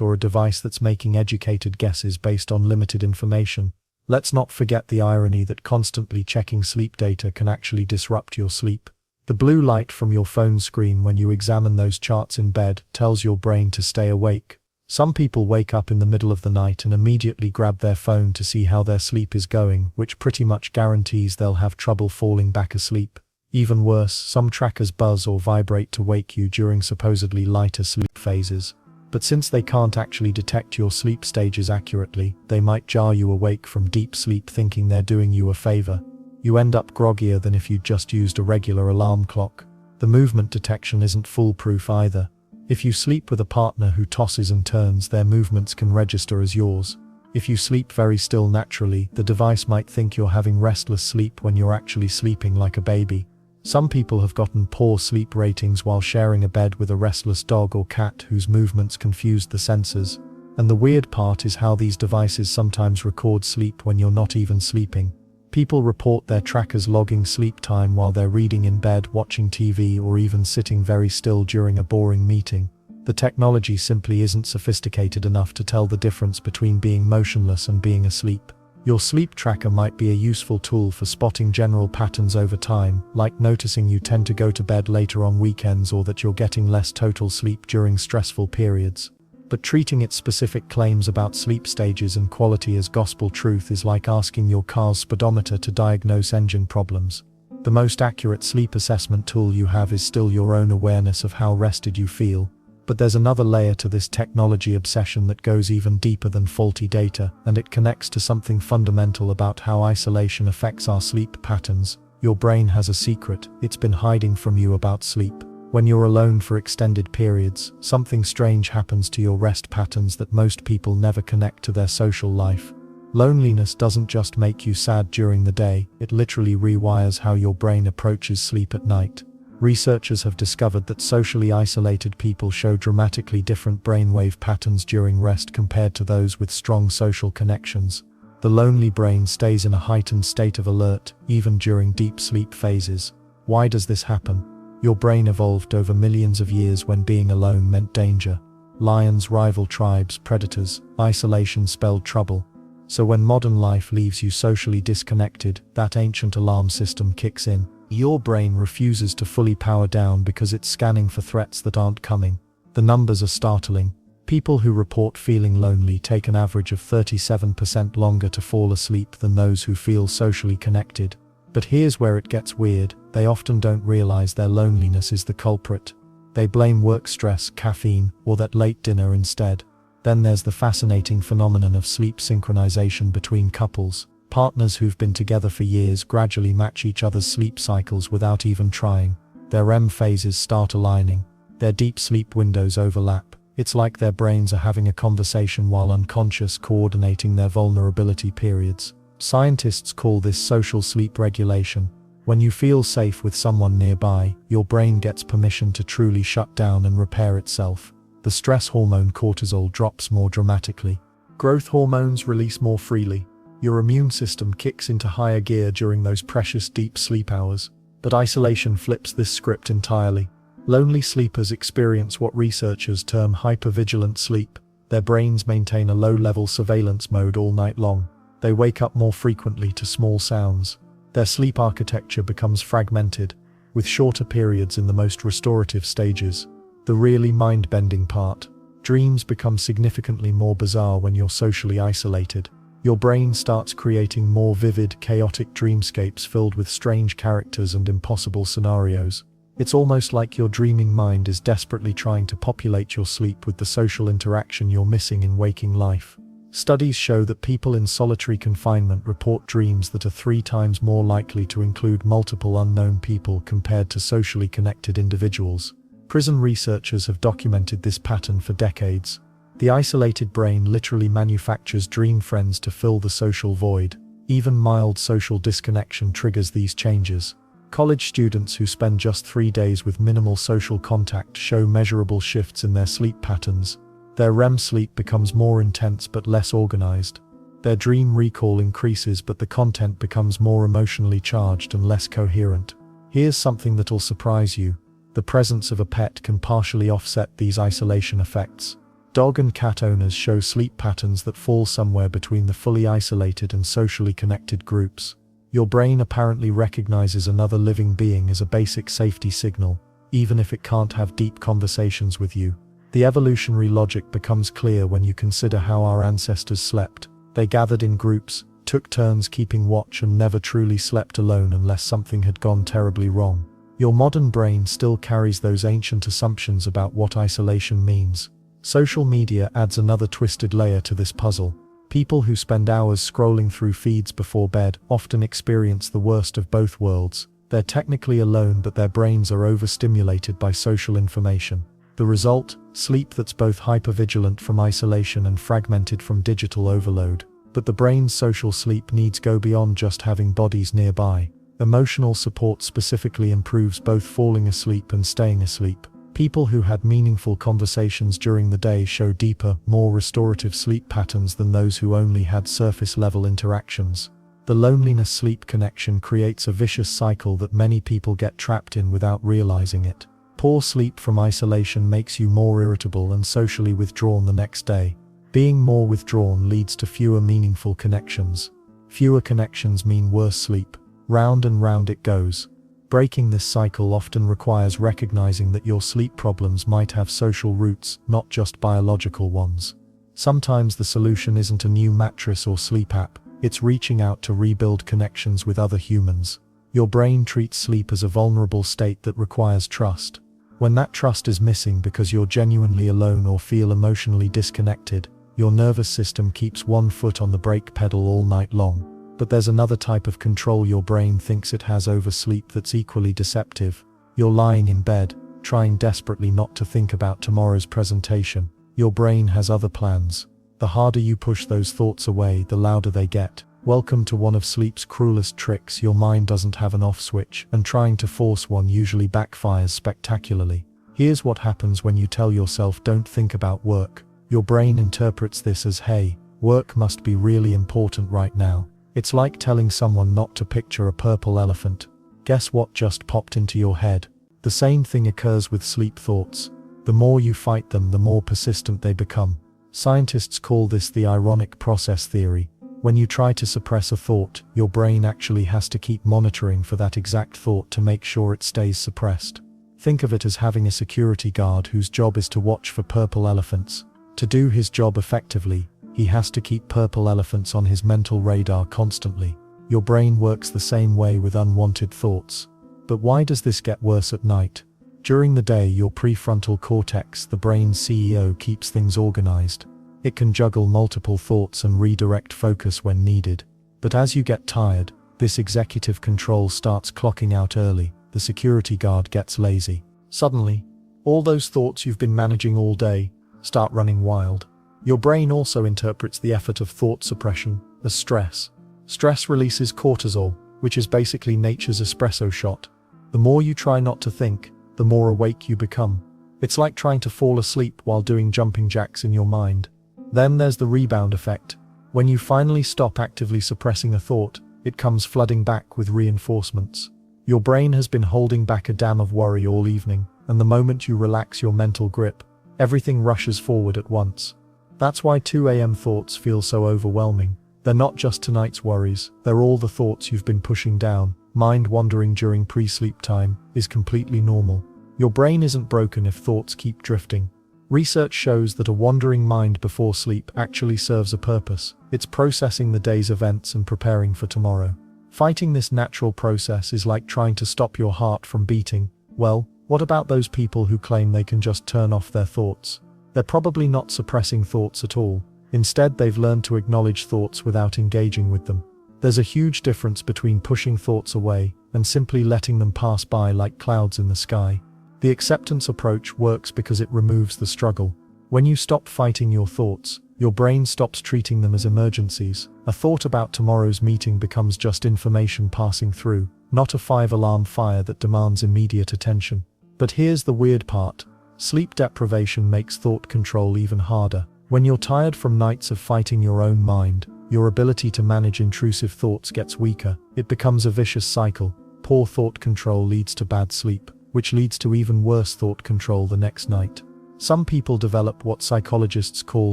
or a device that's making educated guesses based on limited information? Let's not forget the irony that constantly checking sleep data can actually disrupt your sleep. The blue light from your phone screen when you examine those charts in bed tells your brain to stay awake. Some people wake up in the middle of the night and immediately grab their phone to see how their sleep is going, which pretty much guarantees they'll have trouble falling back asleep. Even worse, some trackers buzz or vibrate to wake you during supposedly lighter sleep phases. But since they can't actually detect your sleep stages accurately, they might jar you awake from deep sleep thinking they're doing you a favor. You end up groggier than if you'd just used a regular alarm clock. The movement detection isn't foolproof either. If you sleep with a partner who tosses and turns, their movements can register as yours. If you sleep very still naturally, the device might think you're having restless sleep when you're actually sleeping like a baby. Some people have gotten poor sleep ratings while sharing a bed with a restless dog or cat whose movements confused the sensors. And the weird part is how these devices sometimes record sleep when you're not even sleeping. People report their trackers logging sleep time while they're reading in bed, watching TV, or even sitting very still during a boring meeting. The technology simply isn't sophisticated enough to tell the difference between being motionless and being asleep. Your sleep tracker might be a useful tool for spotting general patterns over time, like noticing you tend to go to bed later on weekends or that you're getting less total sleep during stressful periods. But treating its specific claims about sleep stages and quality as gospel truth is like asking your car's speedometer to diagnose engine problems. The most accurate sleep assessment tool you have is still your own awareness of how rested you feel. But there's another layer to this technology obsession that goes even deeper than faulty data, and it connects to something fundamental about how isolation affects our sleep patterns. Your brain has a secret it's been hiding from you about sleep. When you're alone for extended periods, something strange happens to your rest patterns that most people never connect to their social life. Loneliness doesn't just make you sad during the day, it literally rewires how your brain approaches sleep at night. Researchers have discovered that socially isolated people show dramatically different brainwave patterns during rest compared to those with strong social connections. The lonely brain stays in a heightened state of alert, even during deep sleep phases. Why does this happen? Your brain evolved over millions of years when being alone meant danger. Lions, rival tribes, predators. Isolation spelled trouble. So when modern life leaves you socially disconnected, that ancient alarm system kicks in. Your brain refuses to fully power down because it's scanning for threats that aren't coming. The numbers are startling. People who report feeling lonely take an average of 37% longer to fall asleep than those who feel socially connected. But here's where it gets weird. They often don't realize their loneliness is the culprit. They blame work stress, caffeine, or that late dinner instead. Then there's the fascinating phenomenon of sleep synchronization between couples. Partners who've been together for years gradually match each other's sleep cycles without even trying. Their REM phases start aligning. Their deep sleep windows overlap. It's like their brains are having a conversation while unconscious, coordinating their vulnerability periods. Scientists call this social sleep regulation. When you feel safe with someone nearby, your brain gets permission to truly shut down and repair itself. The stress hormone cortisol drops more dramatically. Growth hormones release more freely. Your immune system kicks into higher gear during those precious deep sleep hours. But isolation flips this script entirely. Lonely sleepers experience what researchers term hypervigilant sleep. Their brains maintain a low-level surveillance mode all night long. They wake up more frequently to small sounds. Their sleep architecture becomes fragmented, with shorter periods in the most restorative stages. The really mind-bending part. Dreams become significantly more bizarre when you're socially isolated. Your brain starts creating more vivid, chaotic dreamscapes filled with strange characters and impossible scenarios. It's almost like your dreaming mind is desperately trying to populate your sleep with the social interaction you're missing in waking life. Studies show that people in solitary confinement report dreams that are 3 times more likely to include multiple unknown people compared to socially connected individuals. Prison researchers have documented this pattern for decades. The isolated brain literally manufactures dream friends to fill the social void. Even mild social disconnection triggers these changes. College students who spend just 3 days with minimal social contact show measurable shifts in their sleep patterns. Their REM sleep becomes more intense but less organized. Their dream recall increases but the content becomes more emotionally charged and less coherent. Here's something that'll surprise you. The presence of a pet can partially offset these isolation effects. Dog and cat owners show sleep patterns that fall somewhere between the fully isolated and socially connected groups. Your brain apparently recognizes another living being as a basic safety signal, even if it can't have deep conversations with you. The evolutionary logic becomes clear when you consider how our ancestors slept. They gathered in groups, took turns keeping watch, and never truly slept alone unless something had gone terribly wrong. Your modern brain still carries those ancient assumptions about what isolation means. Social media adds another twisted layer to this puzzle. People who spend hours scrolling through feeds before bed often experience the worst of both worlds. They're technically alone, but their brains are overstimulated by social information. The result? Sleep that's both hypervigilant from isolation and fragmented from digital overload. But the brain's social sleep needs go beyond just having bodies nearby. Emotional support specifically improves both falling asleep and staying asleep. People who had meaningful conversations during the day show deeper, more restorative sleep patterns than those who only had surface-level interactions. The loneliness-sleep connection creates a vicious cycle that many people get trapped in without realizing it. Poor sleep from isolation makes you more irritable and socially withdrawn the next day. Being more withdrawn leads to fewer meaningful connections. Fewer connections mean worse sleep. Round and round it goes. Breaking this cycle often requires recognizing that your sleep problems might have social roots, not just biological ones. Sometimes the solution isn't a new mattress or sleep app, it's reaching out to rebuild connections with other humans. Your brain treats sleep as a vulnerable state that requires trust. When that trust is missing because you're genuinely alone or feel emotionally disconnected, your nervous system keeps one foot on the brake pedal all night long. But there's another type of control your brain thinks it has over sleep that's equally deceptive. You're lying in bed, trying desperately not to think about tomorrow's presentation. Your brain has other plans. The harder you push those thoughts away, the louder they get. Welcome to one of sleep's cruelest tricks. Your mind doesn't have an off switch, and trying to force one usually backfires spectacularly. Here's what happens when you tell yourself don't think about work. Your brain interprets this as, hey, work must be really important right now. It's like telling someone not to picture a purple elephant. Guess what just popped into your head? The same thing occurs with sleep thoughts. The more you fight them, the more persistent they become. Scientists call this the ironic process theory. When you try to suppress a thought, your brain actually has to keep monitoring for that exact thought to make sure it stays suppressed. Think of it as having a security guard whose job is to watch for purple elephants. To do his job effectively, he has to keep purple elephants on his mental radar constantly. Your brain works the same way with unwanted thoughts. But why does this get worse at night? During the day, your prefrontal cortex, the brain's CEO, keeps things organized. It can juggle multiple thoughts and redirect focus when needed. But as you get tired, this executive control starts clocking out early. The security guard gets lazy. Suddenly, all those thoughts you've been managing all day start running wild. Your brain also interprets the effort of thought suppression as stress. Stress releases cortisol, which is basically nature's espresso shot. The more you try not to think, the more awake you become. It's like trying to fall asleep while doing jumping jacks in your mind. Then there's the rebound effect. When you finally stop actively suppressing a thought, it comes flooding back with reinforcements. Your brain has been holding back a dam of worry all evening, and the moment you relax your mental grip, everything rushes forward at once. That's why 2 a.m. thoughts feel so overwhelming. They're not just tonight's worries, they're all the thoughts you've been pushing down. Mind wandering during pre-sleep time is completely normal. Your brain isn't broken if thoughts keep drifting. Research shows that a wandering mind before sleep actually serves a purpose. It's processing the day's events and preparing for tomorrow. Fighting this natural process is like trying to stop your heart from beating. Well, what about those people who claim they can just turn off their thoughts? They're probably not suppressing thoughts at all. Instead, they've learned to acknowledge thoughts without engaging with them. There's a huge difference between pushing thoughts away and simply letting them pass by like clouds in the sky. The acceptance approach works because it removes the struggle. When you stop fighting your thoughts, your brain stops treating them as emergencies. A thought about tomorrow's meeting becomes just information passing through, not a 5-alarm fire that demands immediate attention. But here's the weird part. Sleep deprivation makes thought control even harder. When you're tired from nights of fighting your own mind, your ability to manage intrusive thoughts gets weaker. It becomes a vicious cycle. Poor thought control leads to bad sleep, which leads to even worse thought control the next night. Some people develop what psychologists call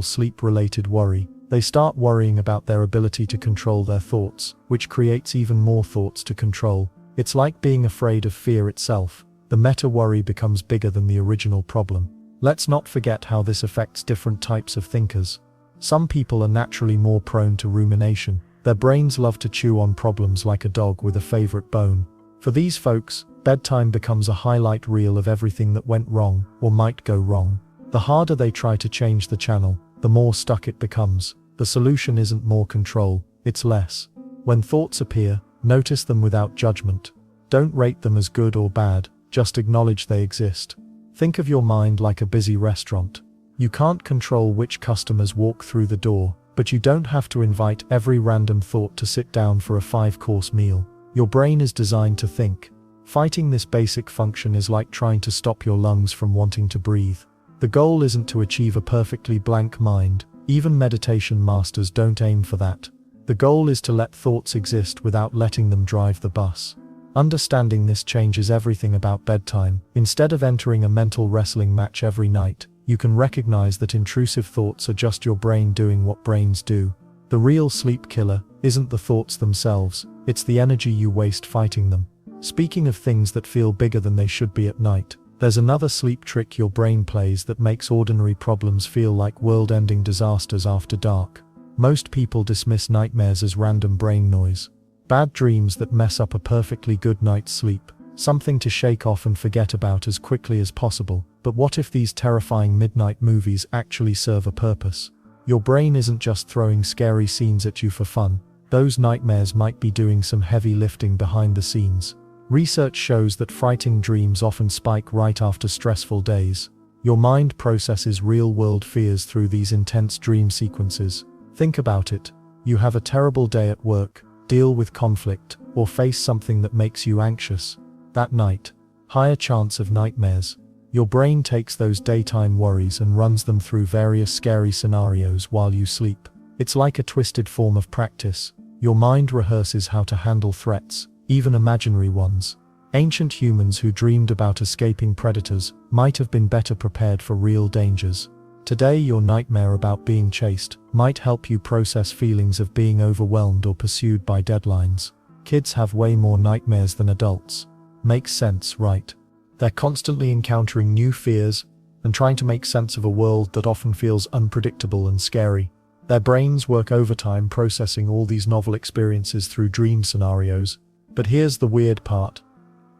sleep-related worry. They start worrying about their ability to control their thoughts, which creates even more thoughts to control. It's like being afraid of fear itself. The meta-worry becomes bigger than the original problem. Let's not forget how this affects different types of thinkers. Some people are naturally more prone to rumination. Their brains love to chew on problems like a dog with a favorite bone. For these folks, bedtime becomes a highlight reel of everything that went wrong or might go wrong. The harder they try to change the channel, the more stuck it becomes. The solution isn't more control, it's less. When thoughts appear, notice them without judgment. Don't rate them as good or bad, just acknowledge they exist. Think of your mind like a busy restaurant. You can't control which customers walk through the door, but you don't have to invite every random thought to sit down for a 5-course meal. Your brain is designed to think. Fighting this basic function is like trying to stop your lungs from wanting to breathe. The goal isn't to achieve a perfectly blank mind. Even meditation masters don't aim for that. The goal is to let thoughts exist without letting them drive the bus. Understanding this changes everything about bedtime. Instead of entering a mental wrestling match every night, you can recognize that intrusive thoughts are just your brain doing what brains do. The real sleep killer isn't the thoughts themselves, it's the energy you waste fighting them. Speaking of things that feel bigger than they should be at night, there's another sleep trick your brain plays that makes ordinary problems feel like world-ending disasters after dark. Most people dismiss nightmares as random brain noise. Bad dreams that mess up a perfectly good night's sleep. Something to shake off and forget about as quickly as possible. But what if these terrifying midnight movies actually serve a purpose? Your brain isn't just throwing scary scenes at you for fun. Those nightmares might be doing some heavy lifting behind the scenes. Research shows that frightening dreams often spike right after stressful days. Your mind processes real-world fears through these intense dream sequences. Think about it. You have a terrible day at work, deal with conflict, or face something that makes you anxious. That night, higher chance of nightmares. Your brain takes those daytime worries and runs them through various scary scenarios while you sleep. It's like a twisted form of practice. Your mind rehearses how to handle threats, even imaginary ones. Ancient humans who dreamed about escaping predators might have been better prepared for real dangers. Today, your nightmare about being chased might help you process feelings of being overwhelmed or pursued by deadlines. Kids have way more nightmares than adults. Makes sense, right? They're constantly encountering new fears and trying to make sense of a world that often feels unpredictable and scary. Their brains work overtime processing all these novel experiences through dream scenarios. But here's the weird part.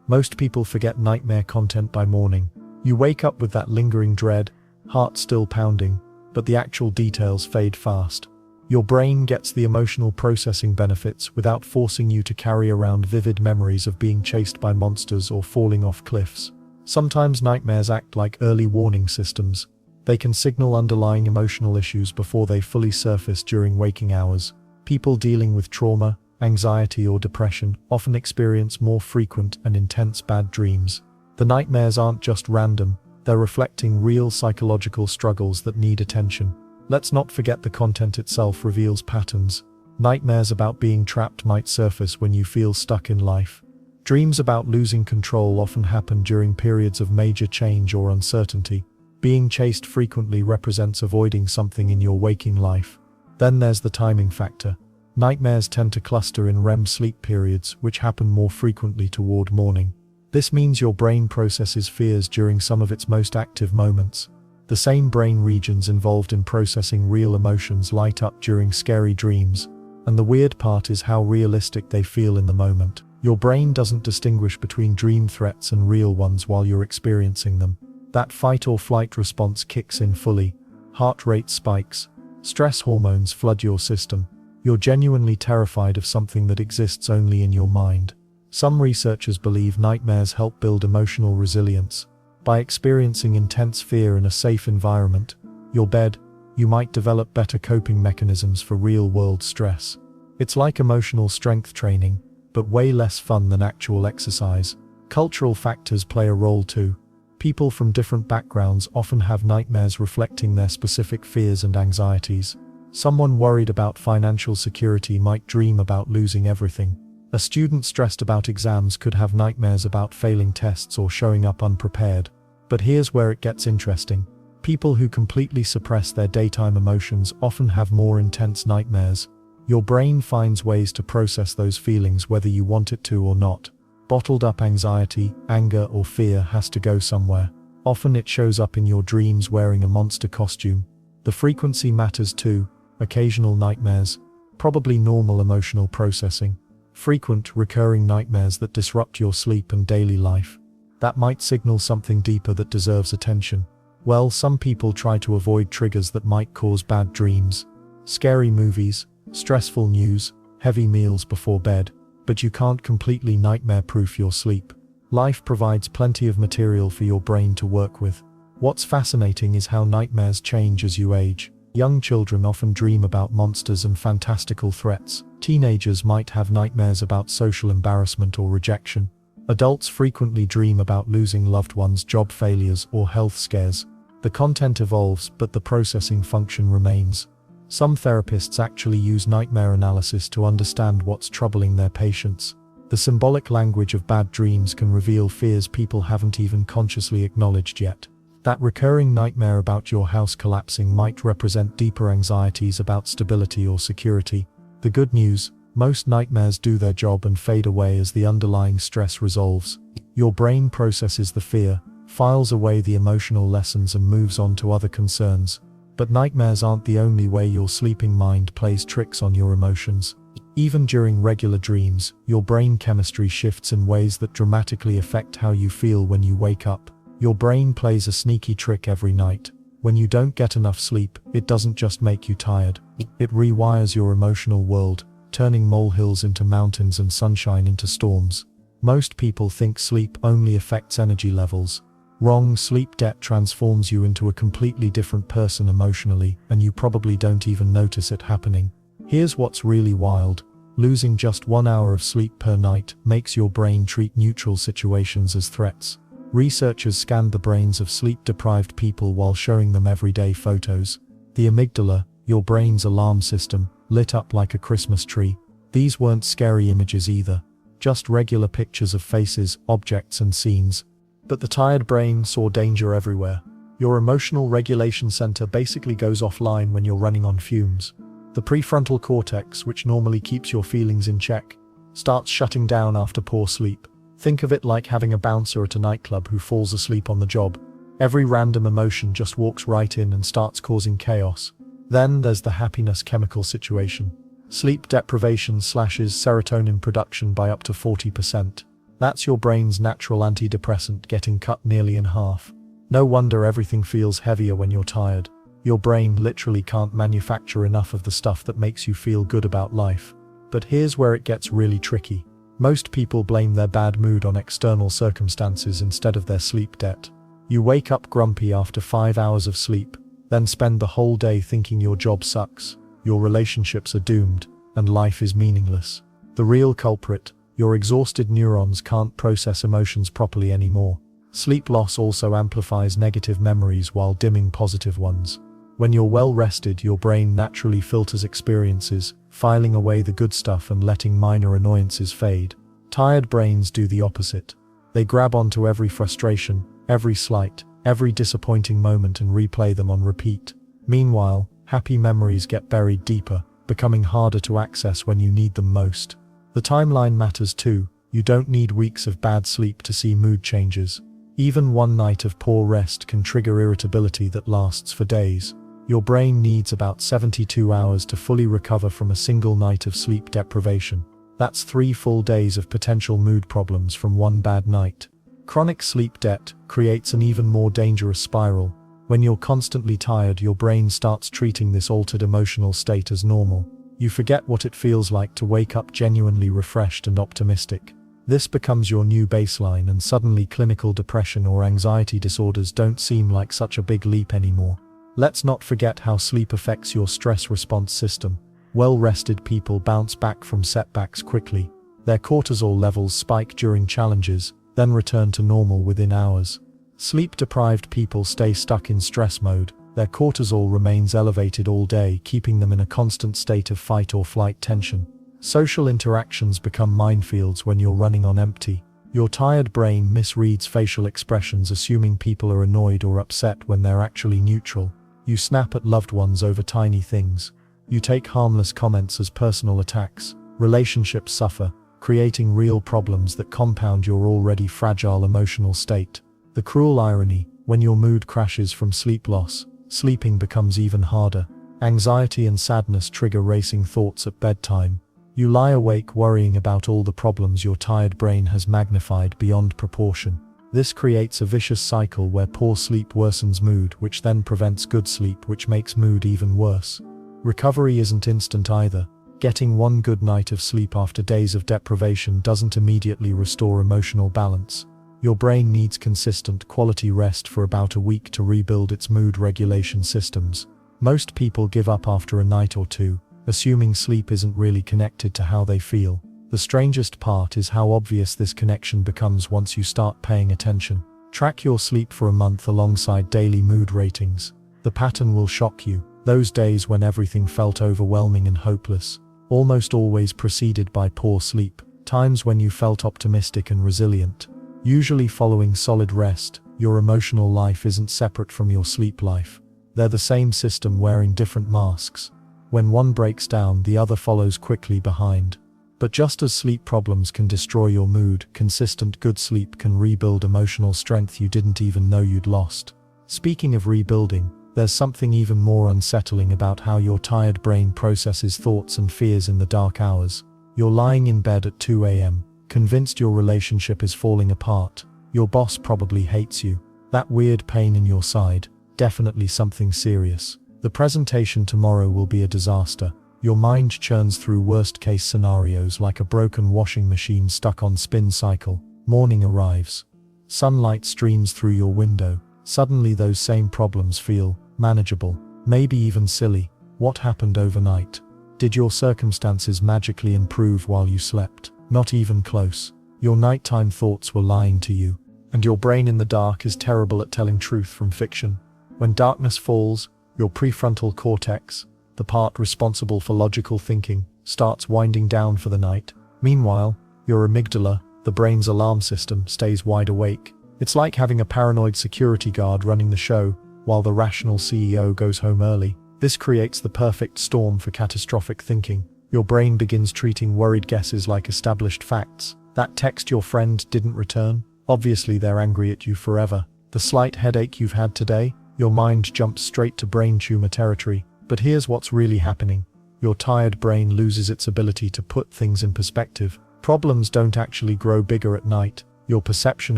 Most people forget nightmare content by morning. You wake up with that lingering dread, heart still pounding, but the actual details fade fast. Your brain gets the emotional processing benefits without forcing you to carry around vivid memories of being chased by monsters or falling off cliffs. Sometimes nightmares act like early warning systems. They can signal underlying emotional issues before they fully surface during waking hours. People dealing with trauma, anxiety or depression often experience more frequent and intense bad dreams. The nightmares aren't just random. They're reflecting real psychological struggles that need attention. Let's not forget the content itself reveals patterns. Nightmares about being trapped might surface when you feel stuck in life. Dreams about losing control often happen during periods of major change or uncertainty. Being chased frequently represents avoiding something in your waking life. Then there's the timing factor. Nightmares tend to cluster in REM sleep periods, which happen more frequently toward morning. This means your brain processes fears during some of its most active moments. The same brain regions involved in processing real emotions light up during scary dreams, and the weird part is how realistic they feel in the moment. Your brain doesn't distinguish between dream threats and real ones while you're experiencing them. That fight or flight response kicks in fully. Heart rate spikes. Stress hormones flood your system. You're genuinely terrified of something that exists only in your mind. Some researchers believe nightmares help build emotional resilience. By experiencing intense fear in a safe environment, your bed, you might develop better coping mechanisms for real-world stress. It's like emotional strength training, but way less fun than actual exercise. Cultural factors play a role too. People from different backgrounds often have nightmares reflecting their specific fears and anxieties. Someone worried about financial security might dream about losing everything. A student stressed about exams could have nightmares about failing tests or showing up unprepared. But here's where it gets interesting. People who completely suppress their daytime emotions often have more intense nightmares. Your brain finds ways to process those feelings whether you want it to or not. Bottled up anxiety, anger, or fear has to go somewhere. Often it shows up in your dreams wearing a monster costume. The frequency matters too. Occasional nightmares, probably normal emotional processing. Frequent, recurring nightmares that disrupt your sleep and daily life. That might signal something deeper that deserves attention. Well, some people try to avoid triggers that might cause bad dreams. Scary movies, stressful news, heavy meals before bed. But you can't completely nightmare-proof your sleep. Life provides plenty of material for your brain to work with. What's fascinating is how nightmares change as you age. Young children often dream about monsters and fantastical threats. Teenagers might have nightmares about social embarrassment or rejection. Adults frequently dream about losing loved ones, job failures, or health scares. The content evolves, but the processing function remains. Some therapists actually use nightmare analysis to understand what's troubling their patients. The symbolic language of bad dreams can reveal fears people haven't even consciously acknowledged yet. That recurring nightmare about your house collapsing might represent deeper anxieties about stability or security. The good news, most nightmares do their job and fade away as the underlying stress resolves. Your brain processes the fear, files away the emotional lessons, and moves on to other concerns. But nightmares aren't the only way your sleeping mind plays tricks on your emotions. Even during regular dreams, your brain chemistry shifts in ways that dramatically affect how you feel when you wake up. Your brain plays a sneaky trick every night. When you don't get enough sleep, it doesn't just make you tired. It rewires your emotional world, turning molehills into mountains and sunshine into storms. Most people think sleep only affects energy levels. Wrong. Sleep debt transforms you into a completely different person emotionally, and you probably don't even notice it happening. Here's what's really wild. Losing just 1 hour of sleep per night makes your brain treat neutral situations as threats. Researchers scanned the brains of sleep-deprived people while showing them everyday photos. The amygdala, your brain's alarm system, lit up like a Christmas tree. These weren't scary images either. Just regular pictures of faces, objects, and scenes. But the tired brain saw danger everywhere. Your emotional regulation center basically goes offline when you're running on fumes. The prefrontal cortex, which normally keeps your feelings in check, starts shutting down after poor sleep. Think of it like having a bouncer at a nightclub who falls asleep on the job. Every random emotion just walks right in and starts causing chaos. Then there's the happiness chemical situation. Sleep deprivation slashes serotonin production by up to 40%. That's your brain's natural antidepressant getting cut nearly in half. No wonder everything feels heavier when you're tired. Your brain literally can't manufacture enough of the stuff that makes you feel good about life. But here's where it gets really tricky. Most people blame their bad mood on external circumstances instead of their sleep debt. You wake up grumpy after 5 hours of sleep, then spend the whole day thinking your job sucks, your relationships are doomed, and life is meaningless. The real culprit, your exhausted neurons can't process emotions properly anymore. Sleep loss also amplifies negative memories while dimming positive ones. When you're well rested, your brain naturally filters experiences, filing away the good stuff and letting minor annoyances fade. Tired brains do the opposite. They grab onto every frustration, every slight, every disappointing moment and replay them on repeat. Meanwhile, happy memories get buried deeper, becoming harder to access when you need them most. The timeline matters too. You don't need weeks of bad sleep to see mood changes. Even one night of poor rest can trigger irritability that lasts for days. Your brain needs about 72 hours to fully recover from a single night of sleep deprivation. That's 3 full days of potential mood problems from one bad night. Chronic sleep debt creates an even more dangerous spiral. When you're constantly tired, your brain starts treating this altered emotional state as normal. You forget what it feels like to wake up genuinely refreshed and optimistic. This becomes your new baseline, and suddenly clinical depression or anxiety disorders don't seem like such a big leap anymore. Let's not forget how sleep affects your stress response system. Well-rested people bounce back from setbacks quickly. Their cortisol levels spike during challenges, then return to normal within hours. Sleep-deprived people stay stuck in stress mode. Their cortisol remains elevated all day, keeping them in a constant state of fight or flight tension. Social interactions become minefields when you're running on empty. Your tired brain misreads facial expressions, assuming people are annoyed or upset when they're actually neutral. You snap at loved ones over tiny things. You take harmless comments as personal attacks. Relationships suffer, creating real problems that compound your already fragile emotional state. The cruel irony: when your mood crashes from sleep loss, sleeping becomes even harder. Anxiety and sadness trigger racing thoughts at bedtime. You lie awake worrying about all the problems your tired brain has magnified beyond proportion. This creates a vicious cycle where poor sleep worsens mood, which then prevents good sleep, which makes mood even worse. Recovery isn't instant either. Getting one good night of sleep after days of deprivation doesn't immediately restore emotional balance. Your brain needs consistent, quality rest for about a week to rebuild its mood regulation systems. Most people give up after a night or two, assuming sleep isn't really connected to how they feel. The strangest part is how obvious this connection becomes once you start paying attention. Track your sleep for a month alongside daily mood ratings. The pattern will shock you. Those days when everything felt overwhelming and hopeless, almost always preceded by poor sleep. Times when you felt optimistic and resilient, usually following solid rest. Your emotional life isn't separate from your sleep life. They're the same system wearing different masks. When one breaks down, the other follows quickly behind. But just as sleep problems can destroy your mood, consistent good sleep can rebuild emotional strength you didn't even know you'd lost. Speaking of rebuilding, there's something even more unsettling about how your tired brain processes thoughts and fears in the dark hours. You're lying in bed at 2 a.m., convinced your relationship is falling apart. Your boss probably hates you. That weird pain in your side, definitely something serious. The presentation tomorrow will be a disaster. Your mind churns through worst-case scenarios like a broken washing machine stuck on spin cycle. Morning arrives. Sunlight streams through your window. Suddenly those same problems feel manageable, maybe even silly. What happened overnight? Did your circumstances magically improve while you slept? Not even close. Your nighttime thoughts were lying to you. And your brain in the dark is terrible at telling truth from fiction. When darkness falls, your prefrontal cortex, the part responsible for logical thinking, starts winding down for the night. Meanwhile, your amygdala, the brain's alarm system, stays wide awake. It's like having a paranoid security guard running the show, while the rational CEO goes home early. This creates the perfect storm for catastrophic thinking. Your brain begins treating worried guesses like established facts. That text your friend didn't return? Obviously they're angry at you forever. The slight headache you've had today? Your mind jumps straight to brain tumor territory. But here's what's really happening. Your tired brain loses its ability to put things in perspective. Problems don't actually grow bigger at night. Your perception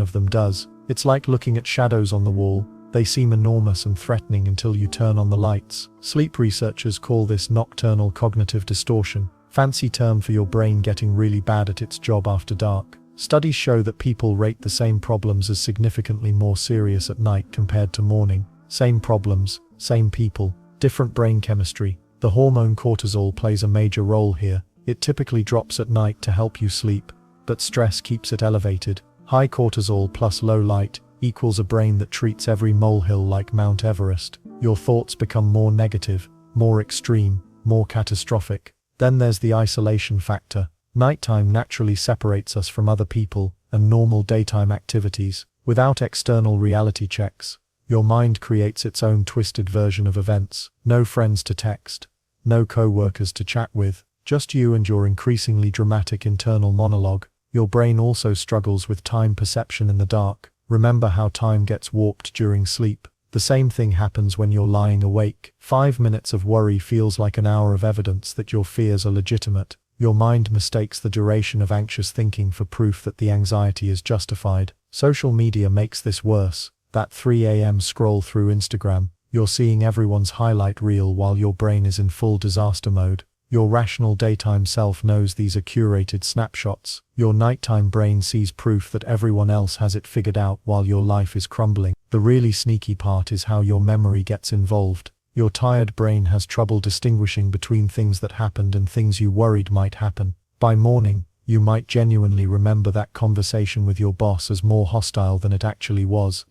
of them does. It's like looking at shadows on the wall. They seem enormous and threatening until you turn on the lights. Sleep researchers call this nocturnal cognitive distortion, fancy term for your brain getting really bad at its job after dark. Studies show that people rate the same problems as significantly more serious at night compared to morning. Same problems, same people, different brain chemistry. The hormone cortisol plays a major role here. It typically drops at night to help you sleep, but stress keeps it elevated. High cortisol plus low light equals a brain that treats every molehill like Mount Everest. Your thoughts become more negative, more extreme, more catastrophic. Then there's the isolation factor. Nighttime naturally separates us from other people and normal daytime activities. Without external reality checks, your mind creates its own twisted version of events. No friends to text, no co-workers to chat with, just you and your increasingly dramatic internal monologue. Your brain also struggles with time perception in the dark. Remember how time gets warped during sleep? The same thing happens when you're lying awake. 5 minutes of worry feels like an hour of evidence that your fears are legitimate. Your mind mistakes the duration of anxious thinking for proof that the anxiety is justified. Social media makes this worse. That 3 a.m. scroll through Instagram, you're seeing everyone's highlight reel while your brain is in full disaster mode. Your rational daytime self knows these are curated snapshots. Your nighttime brain sees proof that everyone else has it figured out while your life is crumbling. The really sneaky part is how your memory gets involved. Your tired brain has trouble distinguishing between things that happened and things you worried might happen. By morning, you might genuinely remember that conversation with your boss as more hostile than it actually was.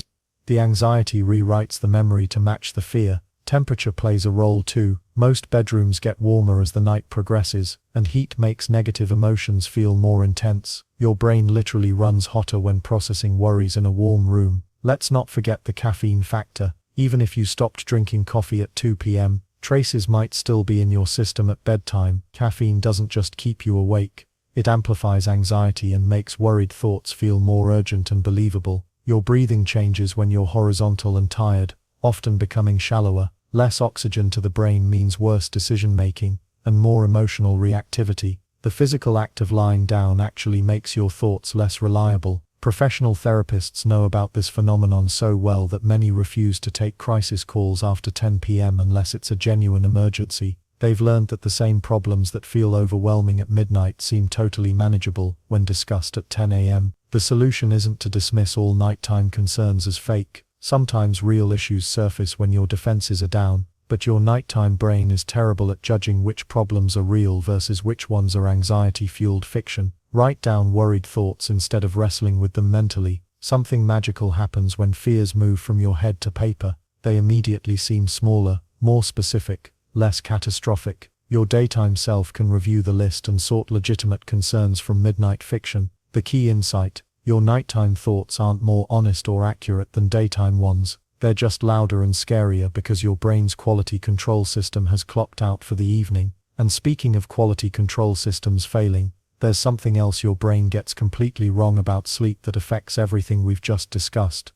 The anxiety rewrites the memory to match the fear. Temperature plays a role too. Most bedrooms get warmer as the night progresses, and heat makes negative emotions feel more intense. Your brain literally runs hotter when processing worries in a warm room. Let's not forget the caffeine factor. Even if you stopped drinking coffee at 2 p.m., traces might still be in your system at bedtime. Caffeine doesn't just keep you awake. It amplifies anxiety and makes worried thoughts feel more urgent and believable. Your breathing changes when you're horizontal and tired, often becoming shallower. Less oxygen to the brain means worse decision-making and more emotional reactivity. The physical act of lying down actually makes your thoughts less reliable. Professional therapists know about this phenomenon so well that many refuse to take crisis calls after 10 p.m. unless it's a genuine emergency. They've learned that the same problems that feel overwhelming at midnight seem totally manageable when discussed at 10 a.m. The solution isn't to dismiss all nighttime concerns as fake. Sometimes real issues surface when your defenses are down, but your nighttime brain is terrible at judging which problems are real versus which ones are anxiety-fueled fiction. Write down worried thoughts instead of wrestling with them mentally. Something magical happens when fears move from your head to paper. They immediately seem smaller, more specific, less catastrophic. Your daytime self can review the list and sort legitimate concerns from midnight fiction. The key insight: your nighttime thoughts aren't more honest or accurate than daytime ones. They're just louder and scarier because your brain's quality control system has clocked out for the evening. And speaking of quality control systems failing, there's something else your brain gets completely wrong about sleep that affects everything we've just discussed.